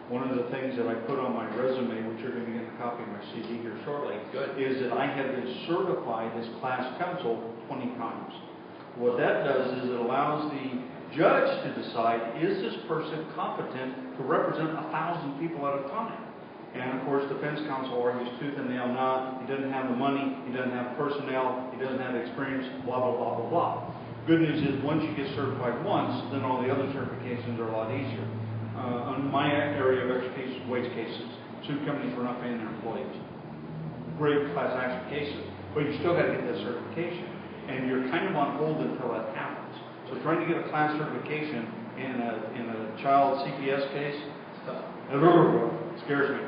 One of the things that I put on my resume, which you're going to get a copy of my CD here shortly, is that I have been certified as class counsel 20 times. What that does is it allows the judge to decide, is this person competent to represent 1,000 people at a time? And of course, defense counsel argues tooth and nail, not, he doesn't have the money, he doesn't have personnel, he doesn't have experience, blah, blah, blah, blah, blah. Good news is, once you get certified once, then all the other certifications are a lot easier. On my area of expertise, wage cases, sued companies for not paying their employees. Great class action cases, but you still got to get that certification. And you're kind of on hold until that happens. So trying to get a class certification in a child CPS case, scares me.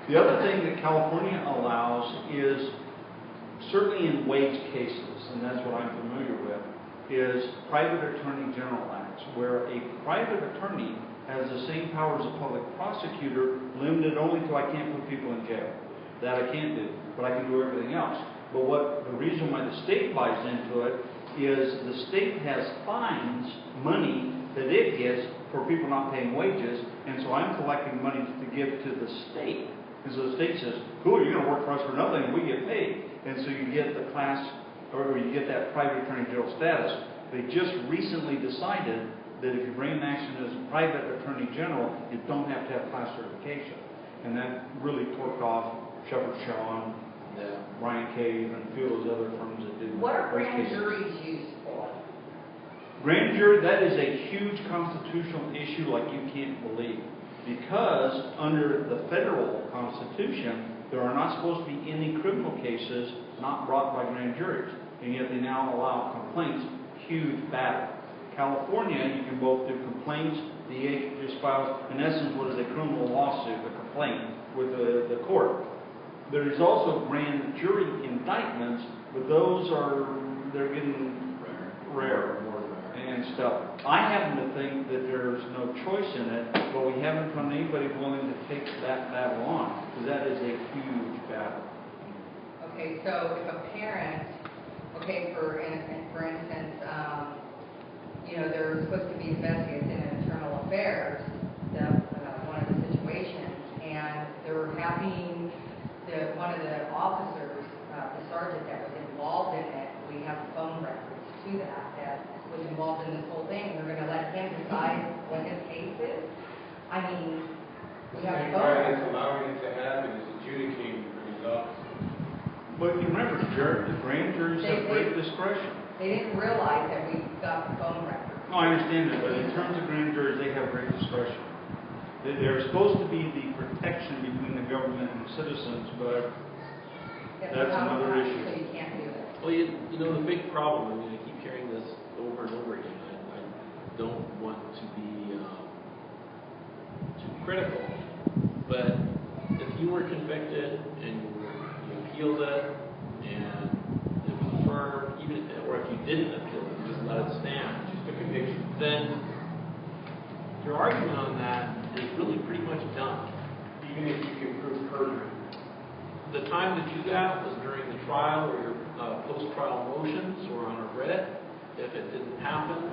The other thing that California allows is, certainly in wage cases, and that's what I'm familiar with, is private attorney general acts, where a private attorney has the same power as a public prosecutor, limited only to I can't put people in jail. That I can't do, but I can do everything else. But the reason why the state buys into it is the state has fines, money that it gets for people not paying wages, and so I'm collecting money to give to the state. And so the state says, cool, you're going to work for us for nothing, and we get paid. And so you get the class, or you get that private attorney general status. They just recently decided that if you bring an action as a private attorney general, you don't have to have class certification. And that really torqued off Shepard Shaw, Ryan Cave, and a few of those other firms that do. What are grand juries used for? Grand jury, that is a huge constitutional issue like you can't believe. Because under the federal constitution, there are not supposed to be any criminal cases not brought by grand juries. And yet they now allow complaints. Huge battle. California, you can both do complaints. The just files, in essence, what is a criminal lawsuit, a complaint with the court. There is also grand jury indictments, but they're getting rare and stuff. I happen to think that there's no choice in it, but we haven't found anybody willing to take that battle on, because that is a huge battle. Okay, so if a parent, for instance, they're supposed to be investigated in internal affairs, one of the situations, and they're having one of the officers, the sergeant that was involved in it, we have phone records to that was involved in this whole thing. They're going to let him decide what his case is. I mean, we have phone records. It's allowing it to happen is adjudicating for his officer. But you remember, the grand juries have great discretion. They didn't realize that we got the phone records. No, I understand that, but in terms of grand juries, they have great discretion. They're supposed to be the protection between the government and citizens, but that's another issue. So you can't do it. Well, the big problem, I keep hearing this over and over again. I don't want to be too critical, but if you were convicted and you appealed it and it was affirmed, or if you didn't appeal it, you just let it stand, then your argument on that is really pretty much done. Even if you can prove perjury. The time to do that was during the trial or your post-trial motions or on a writ. If it didn't happen,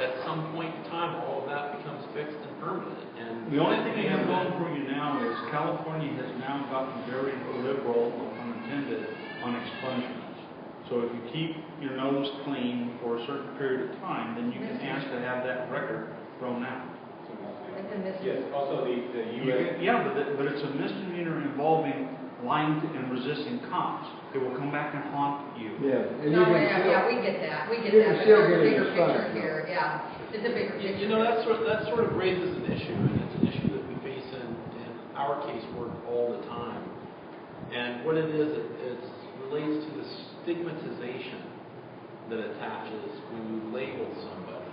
at some point in time, all of that becomes fixed and permanent. And the only thing they have going for you now is California has now gotten very liberal, unintended, on expungements. So if you keep your nose clean for a certain period of time, then you can ask to have that record thrown out. It's a misdemeanor. Yes, also the U.S. Yeah, but it's a misdemeanor involving lying and resisting cops. It will come back and haunt you. Yeah. And No, you can still- we get that. We get you that. can But still there's a get bigger it picture expunged. here. Yeah, it's a bigger picture. That sort of raises an issue, and it's an issue that we face in our casework all the time. And what it is, it relates to the stigmatization that attaches when you label somebody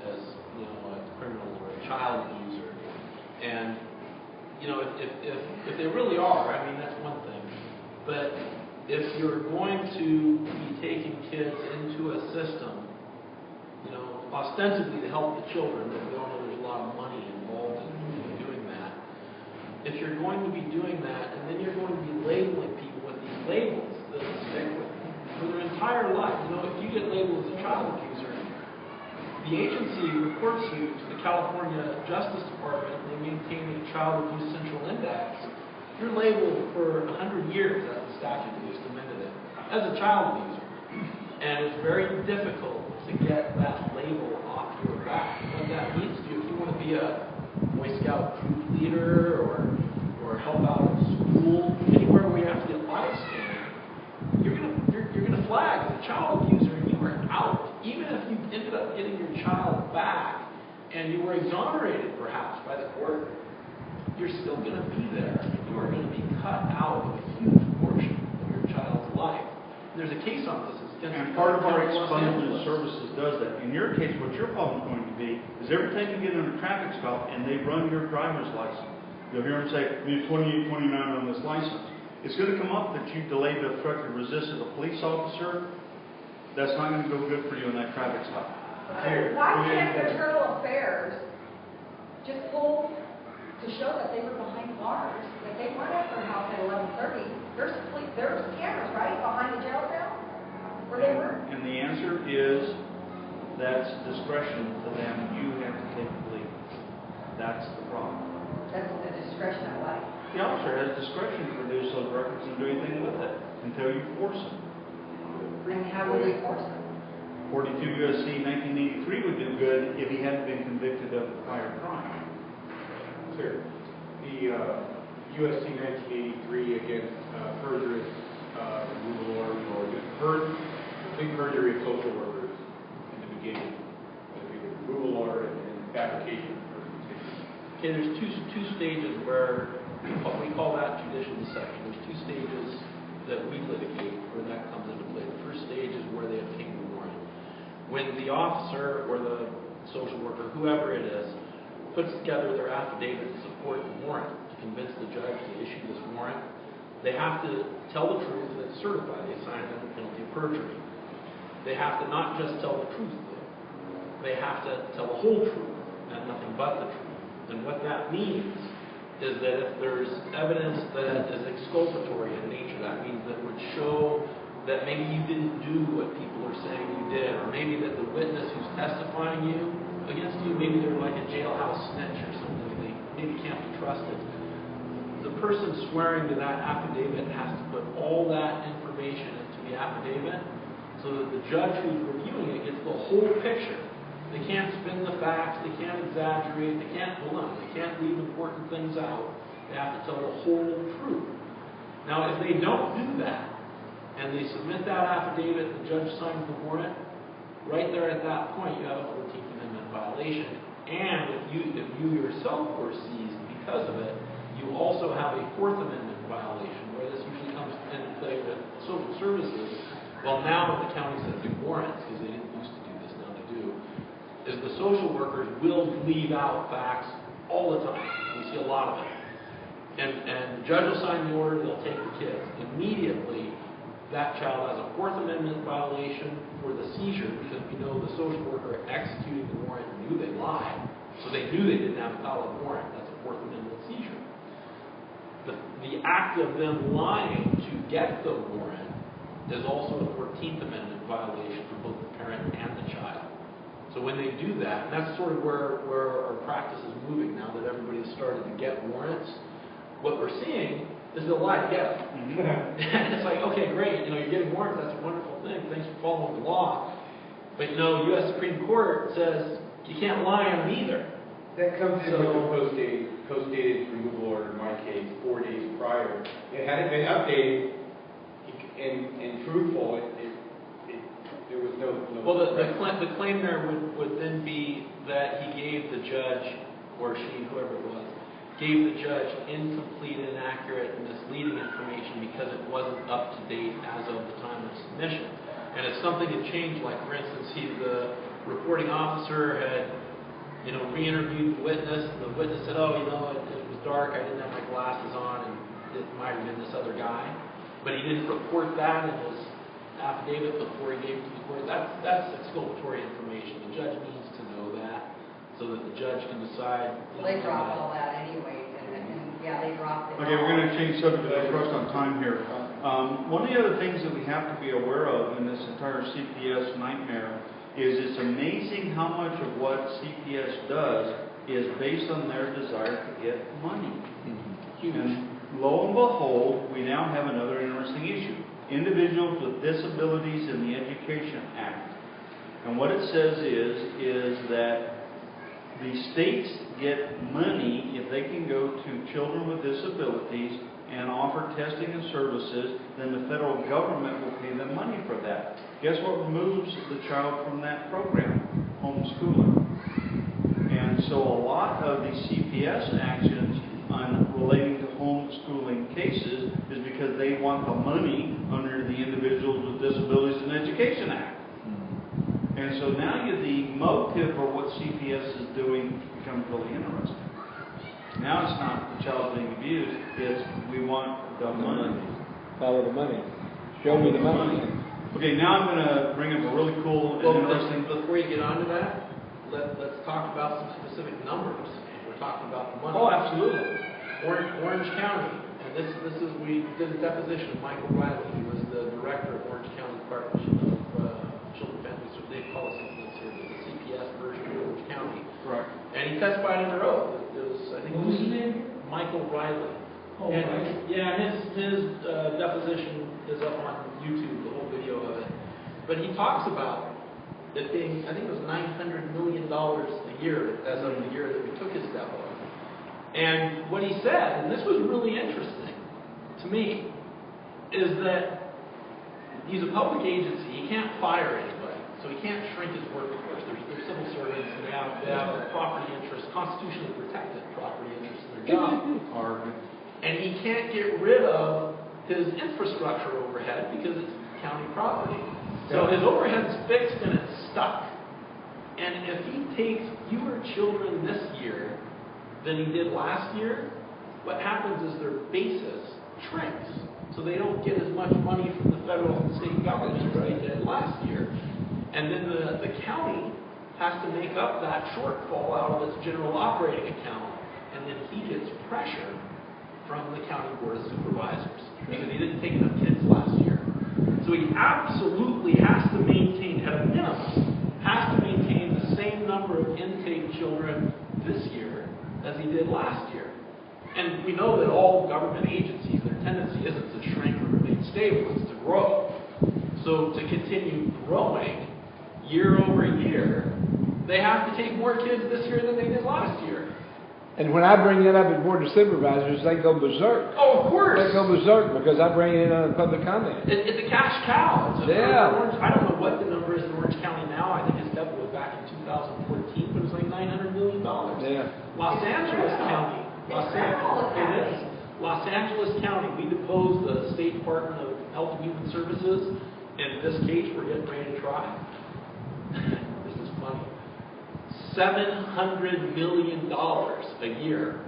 as, a criminal or a child abuser. And, if they really are, I mean, that's one thing. But if you're going to be taking kids into a system, ostensibly to help the children, but we all know there's a lot of money involved in doing that. If you're going to be doing that, and then you're going to be labeling people with these labels that stick with them for their entire life. If you get labeled as a child abuser, the the agency reports you to the California Justice Department. They maintain a child abuse central index. You're labeled for 100 years, as the statute that just amended it, as a child abuser. And it's very difficult to get that label off your back. What that means to you, if you want to be a Boy Scout troop leader or help out at school, anywhere where you have to get body scanned, you're gonna flag as a child abuser, and you are out. Even if you ended up getting your child back and you were exonerated perhaps by the court, you're still going to be there. You are going to be cut out of a huge portion of your child's life. And there's a case on this. And part of our expungement services does that. In your case, what your problem is going to be is every time you get in a traffic stop and they run your driver's license, you'll hear them say, "We have 2829 on this license." It's going to come up that you delayed, obstructed, resisted a police officer. That's not going to go good for you in that traffic stop. Why can't internal affairs just pull to show that they were behind bars, that they weren't at their house at 11:30? There's cameras, right, behind the jail cell? Where they were? And the answer is that's discretion to them. You have to take the lead. That's the problem. That's the discretion of life. The officer has discretion to produce those records and do anything with it until you force it. And how would we force it? 42 U.S.C. 1983 would do good if he hadn't been convicted of a prior crime. Sir, the USC 1983 against perjury, removal order, or just complete perjury of social workers in the beginning. The removal order and fabrication of representation. Okay, there's two stages where we call that judicial deception. There's two stages that we litigate where that comes into play. The first stage is where they obtain the warrant. When the officer or the social worker, whoever it is, puts together their affidavit to support the warrant, to convince the judge to issue this warrant, they have to tell the truth and certify the assignment of the penalty of perjury. They have to not just tell the truth, though. They have to tell the whole truth and nothing but the truth. And what that means is that if there's evidence that is exculpatory in nature, that means that would show that maybe you didn't do what people are saying you did, or maybe that the witness who's testifying against you, maybe they're like a jailhouse snitch or something, they maybe can't be trusted. The person swearing to that affidavit has to put all that information into the affidavit so that the judge who's reviewing it gets the whole picture. They can't spin the facts, they can't exaggerate, they can't leave important things out. They have to tell the whole truth. Now, if they don't do that, and they submit that affidavit, the judge signs the warrant, right there at that point, you have a 14th Amendment violation. And if you yourself were seized because of it, you also have a 4th Amendment violation, where this usually comes into play with social services. Well, now the county says do warrants, because they didn't used to do this, now they do. Is the social workers will leave out facts all the time. We see a lot of it. And the judge will sign the order, they'll take the kids. Immediately, that child has a 4th Amendment violation for the seizure, because we know the social worker executing the warrant knew they lied. So they knew they didn't have a valid warrant. That's a 4th Amendment seizure. The act of them lying to get the warrant is also a 14th Amendment violation for both the parent and the child. So when they do that, and that's sort of where our practice is moving now that everybody's started to get warrants, what we're seeing is they'll lie to get them. And it's like, okay, great, you're getting warrants, that's a wonderful thing, thanks for following the law. But U.S. Supreme Court says you can't lie on them either. That comes in with the post-dated removal order in my case, 4 days prior. It hadn't been updated and truthful. There was no. Well, the claim there would then be that he gave the judge, or she, whoever it was, gave the judge incomplete, inaccurate, and misleading information because it wasn't up to date as of the time of submission. And if something had changed, like for instance, the reporting officer had re-interviewed the witness, and the witness said, oh, it was dark, I didn't have my glasses on, and it might have been this other guy. But he didn't report that in his affidavit before he gave it to the court. That's exculpatory information. The judge needs to know that so that the judge can decide. Well, they dropped all that anyways, and they dropped it. Okay, we're going to change subject because we're pressed on time here. One of the other things that we have to be aware of in this entire CPS nightmare is it's amazing how much of what CPS does is based on their desire to get money. And lo and behold, we now have another interesting issue. Individuals with Disabilities in the Education Act. And what it says is that the states get money if they can go to children with disabilities and offer testing and services, then the federal government will pay them money for that. Guess what removes the child from that program? Homeschooling. And so a lot of the CPS actions on relating to homeschooling cases is because they want the money under the Individuals with Disabilities in Education Act. And so now the motive for what CPS is doing becomes really interesting. Now it's not the child being abused, it's we want the money. Follow the money. Show me the money. Okay, now I'm going to bring up a really cool and interesting... Before you get on to that, let's talk about some specific numbers. We're talking about the money. Oh, absolutely. Orange County, and this is, we did a deposition of Michael Wiley. He was the director of Orange County Department of Children and Families. So they call us here the CPS version of Orange County. Right. And he testified under oath. It was, I think, What was his name? Michael Wiley. Oh, and right. yeah, his deposition is up on YouTube, the whole video of it. But he talks about it being, I think it was $900 million a year as of the year that we took his depo. And what he said, and this was really interesting to me, is that he's a public agency. He can't fire anybody, so he can't shrink his workforce. They're civil servants, and they have a property interest, constitutionally protected property interest in their job. And he can't get rid of his infrastructure overhead because it's county property. So his overhead's fixed and it's stuck. And if he takes fewer children this year than he did last year, what happens is their basis shrinks. So they don't get as much money from the federal and state government as they did last year. And then the county has to make up that shortfall out of its general operating account. And then he gets pressure from the county board of supervisors because he didn't take enough kids last year. So he absolutely has to maintain, at a minimum, has to maintain the same number of intake children this year as he did last year. And we know that all government agencies, their tendency isn't to shrink or remain stable, it's to grow. So to continue growing year over year, they have to take more kids this year than they did last year. And when I bring that up at Board of Supervisors, they go berserk. Oh, of course. They go berserk because I bring it in on public comment. It's a cash cow. Yeah. I don't know what the number is in Orange County now. I think his debt was back in 2014, but it was like $900 million. Yeah. Los Angeles County. Los Angeles County. We deposed the State Department of Health and Human Services. In this case, we're getting ready to try. This is funny. $700 million a year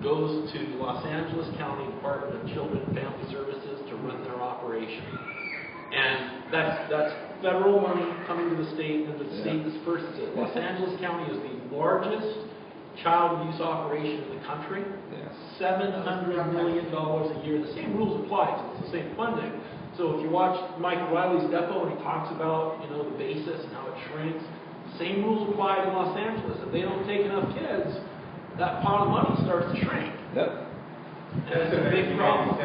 goes to Los Angeles County Department of Children and Family Services to run their operation. And that's federal money coming to the state, and the state disperses it. Los Angeles County is the largest child abuse operation in the country. $700 million a year. The same rules apply because it's the same funding. So if you watch Mike Wiley's depo and he talks about, the basis and how it shrinks, same rules apply to Los Angeles. If they don't take enough kids, that pot of money starts to shrink. Yep. And it's a big problem.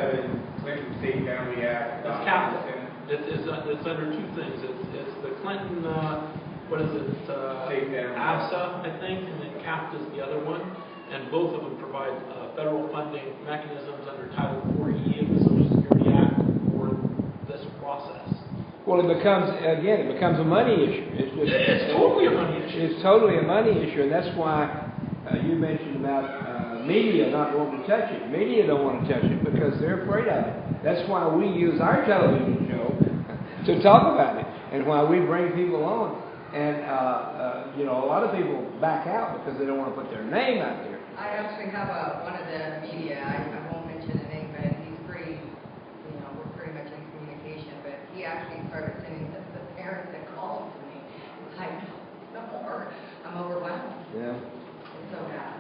Clinton State Family Act. It's capital. It's under two things. It's the Clinton, ABSA, I think, and then CAPT is the other one. And both of them provide federal funding mechanisms under Title 4E of the Social Security Act for this process. Well, it becomes a money issue. It's totally a money issue. It's totally a money issue, and that's why you mentioned about media not wanting to touch it. Media don't want to touch it because they're afraid of it. That's why we use our television show to talk about it, and why we bring people on. And a lot of people back out because they don't want to put their name out there. I actually have one of the media, I won't mention the name, but he's pretty, we're pretty much in communication, but he actually started sending this to the parents that called to me. It's like, no more. I'm overwhelmed. Yeah. It's so bad.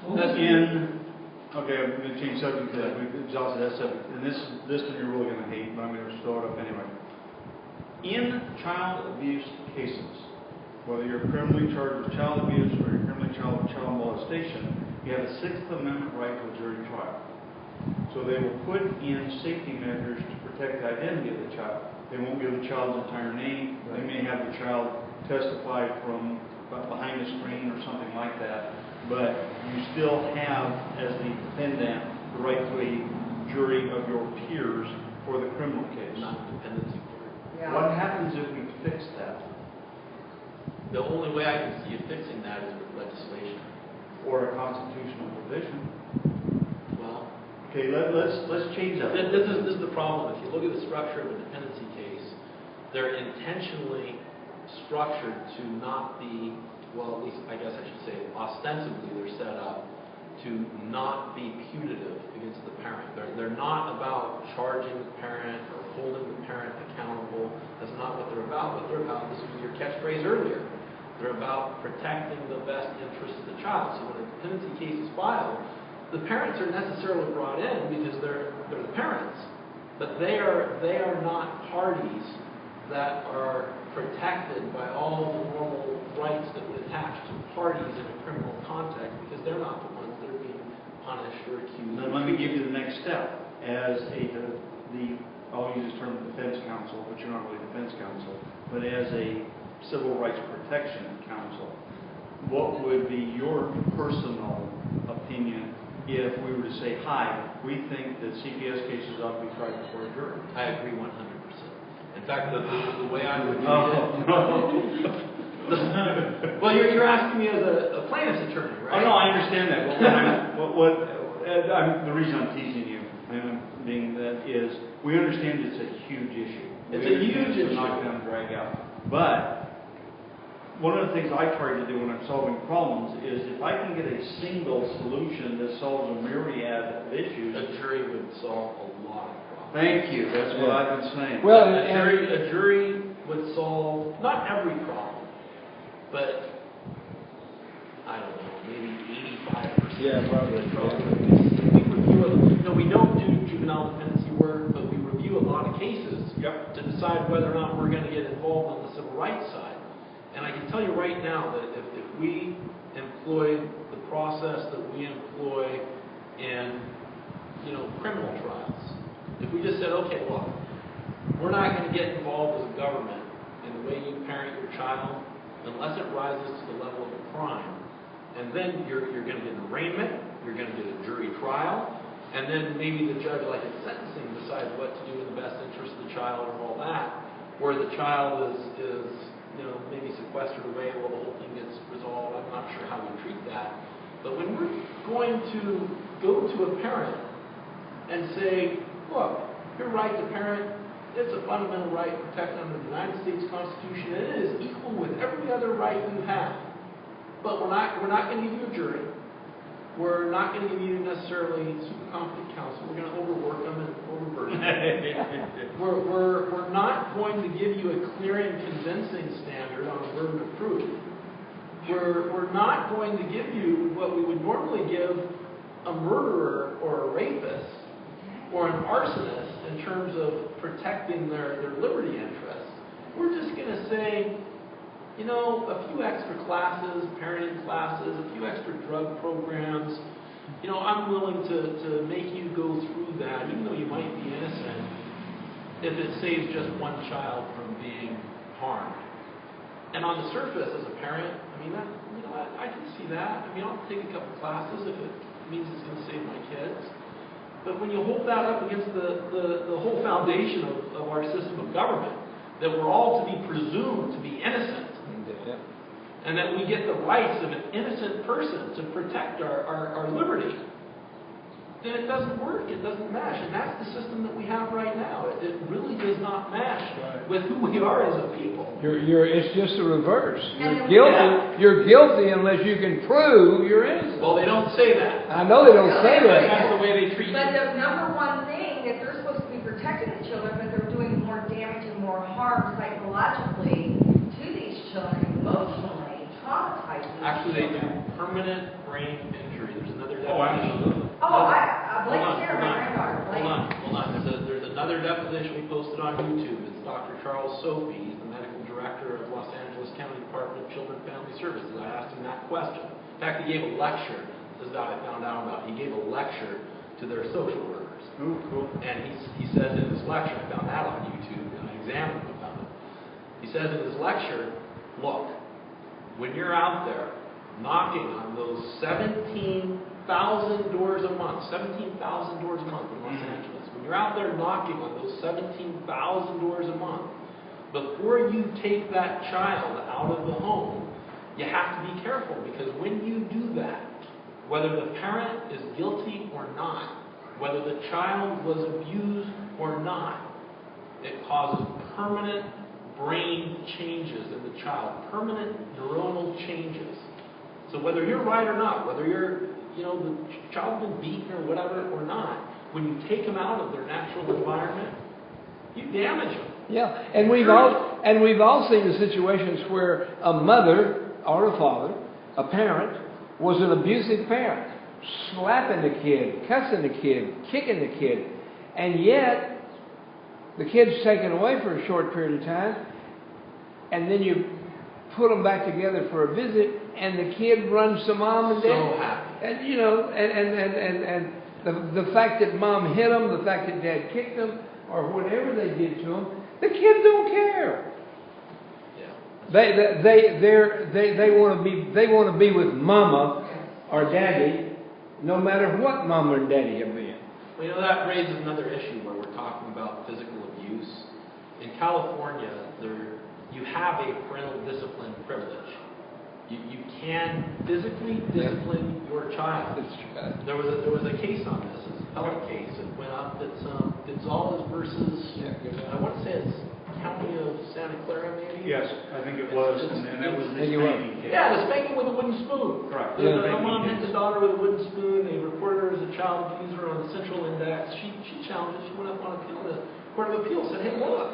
Okay, I'm going to change subject to that. We've exhausted that subject. And this one you're really going to hate, but I'm going to throw it up anyway. In child abuse cases, whether you're criminally charged with child abuse or you're criminally charged with child molestation, you have a Sixth Amendment right to a jury trial. So they will put in safety measures to protect the identity of the child. They won't give the child's entire name. They may have the child testify from behind the screen or something like that. But you still have, as the defendant, the right to a jury of your peers for the criminal case. Not dependency theory. Yeah. What happens if we fix that? The only way I can see you fixing that is with legislation. Or a constitutional provision? Well, Okay, let's change that. this is the problem. If you look at the structure of a dependency case, they're intentionally structured to not be, well, at least I guess I should say, ostensibly they're set up to not be punitive against the parent. They're not about charging the parent or holding the parent accountable. That's not what they're about. What they're about, this was your catchphrase earlier, they're about protecting the best interest of the child. So when a dependency case is filed, the parents are necessarily brought in because they're the parents, but they are not parties that are protected by all the normal rights that would attach to parties in a criminal context, because they're not the ones that are being punished or accused. Then let me give you the next step. As I'll use the term defense counsel, but you're not really defense counsel, but as a civil rights protection counsel, what would be your personal opinion if we were to say, hi, we think that CPS cases ought to be tried before a jury? I agree 100%. In fact, the way I would read it... Well, you're asking me as a plaintiff's attorney, right? Oh, no, I understand that. The reason I'm teasing you, being that is, we understand it's a huge issue. It's a huge issue. It's not going to drag out. But one of the things I try to do when I'm solving problems is if I can get a single solution that solves a myriad of issues. A jury would solve a lot of problems. Thank you. That's what I've been saying. Well, a jury would solve not every problem, but I don't know, maybe 85%. Yeah, probably. We don't do juvenile dependency work, but we review a lot of cases to decide whether or not we're going to get involved on the civil rights side. And I can tell you right now that if we employed the process that we employ in, criminal trials, if we just said, okay, look, we're not going to get involved as a government in the way you parent your child unless it rises to the level of a crime. And then you're going to get an arraignment, you're going to get a jury trial, and then maybe the judge, like in sentencing, decides what to do in the best interest of the child or all that, where the child is maybe sequestered away while the whole thing gets resolved. I'm not sure how we treat that. But when we're going to go to a parent and say, look, your right to parent, it's a fundamental right protected under the United States Constitution, and it is equal with every other right you have. But we're not going to give you a jury. We're not going to give you necessarily super competent counsel. We're going to overwork them and overburden them. We're not going to give you a clear and convincing standard on a burden of proof. We're not going to give you what we would normally give a murderer or a rapist or an arsonist in terms of protecting their liberty interests. We're just going to say, a few extra classes, parenting classes, a few extra drug programs. I'm willing to make you go through that, even though you might be innocent, if it saves just one child from being harmed. And on the surface, as a parent, I can see that. I'll take a couple classes if it means it's going to save my kids. But when you hold that up against the whole foundation of our system of government, that we're all to be presumed to be innocent, and that we get the rights of an innocent person to protect our liberty, then it doesn't work. It doesn't mesh. And that's the system that we have right now. It really does not mesh with who we are as a people. It's just the reverse. And You're guilty unless you can prove you're innocent. Well, they don't say that. I know they don't say that. That's the way they treat you. But the number one thing is they're supposed to be protecting the children, but they're doing more damage and more harm psychologically to these children, emotionally, traumatizing these Actually, they do children. permanent brain injury. There's another definition. Oh, absolutely. Blake's here, my granddaughter. Hold on. There's another definition we posted on YouTube. It's Dr. Charles Sophie. He's the medical director director of Los Angeles County Department of Children and Family Services. I asked him that question. In fact, he gave a lecture. This is how I found out about it. He gave a lecture to their social workers. Ooh, cool. And he says in his lecture, I found that on YouTube, and I examined him about it. He says in his lecture, look, when you're out there knocking on those 17,000 doors a month, 17,000 doors a month in Los Angeles, when you're out there knocking on those 17,000 doors a month, before you take that child out of the home, you have to be careful, because when you do that, whether the parent is guilty or not, whether the child was abused or not, it causes permanent brain changes in the child, permanent neuronal changes. So whether you're right or not, whether you're, the child's been beaten or whatever or not, when you take them out of their natural environment, you damage them. Yeah, and we've all seen the situations where a mother or a father, a parent, was an abusive parent, slapping the kid, cussing the kid, kicking the kid, and yet the kid's taken away for a short period of time, and then you put them back together for a visit, and the kid runs to mom and dad. So happy. And and the fact that mom hit them, the fact that dad kicked them, or whatever they did to them, the kids don't care. Yeah. They want to be with mama or daddy, no matter what mama and daddy have been. Well, that raises another issue where we're talking about physical abuse. In California, you have a parental discipline privilege. You can physically discipline your child. There was a case on this, it's an appellate case. It went up. It's Gonzalez versus, I want to say it's County of Santa Clara, maybe? Yes, I think it was, and it was the spanking case. Yeah, the spanking with a wooden spoon. Correct. The mom hit the daughter with a wooden spoon. They reported her as a child abuser on the Central Index. She challenged it. She went up on appeal to the Court of Appeal, said, hey, look,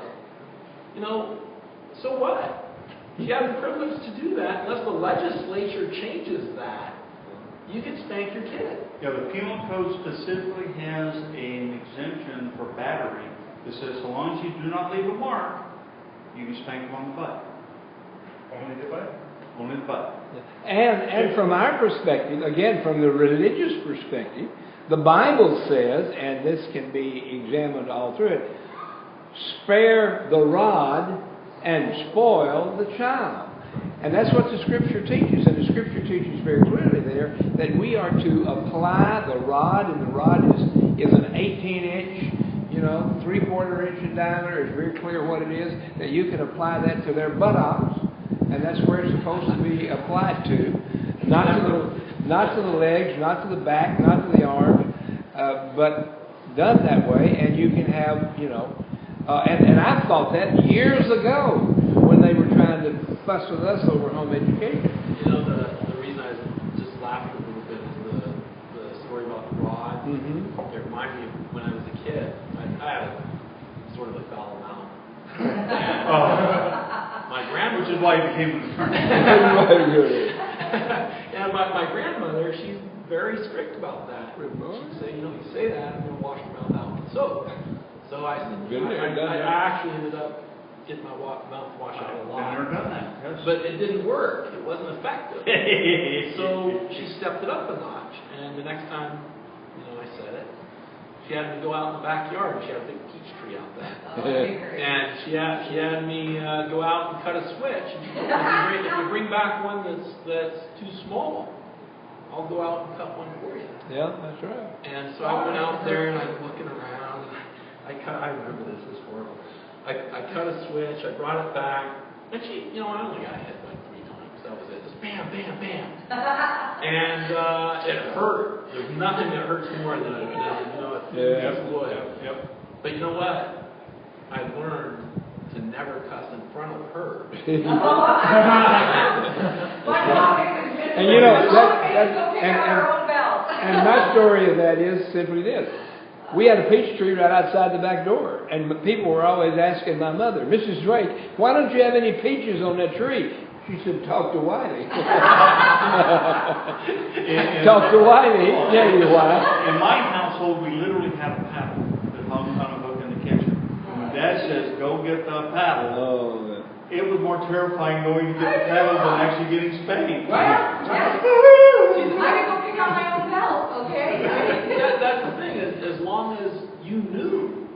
so what? You have the privilege to do that. Unless the legislature changes that, you can spank your kid. Yeah, the penal code specifically has an exemption for battery that says so long as you do not leave a mark, you can spank them on the butt. Only the butt? Only the butt. And from our perspective, again, from the religious perspective, the Bible says, and this can be examined all through it, spare the rod and spoil the child. And that's what the Scripture teaches. And the Scripture teaches very clearly there that we are to apply the rod, and the rod is an 18-inch, 3/4 inch in diameter. It's very clear what it is, that you can apply that to their buttocks, and that's where it's supposed to be applied to. Not to the legs, not to the back, not to the arms, but done that way, and you can have, and I thought that years ago when they were trying to fuss with us over home education. The reason I was just laughing a little bit is the story about the rod. Mm-hmm. It reminded me of when I was a kid. I had sort of a foul mouth. My grandmother, Which is why you became an attorney. and my grandmother, she's very strict about that. She'd say, you say that, I'm going to wash your mouth out with soap. So I actually ended up getting my mouth washed out a lot. I've never done that. Yes. But it didn't work. It wasn't effective. So she stepped it up a notch. And the next time, I said it, she had me go out in the backyard, and she had a big peach tree out there. And she had me go out and cut a switch. And she told me, if you bring back one that's too small, I'll go out and cut one for you. Yeah, that's right. And so I went out there and I was looking around. I remember this was horrible. I cut a switch, I brought it back, and she, I only got hit like 3 times. That was it. Just bam, bam, bam. And it hurt. There's nothing that hurts more than it's wood. Yep. But you know what? I learned to never cuss in front of her. And my story of that is simply this. We had a peach tree right outside the back door, and people were always asking my mother, Mrs. Drake, why don't you have any peaches on that tree? She said, talk to Wiley. Talk to Wiley, tell you why. In my household, we literally had a paddle that hung on a hook in the kitchen. When Dad says, go get the paddle, it was more terrifying knowing you get the paddle than actually getting spanked. Well, yeah. I can go pick out my own belt, okay? That's the thing, is as long as you knew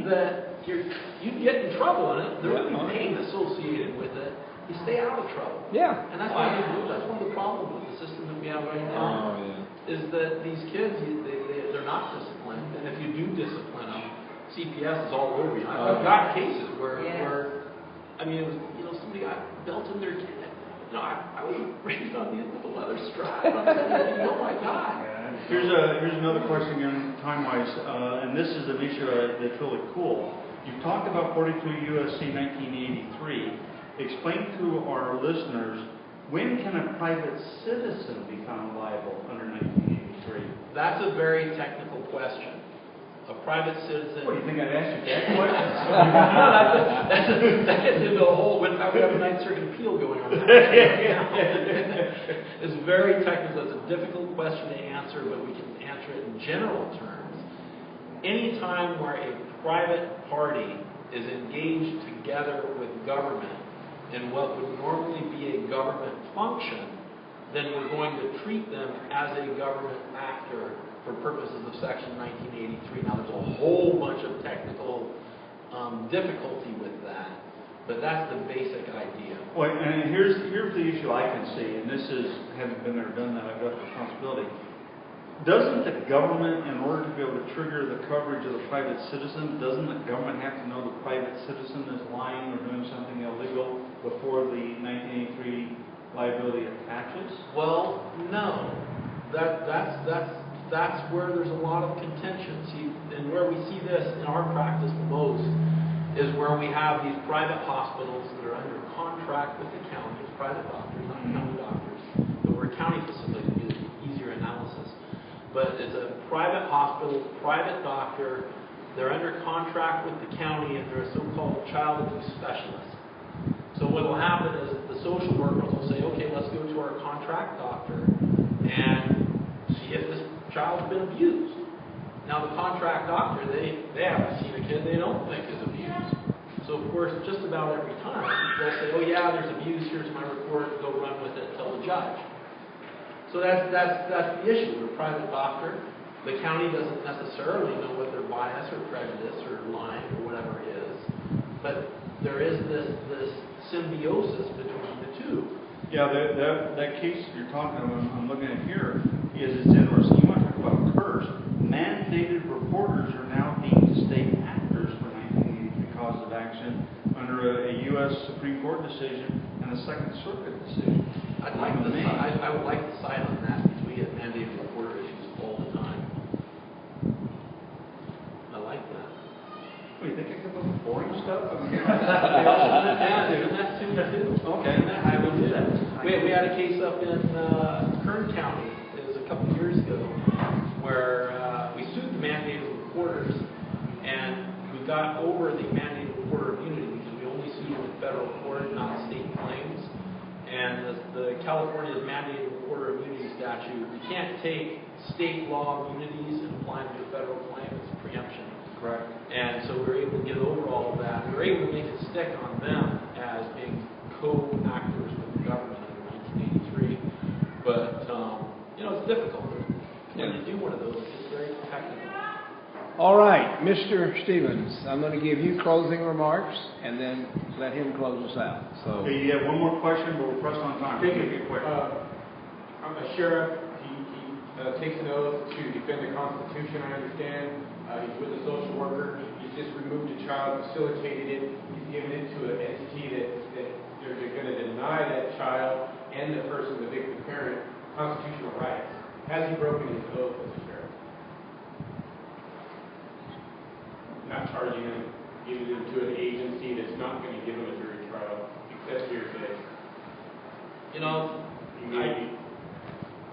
that you'd get in trouble in it, there would be pain associated with it, you stay out of trouble. Yeah. And that's why that's one of the problems with the system that we have right now, is that these kids, they're not disciplined, and if you do discipline them, CPS is all over you. I've got cases where I mean, it was, somebody got belted their kid. I was raised on the end of a leather strap. I'm saying, oh my God. Here's another question again, time-wise, and this is an issue that's really cool. You've talked about 42 U.S.C. 1983. Explain to our listeners, when can a private citizen be found liable under 1983? That's a very technical question. A private citizen. What, do you think I'd ask you that question? That gets into a whole, we have a Ninth Circuit appeal going on. It's very technical. It's a difficult question to answer, but we can answer it in general terms. Any time where a private party is engaged together with government in what would normally be a government function, then we're going to treat them as a government actor for purposes of Section 1983. Now, there's a whole bunch of technical difficulty with that, but that's the basic idea. Well, and here's the issue I can see, and this is, having been there, done that, I've got the responsibility. Doesn't the government, in order to be able to trigger the coverage of the private citizen, doesn't the government have to know the private citizen is lying or doing something illegal before the 1983 liability attaches? Well, no. That's where there's a lot of contention. See, and where we see this in our practice most is where we have these private hospitals that are under contract with the counties, private doctors, not county doctors, but we're a county facility to do the easier analysis. But it's a private hospital, private doctor, they're under contract with the county, and they're a so-called child abuse specialist. So what will happen is the social workers will say, okay, let's go to our contract doctor and see if this child's been abused. Now the contract doctor, they haven't seen a kid they don't think is abused. So of course, just about every time, they'll say, oh yeah, there's abuse, here's my report, go run with it, tell the judge. So that's the issue with a private doctor. The county doesn't necessarily know what their bias or prejudice or lying or whatever is, but there is this symbiosis between the two. Yeah, that case you're talking about, I'm looking at here, it's interesting. You want to talk about curse. Mandated reporters are now deemed state actors for 1983 cause of action under a U.S. Supreme Court decision and a Second Circuit decision. I would like to side on that because we get mandated reporter issues all the time. I like that. What, you think I could look boring stuff? That's too. Okay. I will do that. We had a case up in Kern County. It was a couple of years ago where we sued the mandated reporters, and we got over the mandated reporter immunity because we only sued them in federal court, not state claims. And the California's mandated reporter immunity statute, you can't take state law immunities and apply them to a federal claim. It's preemption. Correct. And so we were able to get over all of that. We were able to make it stick on them as being co-actors with the government under 1983. But, it's difficult. When you do one of those, it's very technical. All right, Mr. Stevens, I'm going to give you closing remarks and then let him close us out. So, Okay, you have one more question, but we're pressed on time. Thank you. Make it quick. I'm a sheriff. He takes an oath to defend the Constitution, I understand. He's with a social worker. He's just removed a child, facilitated it. He's given it to an entity that they're going to deny that child and the person, the victim parent, constitutional rights. Has he broken his oath as a sheriff? Not charging him, giving him to an agency that's not going to give him a jury trial, except hearsay.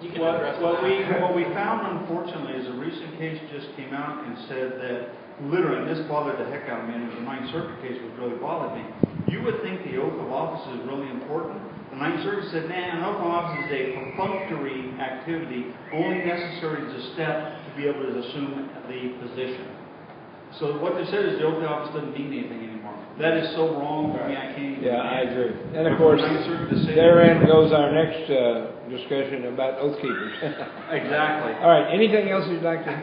You can address what that. we found, unfortunately, is a recent case just came out and said that literally, and this bothered the heck out of me, and it was a Ninth Circuit case which really bothered me. You would think the oath of office is really important. The Ninth Circuit said, an oath of office is a perfunctory activity, only necessary as a step to be able to assume the position. So what they said is the oath of office doesn't mean anything anymore. That is so wrong to me, I can't even. Yeah, I imagine. agree. And of course, When I served the state- therein goes our next discussion about oath keepers. Exactly. All right, anything else you'd like to?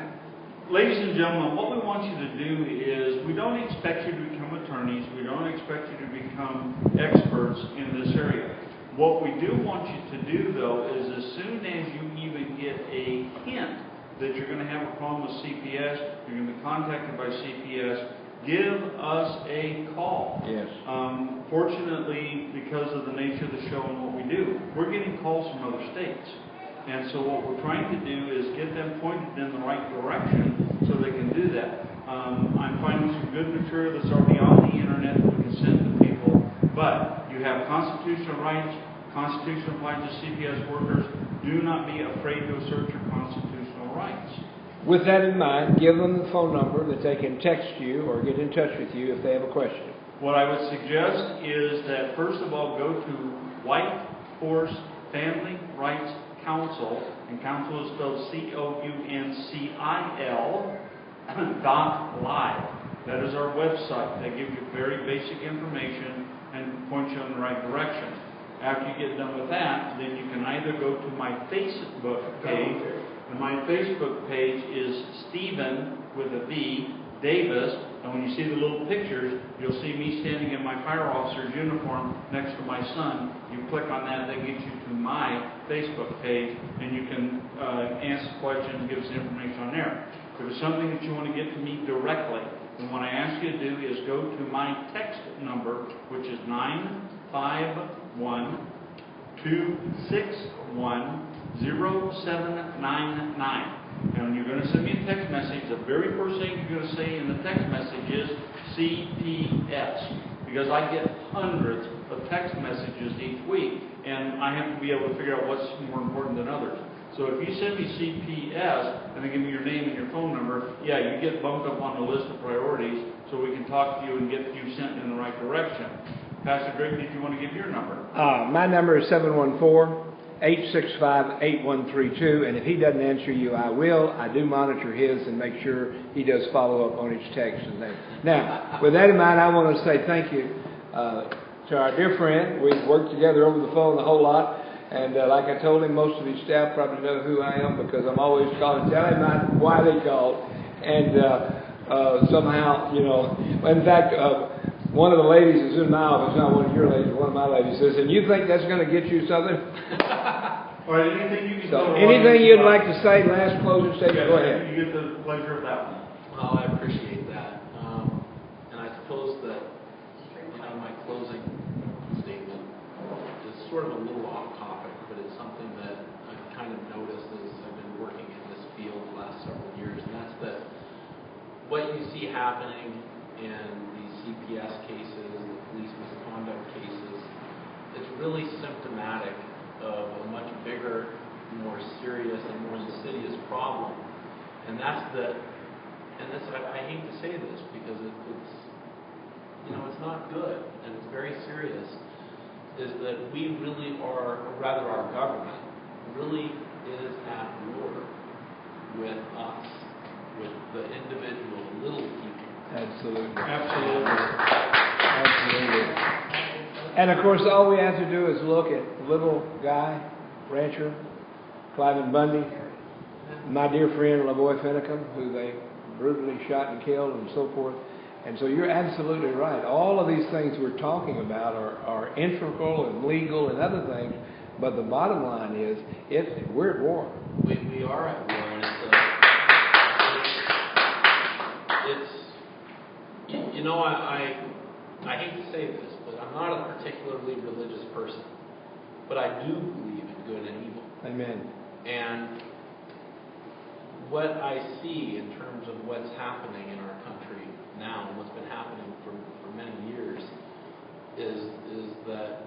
Ladies and gentlemen, what we want you to do is, we don't expect you to become attorneys, we don't expect you to become experts in this area. What we do want you to do, though, is as soon as you even get a hint that you're going to have a problem with CPS, you're going to be contacted by CPS, give us a call. Yes. Fortunately, because of the nature of the show and what we do, we're getting calls from other states. And so what we're trying to do is get them pointed in the right direction so they can do that. I'm finding some good material that's already on the internet that we can send to people. But you have constitutional rights, constitutional rights to CPS workers. Do not be afraid to assert your constitutional rights. With that in mind, give them the phone number that they can text you or get in touch with you if they have a question. What I would suggest is that, first of all, go to White Horse Family Rights Council, and council is spelled COUNCIL.live. That is our website. They give you very basic information and point you in the right direction. After you get done with that, then you can either go to my Facebook page, and my Facebook page is Stephen with a B, Davis, and when you see the little pictures, you'll see me standing in my fire officer's uniform next to my son. You click on that, that gets you to my Facebook page, and you can answer questions and give us information on there. If it's something that you want to get to me directly, then what I ask you to do is go to my text number, which is 951-261-0799. And when you're going to send me a text message, the very first thing you're going to say in the text message is CPS. Because I get hundreds of text messages each week, and I have to be able to figure out what's more important than others. So if you send me CPS and then give me your name and your phone number, yeah, you get bumped up on the list of priorities so we can talk to you and get you sent in the right direction. Pastor Greg, did you want to give your number? My number is 714-865-8132, and if he doesn't answer you, I will. I do monitor his and make sure he does follow up on his texts and things. Now, with that in mind, I want to say thank you to our dear friend. We've worked together over the phone a whole lot, and like I told him, most of his staff probably know who I am because I'm always calling, telling them why they called, and somehow, you know, in fact, one of the ladies is in my office, not one of your ladies, one of my ladies says, and you think that's going to get you something? All right, anything you can So anything you'd like to say, last closing statement, go ahead. You get the pleasure of that one. Well, I appreciate that. And I suppose that, you know, my closing statement is sort of a little off topic, but it's something that I've kind of noticed as I've been working in this field the last several years, and that's that what you see happening in these CPS cases, the police misconduct cases, it's really symptomatic of a much bigger, more serious, and more insidious problem. And that's that, and this, I hate to say this because it's, you know, it's not good, and it's very serious, is that we really are, or rather our government, really is at war with us, with the individual little people. Absolutely. Absolutely. Absolutely. And of course, all we have to do is look at the little guy, rancher, Cliven Bundy, my dear friend LaVoy Finicum, who they brutally shot and killed, and so forth. And so you're absolutely right. All of these things we're talking about are integral and legal and other things, but the bottom line is, we're at war. We are at war, and it's you know, I hate to say this, but I'm not a particularly religious person, but I do believe in good and evil. Amen. And what I see in terms of what's happening in our country now, and what's been happening for many years, is that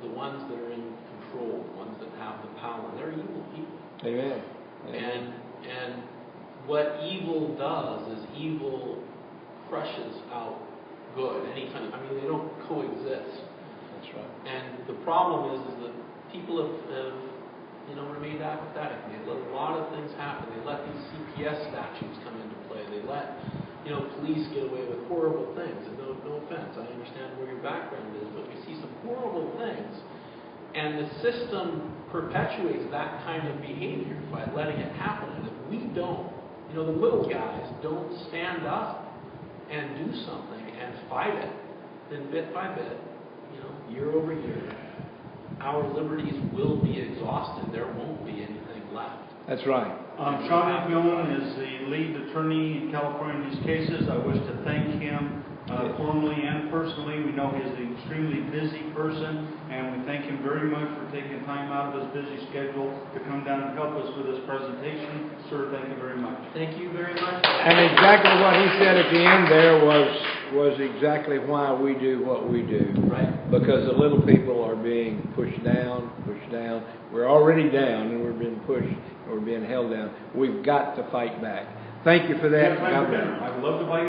the ones that are in control, the ones that have the power, they're evil people. Amen. Amen. And what evil does is evil crushes out good anytime. I mean, they don't coexist. That's right. And the problem is that people have you know, remained apathetic. They let a lot of things happen. They let these CPS statutes come into play. They let police get away with horrible things. And no offense, I understand where your background is, but we see some horrible things. And the system perpetuates that kind of behavior by letting it happen. And if we don't, the little guys don't stand up and do something and fight it, then bit by bit, year over year, our liberties will be exhausted. There won't be anything left. That's right. Sean McMillan is the lead attorney in California in these cases. I wish to thank him formally and personally. We know he is an extremely busy person, and we thank him very much for taking time out of his busy schedule to come down and help us with this presentation. Sir, thank you very much. Thank you very much. And exactly what he said at the end there was exactly why we do what we do. Right. Because the little people are being pushed down. We're already down, and we're being pushed, and we're being held down. We've got to fight back. Thank you for that. I'd love to buy you